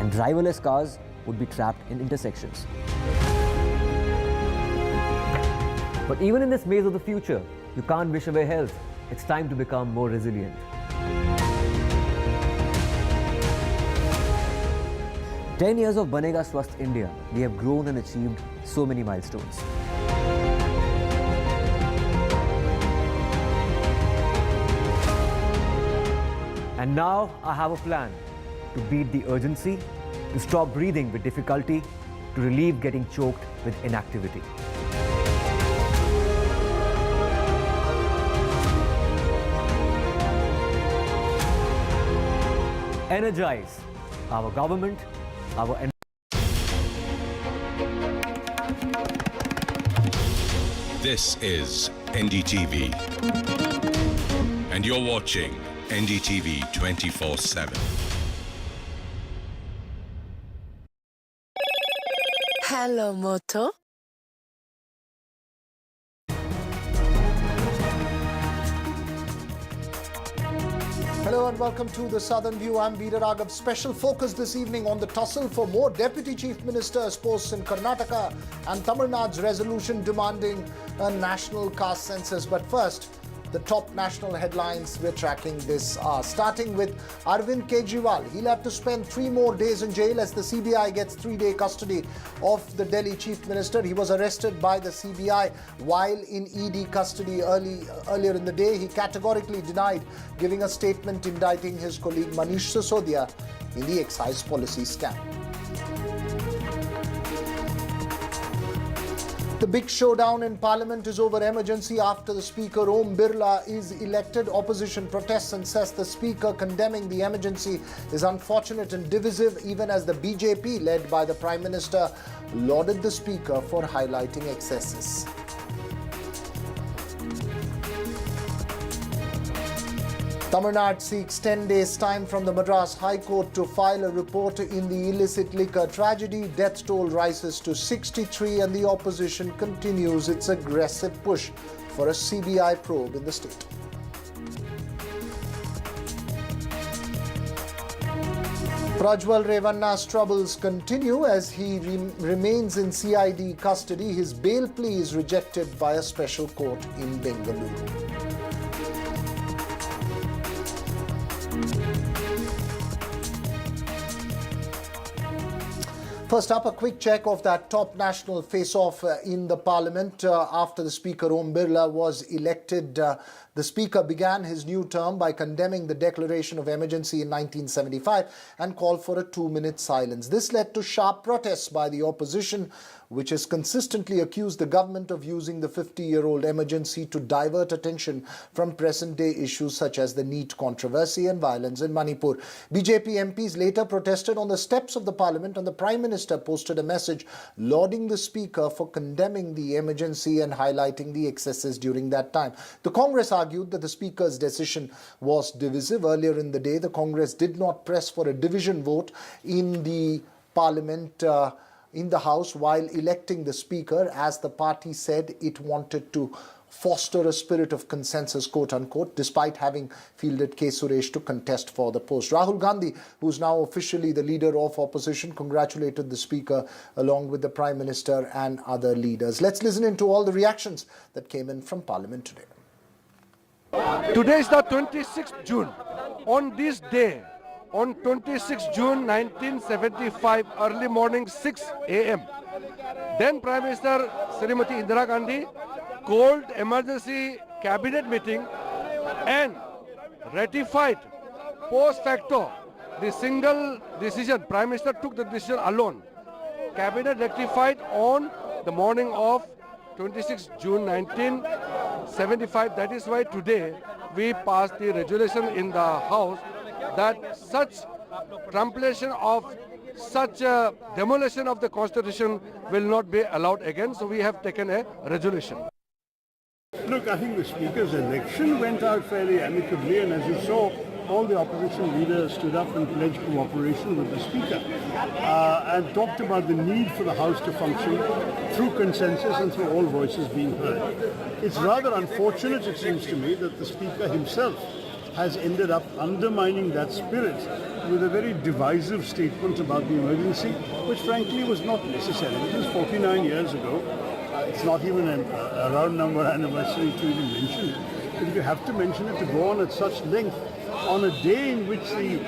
and driverless cars would be trapped in intersections. But even in this maze of the future, you can't wish away health. It's time to become more resilient. 10 years of Banega Swasth India, we have grown and achieved so many milestones. And now I have a plan to beat the urgency, to stop breathing with difficulty, to relieve getting choked with inactivity. Energize our government, our This is NDTV, and you're watching NDTV 24/7. Hello, Moto. Hello and welcome to the Southern View. I'm Veera Raghav. Special focus this evening on the tussle for more Deputy Chief Ministers posts in Karnataka and Tamil Nadu's resolution demanding a national caste census. But first, the top national headlines we're tracking this hour. Starting with Arvind Kejriwal. He'll have to spend 3 more days in jail as the CBI gets 3-day custody of the Delhi Chief Minister. He was arrested by the CBI while in ED custody earlier in the day. He categorically denied giving a statement indicting his colleague Manish Sisodia in the excise policy scam. The big showdown in Parliament is over emergency after the Speaker Om Birla is elected. Opposition protests and says the Speaker condemning the emergency is unfortunate and divisive, even as the BJP, led by the Prime Minister, lauded the Speaker for highlighting excesses. Tamil Nadu seeks 10 days' time from the Madras High Court to file a report in the illicit liquor tragedy. Death toll rises to 63 and the opposition continues its aggressive push for a CBI probe in the state. Prajwal Revanna's troubles continue as he remains in CID custody. His bail plea is rejected by a special court in Bengaluru. First up, a quick check of that top national face-off in the Parliament. After the Speaker Om Birla was elected, the Speaker began his new term by condemning the declaration of emergency in 1975 and called for a 2-minute silence. This led to sharp protests by the opposition, which has consistently accused the government of using the 50-year-old emergency to divert attention from present-day issues such as the NEET controversy and violence in Manipur. BJP MPs later protested on the steps of the Parliament, and the Prime Minister posted a message lauding the Speaker for condemning the emergency and highlighting the excesses during that time. The Congress argued that the Speaker's decision was divisive. Earlier in the day, the Congress did not press for a division vote in the Parliament in the House while electing the Speaker, as the party said it wanted to foster a spirit of consensus, quote-unquote, despite having fielded K. Suresh to contest for the post. Rahul Gandhi, who's now officially the leader of opposition, congratulated the Speaker along with the Prime Minister and other leaders. Let's listen into all the reactions that came in from Parliament today. Today is the 26th June. On this day, on 26 June 1975, early morning 6 a.m., then Prime Minister Srimati Indira Gandhi called emergency cabinet meeting and ratified post facto the single decision. Prime Minister took the decision alone. Cabinet rectified on the morning of 26 June 1975. That is why today we passed the resolution in the House that such trumpulation of such a demolition of the Constitution will not be allowed again. So we have taken a resolution. Look, I think the Speaker's election went out fairly amicably, and as you saw, all the opposition leaders stood up and pledged cooperation with the Speaker and talked about the need for the House to function through consensus and through all voices being heard. It's rather unfortunate, it seems to me, that the Speaker himself has ended up undermining that spirit with a very divisive statement about the emergency, which frankly was not necessary. It was 49 years ago. It's not even a round number anniversary to even mention it. But if you have to mention it, to go on at such length on a day in which the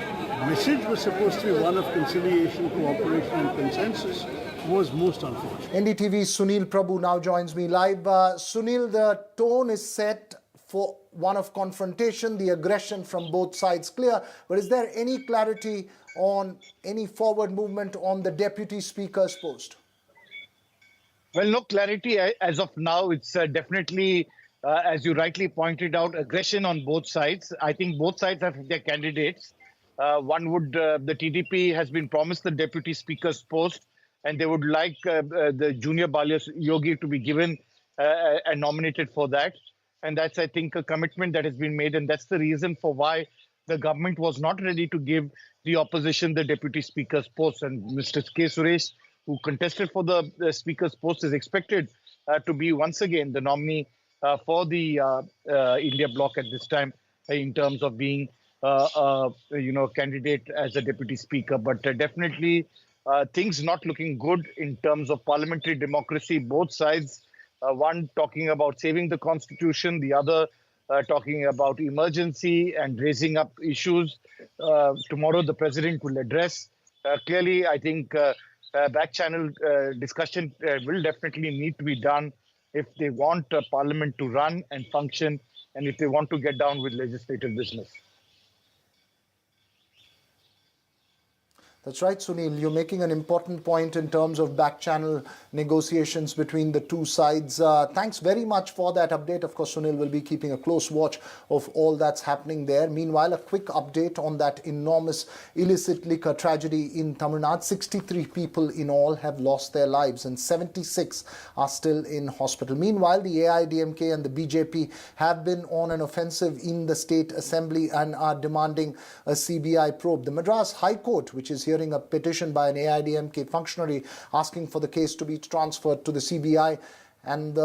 message was supposed to be one of conciliation, cooperation and consensus, was most unfortunate. NDTV's Sunil Prabhu now joins me live. Sunil, the tone is set for one of confrontation, the aggression from both sides clear, but is there any clarity on any forward movement on the Deputy Speaker's post? Well, no clarity as of now. It's definitely, as you rightly pointed out, aggression on both sides. I think both sides have their candidates. One would, the TDP has been promised the deputy speaker's post, and they would like the junior Balya Yogi to be given and nominated for that. And that's, I think, a commitment that has been made. And that's the reason for why the government was not ready to give the opposition the deputy speaker's post. And Mr. K. Suresh, who contested for the speaker's post, is expected to be once again the nominee for the India bloc at this time in terms of being candidate as a deputy speaker. But definitely things not looking good in terms of parliamentary democracy, both sides. One talking about saving the constitution, the other talking about emergency and raising up issues. Tomorrow the president will address. Clearly, I think back channel discussion will definitely need to be done if they want parliament to run and function, and if they want to get down with legislative business. That's right, Sunil. You're making an important point in terms of back-channel negotiations between the two sides. Thanks very much for that update. Of course, Sunil will be keeping a close watch of all that's happening there. Meanwhile, a quick update on that enormous illicit liquor tragedy in Tamil Nadu. 63 people in all have lost their lives and 76 are still in hospital. Meanwhile, the AIDMK and the BJP have been on an offensive in the State Assembly and are demanding a CBI probe. The Madras High Court, which is hearing a petition by an AIDMK functionary asking for the case to be transferred to the CBI, and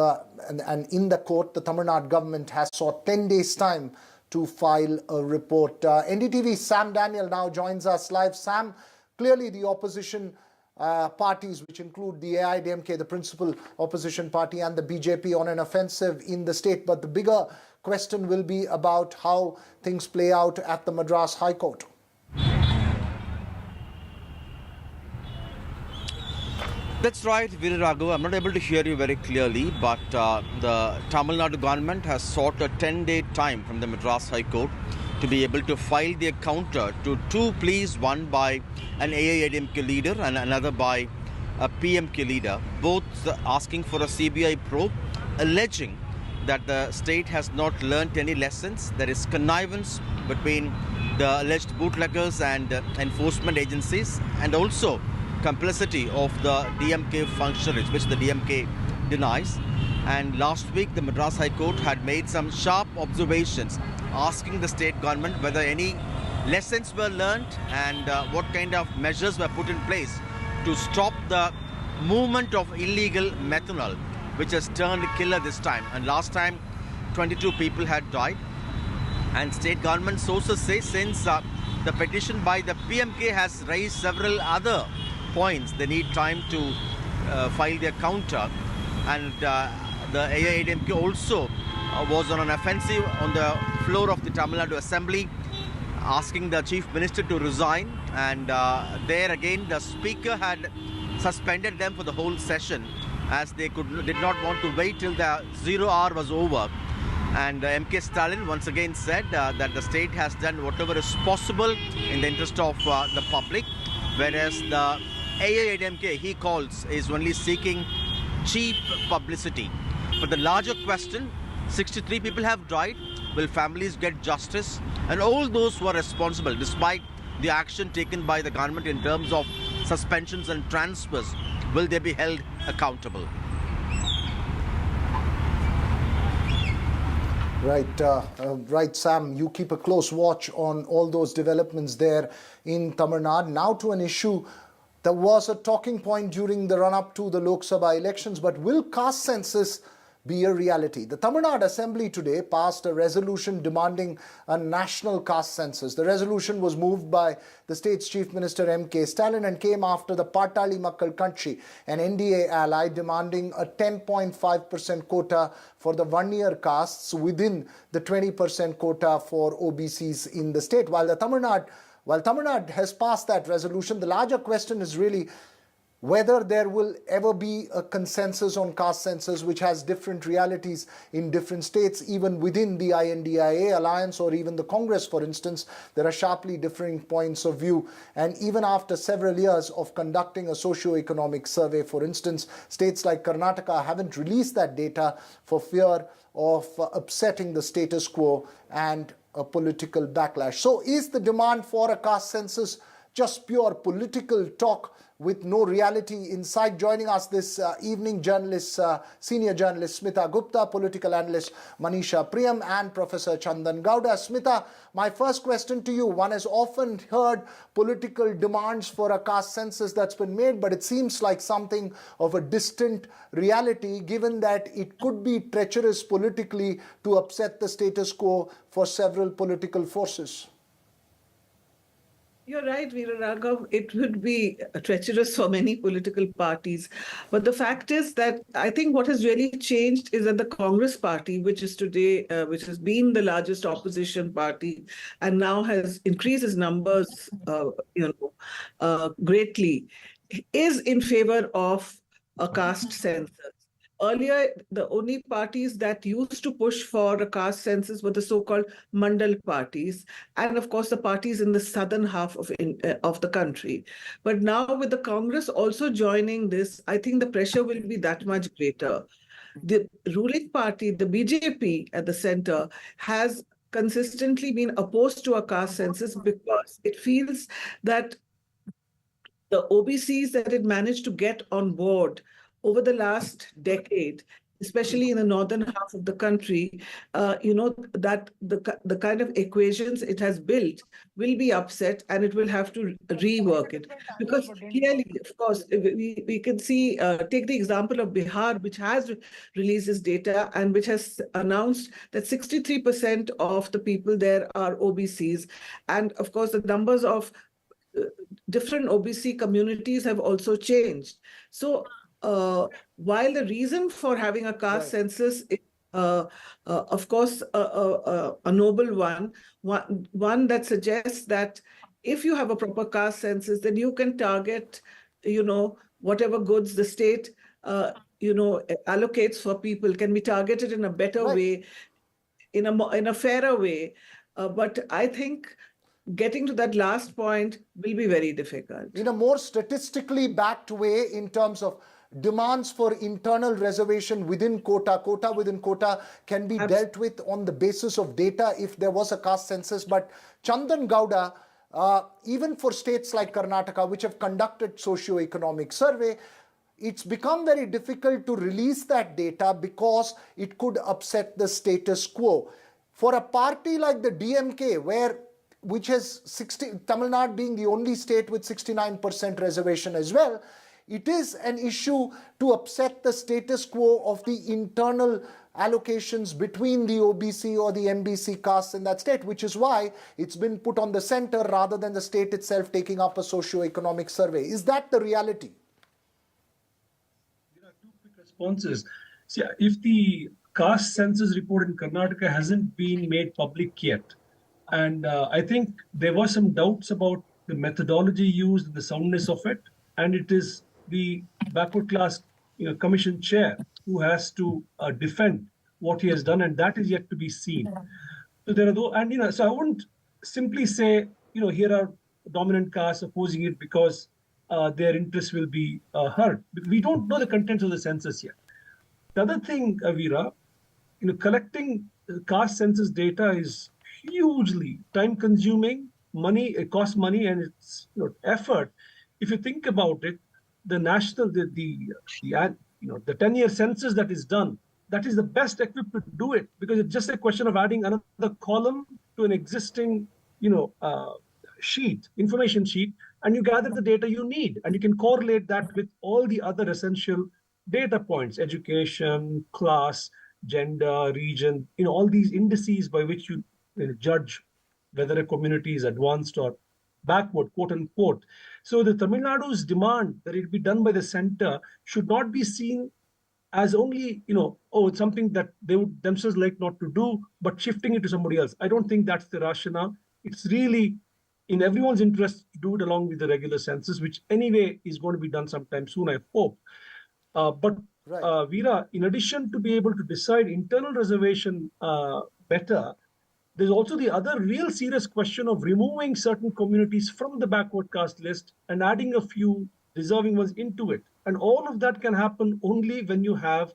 in the court, the Tamil Nadu government has sought 10 days' time to file a report. NDTV Sam Daniel now joins us live. Sam, clearly the opposition parties, which include the AIDMK, the principal opposition party, and the BJP on an offensive in the state, but the bigger question will be about how things play out at the Madras High Court. That's right, Veera Raghu. I'm not able to hear you very clearly, but the Tamil Nadu government has sought a 10-day time from the Madras High Court to be able to file their counter to two pleas, one by an AIDMK leader and another by a PMK leader, both asking for a CBI probe, alleging that the state has not learnt any lessons. There is connivance between the alleged bootleggers and enforcement agencies, and also complicity of the DMK functionaries, which the DMK denies. And last week, the Madras High Court had made some sharp observations asking the state government whether any lessons were learned and what kind of measures were put in place to stop the movement of illegal methanol, which has turned killer this time. And last time, 22 people had died. And state government sources say since the petition by the PMK has raised several other points, they need time to file their counter. And the AIDMK also was on an offensive on the floor of the Tamil Nadu Assembly, asking the Chief Minister to resign. And there again, the Speaker had suspended them for the whole session, as they did not want to wait till the 0 hour was over. And MK Stalin once again said that the state has done whatever is possible in the interest of the public, whereas the AIDMK, he calls, is only seeking cheap publicity. But the larger question, 63 people have died. Will families get justice? And all those who are responsible, despite the action taken by the government in terms of suspensions and transfers, will they be held accountable? Right, Sam, you keep a close watch on all those developments there in Tamil Nadu. Now to an issue that was a talking point during the run-up to the Lok Sabha elections, but will caste census be a reality? The Tamil Nadu Assembly today passed a resolution demanding a national caste census. The resolution was moved by the state's Chief Minister M.K. Stalin and came after the Patali Makkal Kanchi, an NDA ally, demanding a 10.5% quota for the one-year castes within the 20% quota for OBCs in the state. While Tamil Nadu has passed that resolution, the larger question is really, whether there will ever be a consensus on caste census, which has different realities in different states, even within the INDIA alliance or even the Congress, for instance. There are sharply differing points of view. And even after several years of conducting a socio-economic survey, for instance, states like Karnataka haven't released that data for fear of upsetting the status quo and a political backlash. So is the demand for a caste census just pure political talk with no reality inside? Joining us this evening, journalists, senior journalist Smita Gupta, political analyst Manisha Priyam, and Professor Chandan Gowda. Smita, my first question to you. One has often heard political demands for a caste census that's been made, but it seems like something of a distant reality, given that it could be treacherous politically to upset the status quo for several political forces. You're right, Veeraraghav. It would be treacherous for many political parties. But the fact is that I think what has really changed is that the Congress party, which is today, which has been the largest opposition party and now has increased its numbers, greatly, is in favor of a caste census. Earlier, the only parties that used to push for a caste census were the so-called Mandal parties, and of course the parties in the southern half of the country. But now with the Congress also joining this, I think the pressure will be that much greater. The ruling party, the BJP at the center, has consistently been opposed to a caste census because it feels that the OBCs that it managed to get on board over the last decade, especially in the northern half of the country, that the kind of equations it has built will be upset and it will have to rework it. Because clearly, of course, we can see, take the example of Bihar, which has released this data and which has announced that 63% of the people there are OBCs. And of course, the numbers of different OBC communities have also changed. So while the reason for having a caste census is, of course, a noble one that suggests that if you have a proper caste census, then you can target, whatever goods the state, allocates for people can be targeted in a better way, in a fairer way. But I think getting to that last point will be very difficult. In a more statistically backed way, in terms of demands for internal reservation within quota within quota can be dealt with on the basis of data if there was a caste census. But Chandan Gowda, even for states like Karnataka, which have conducted socio-economic survey, it's become very difficult to release that data because it could upset the status quo. For a party like the DMK, which has Tamil Nadu being the only state with 69% reservation as well, it is an issue to upset the status quo of the internal allocations between the OBC or the MBC castes in that state, which is why it's been put on the center rather than the state itself taking up a socio-economic survey. Is that the reality? There are two quick responses. See, if the caste census report in Karnataka hasn't been made public yet, and I think there were some doubts about the methodology used and the soundness of it, and it is the backward class commission chair who has to defend what he has done, and that is yet to be seen. So there are and so I wouldn't simply say here are dominant castes opposing it because their interests will be hurt. We don't know the contents of the census yet. The other thing, Veera, collecting caste census data is hugely time-consuming. It costs money, and it's effort. If you think about it, the 10-year census that is done, that is the best equipped to do it, because it's just a question of adding another column to an existing, information sheet, and you gather the data you need, and you can correlate that with all the other essential data points: education, class, gender, region, all these indices by which you judge whether a community is advanced or backward, quote unquote. So the Tamil Nadu's demand that it be done by the center should not be seen as only, it's something that they would themselves like not to do, but shifting it to somebody else. I don't think that's the rationale. It's really in everyone's interest to do it along with the regular census, which anyway is going to be done sometime soon, I hope. But Veera, in addition to be able to decide internal reservation better, there's also the other real serious question of removing certain communities from the backward caste list and adding a few deserving ones into it. And all of that can happen only when you have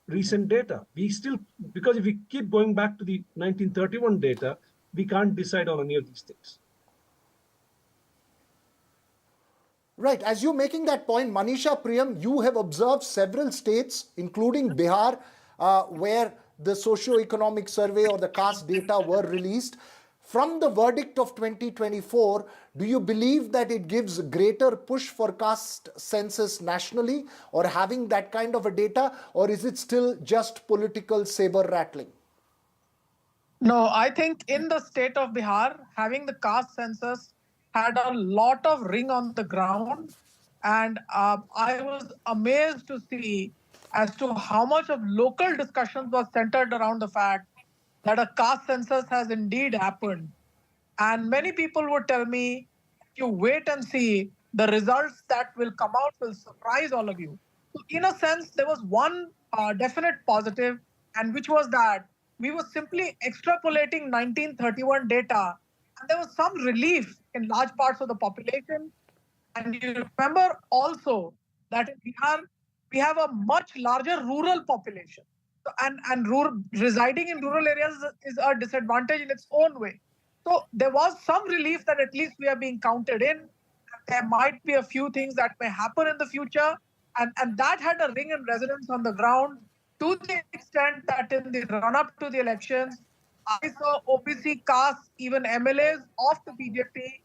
recent data. Because if we keep going back to the 1931 data, we can't decide on any of these things. Right. As you're making that point, Manisha Priyam, you have observed several states, including Bihar, where the socio-economic survey or the caste data were released. From the verdict of 2024, do you believe that it gives greater push for caste census nationally or having that kind of a data, or is it still just political saber rattling? No, I think in the state of Bihar, having the caste census had a lot of ring on the ground. And I was amazed to see as to how much of local discussions was centered around the fact that a caste census has indeed happened. And many people would tell me, you wait and see, the results that will come out will surprise all of you. So in a sense, there was one definite positive, and which was that we were simply extrapolating 1931 data, and there was some relief in large parts of the population. And you remember also that in Bihar, we have a much larger rural population. And residing in rural areas is a disadvantage in its own way. So there was some relief that at least we are being counted in. There might be a few things that may happen in the future. And that had a ring and resonance on the ground to the extent that in the run-up to the elections, I saw OBC caste, even MLAs of the BJP,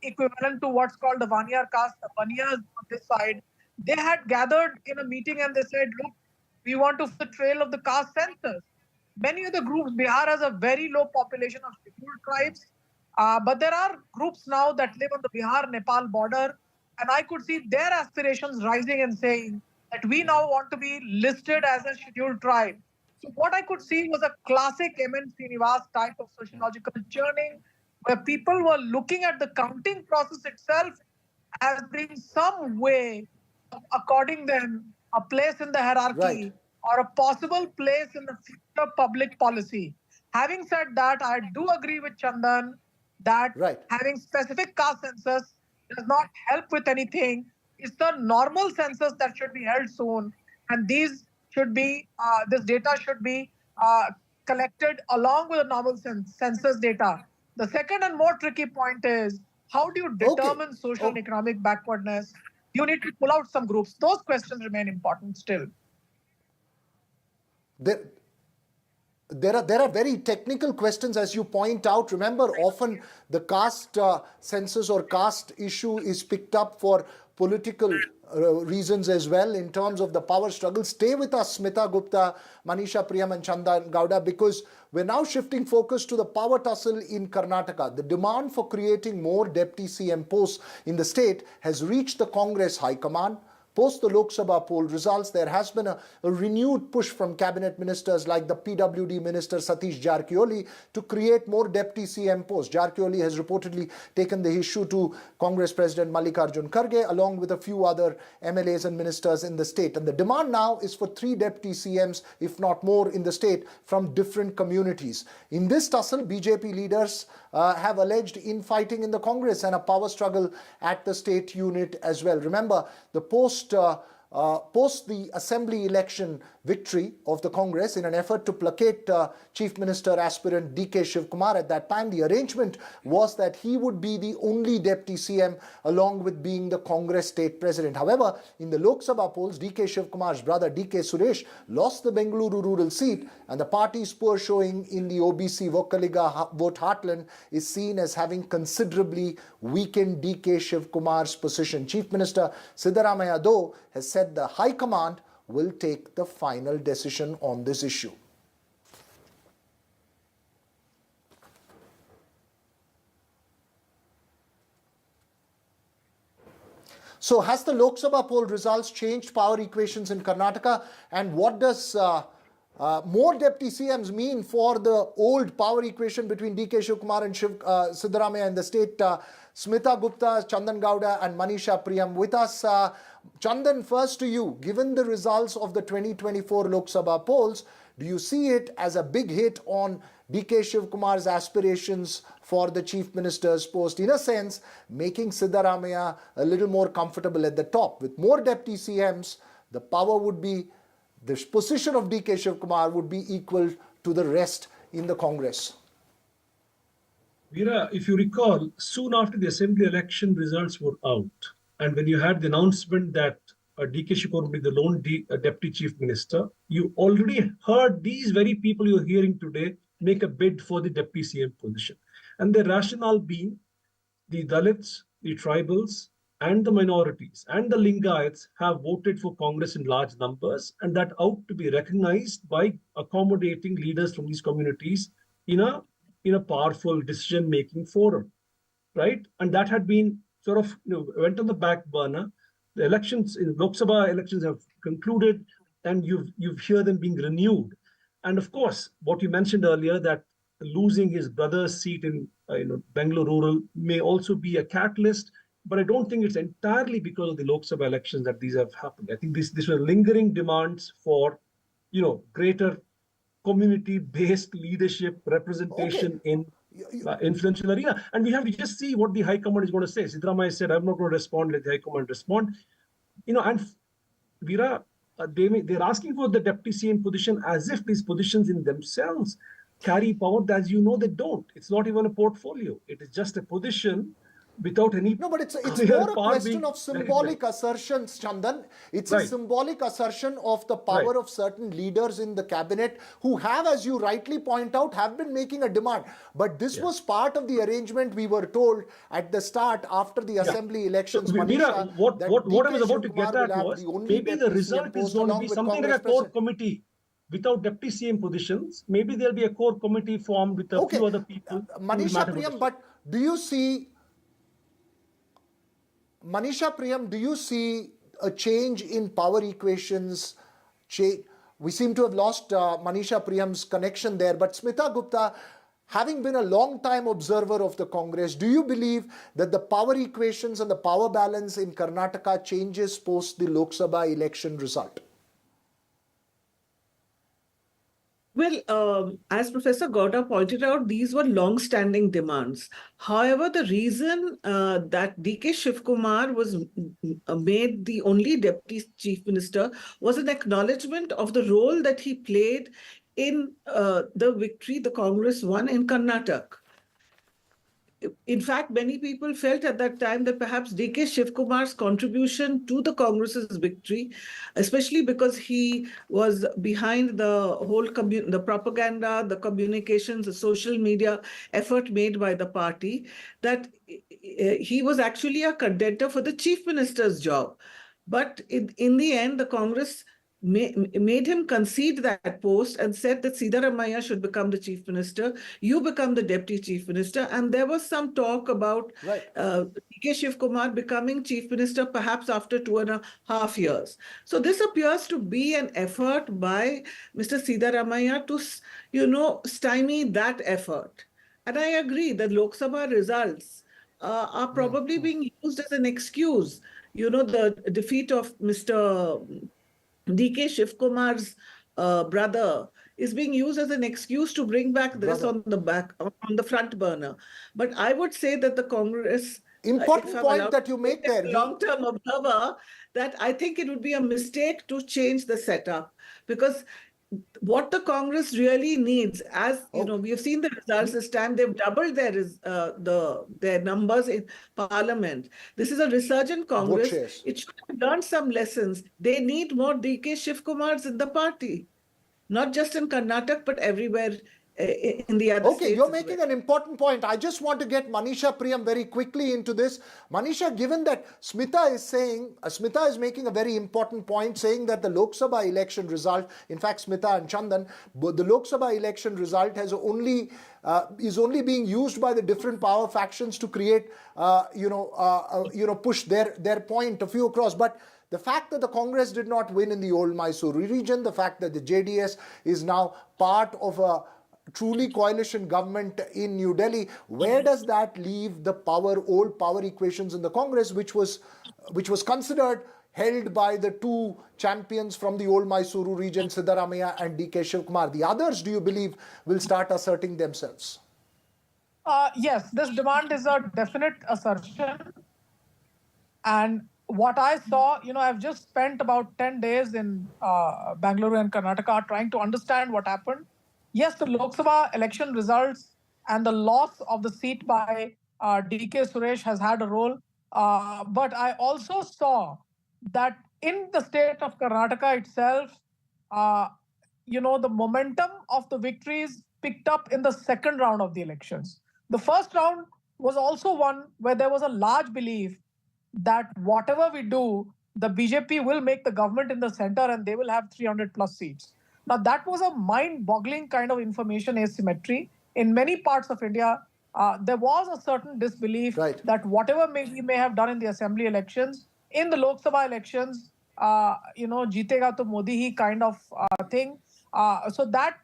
equivalent to what's called the Vaniyar caste, the Vaniyars on this side, they had gathered in a meeting and they said, look, we want to follow the trail of the caste census. Many of the groups, Bihar has a very low population of scheduled tribes, but there are groups now that live on the Bihar-Nepal border, and I could see their aspirations rising and saying that we now want to be listed as a scheduled tribe. So what I could see was a classic M.N. Srinivas type of sociological churning, where people were looking at the counting process itself as being some way of according them a place in the hierarchy or a possible place in the future public policy. Having said that, I do agree with Chandan that having specific caste census does not help with anything. It's the normal census that should be held soon, and these should be this data should be collected along with the normal census data. The second and more tricky point is, how do you determine social and economic backwardness? You need to pull out some groups. Those questions remain important still. There are very technical questions, as you point out. Remember, often the caste census or caste issue is picked up for political reasons as well in terms of the power struggle. Stay with us, Smita Gupta, Manisha Priyam and Chandan Gowda, because we're now shifting focus to the power tussle in Karnataka. The demand for creating more deputy CM posts in the state has reached the Congress High Command. Post the Lok Sabha poll results, there has been a renewed push from cabinet ministers like the PWD minister Satish Jarkioli to create more deputy CM posts. Jarkioli has reportedly taken the issue to Congress President Mallikarjun Kharge along with a few other MLAs and ministers in the state. And the demand now is for 3 deputy CMs, if not more, in the state from different communities. In this tussle, BJP leaders have alleged infighting in the Congress and a power struggle at the state unit as well. Remember, the post the assembly election victory of the Congress in an effort to placate Chief Minister aspirant DK Shivkumar. At that time, the arrangement was that he would be the only deputy CM along with being the Congress state president. However, in the Lok Sabha polls, DK Shivkumar's brother DK Suresh lost the Bengaluru rural seat, and the party's poor showing in the OBC Vokkaliga vote heartland is seen as having considerably weakened DK Shivkumar's position. Chief Minister Siddaramaiah, though, has said the High Command will take the final decision on this issue. So has the Lok Sabha poll results changed power equations in Karnataka, and what does more deputy CMs mean for the old power equation between DK Shivkumar and Siddaramaiah in the state? Smita Gupta, Chandan Gowda and Manisha Priyam with us. Chandan, first to you. Given the results of the 2024 Lok Sabha polls, do you see it as a big hit on DK Shivkumar's aspirations for the Chief Minister's post? In a sense, making Siddaramaiah a little more comfortable at the top. With more deputy CMs, the power would be, the position of DK Shivkumar would be equal to the rest in the Congress. Veera, if you recall, soon after the assembly election results were out, and when you had the announcement that DK Shivkumar would be the lone deputy chief minister, you already heard these very people you're hearing today make a bid for the deputy CM position. And the rationale being the Dalits, the tribals, and the minorities and the Lingayats have voted for Congress in large numbers, and that ought to be recognized by accommodating leaders from these communities in a powerful decision-making forum, right? And that had been sort of went on the back burner. The elections, in Lok Sabha elections have concluded, and you hear them being renewed. And of course, what you mentioned earlier, that losing his brother's seat in Bangalore rural may also be a catalyst. But I don't think it's entirely because of the Lok Sabha elections that these have happened. I think these were lingering demands for, greater community-based leadership representation in influential arena. And we have to just see what the High Command is going to say. Siddaramaiah said, "I'm not going to respond. Let the High Command respond." And Veera, they're asking for the deputy CM position as if these positions in themselves carry power. As you know, they don't. It's not even a portfolio. It is just a position without any... No, but it's more a question of symbolic assertions, Chandan. It's a symbolic assertion of the power of certain leaders in the cabinet who have, as you rightly point out, have been making a demand. But this was part of the arrangement, we were told at the start after the assembly elections. So, Veera, what I was about to get at was maybe the result is going to be something like a core committee. Without deputy CM positions, maybe there'll be a core committee formed with a few other people. Manisha Priyam, but do you see... Manisha Priyam, do you see a change in power equations? We seem to have lost Manisha Priyam's connection there, but Smita Gupta, having been a long-time observer of the Congress, do you believe that the power equations and the power balance in Karnataka changes post the Lok Sabha election result? Well, as Professor Gowda pointed out, these were long-standing demands. However, the reason that DK Shivkumar was made the only deputy chief minister was an acknowledgement of the role that he played in the victory the Congress won in Karnataka. In fact, many people felt at that time that perhaps DK Shivkumar's contribution to the Congress's victory, especially because he was behind the whole the propaganda, the communications, the social media effort made by the party, that he was actually a contender for the chief minister's job. But in the end, the Congress made him concede that post and said that Siddaramaiah should become the chief minister, you become the deputy chief minister, and there was some talk about DK Shivkumar becoming chief minister perhaps after 2.5 years. So this appears to be an effort by Mr. Siddaramaiah to, stymie that effort. And I agree that Lok Sabha results are probably being used as an excuse. The defeat of Mr. DK Shivkumar's brother is being used as an excuse to bring back this on the front burner. But I would say that the Congress... Important point that you make there. Long-term observer, that I think it would be a mistake to change the setup, because what the Congress really needs, as we have seen the results this time, they've doubled their numbers in Parliament. This is a resurgent Congress. It should have learned some lessons. They need more DK Shivkumars in the party, not just in Karnataka, but everywhere in the other Okay, states. you're making an important point. I just want to get Manisha Priyam very quickly into this. Manisha, given that Smita is making a very important point, saying that the Lok Sabha election result, in fact, Smita and Chandan, the Lok Sabha election result has is only being used by the different power factions to create, push their point of view across. But the fact that the Congress did not win in the old Mysore region, the fact that the JDS is now part of a truly coalition government in New Delhi, where does that leave the old power equations in the Congress, which was considered held by the two champions from the old Mysuru region, Siddaramaiah and DK Shivkumar? The others, do you believe, will start asserting themselves? Yes, this demand is a definite assertion. And what I saw, I've just spent about 10 days in Bangalore and Karnataka trying to understand what happened. Yes, the Lok Sabha election results and the loss of the seat by DK Suresh has had a role. But I also saw that in the state of Karnataka itself, the momentum of the victories picked up in the second round of the elections. The first round was also one where there was a large belief that whatever we do, the BJP will make the government in the center and they will have 300 plus seats. Now, that was a mind-boggling kind of information asymmetry. In many parts of India, there was a certain disbelief that whatever we may have done in the assembly elections, in the Lok Sabha elections, jeetega to Modi hi kind of thing. So that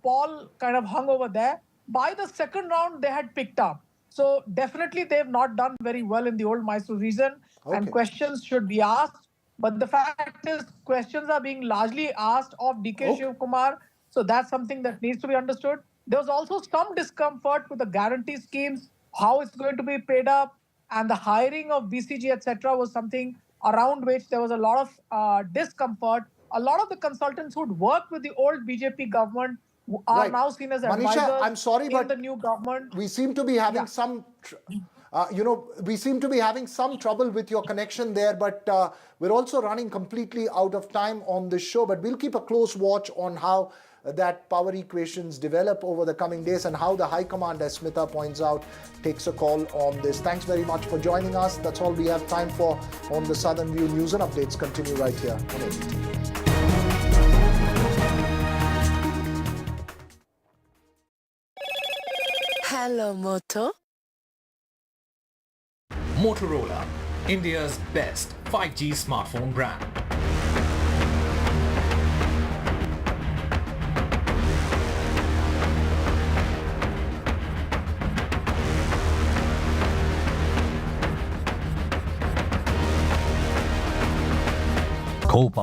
poll kind of hung over there. By the second round, they had picked up. So definitely they have not done very well in the old Mysore region, and questions should be asked. But the fact is, questions are being largely asked of DK Shivkumar. So that's something that needs to be understood. There was also some discomfort with the guarantee schemes, how it's going to be paid up, and the hiring of BCG, etc. was something around which there was a lot of discomfort. A lot of the consultants who'd worked with the old BJP government are now seen as advisors. Manisha, I'm sorry, in but the new government. We seem to be having some trouble with your connection there, but we're also running completely out of time on this show. But we'll keep a close watch on how that power equations develop over the coming days and how the High Command, as Smita points out, takes a call on this. Thanks very much for joining us. That's all we have time for on the Southern View. News and updates continue right here on NDTV. Hello, Moto. Motorola, India's best 5G smartphone brand.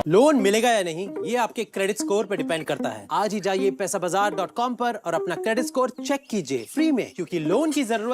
Loan मिलेगा या नहीं, ये आपके credit score पे depend करता है। आज ही जाइए पैसाबाजार.com पर और अपना क्रेडिट स्कोर चेक कीजिए फ्री में, क्योंकि लोन की जरूरत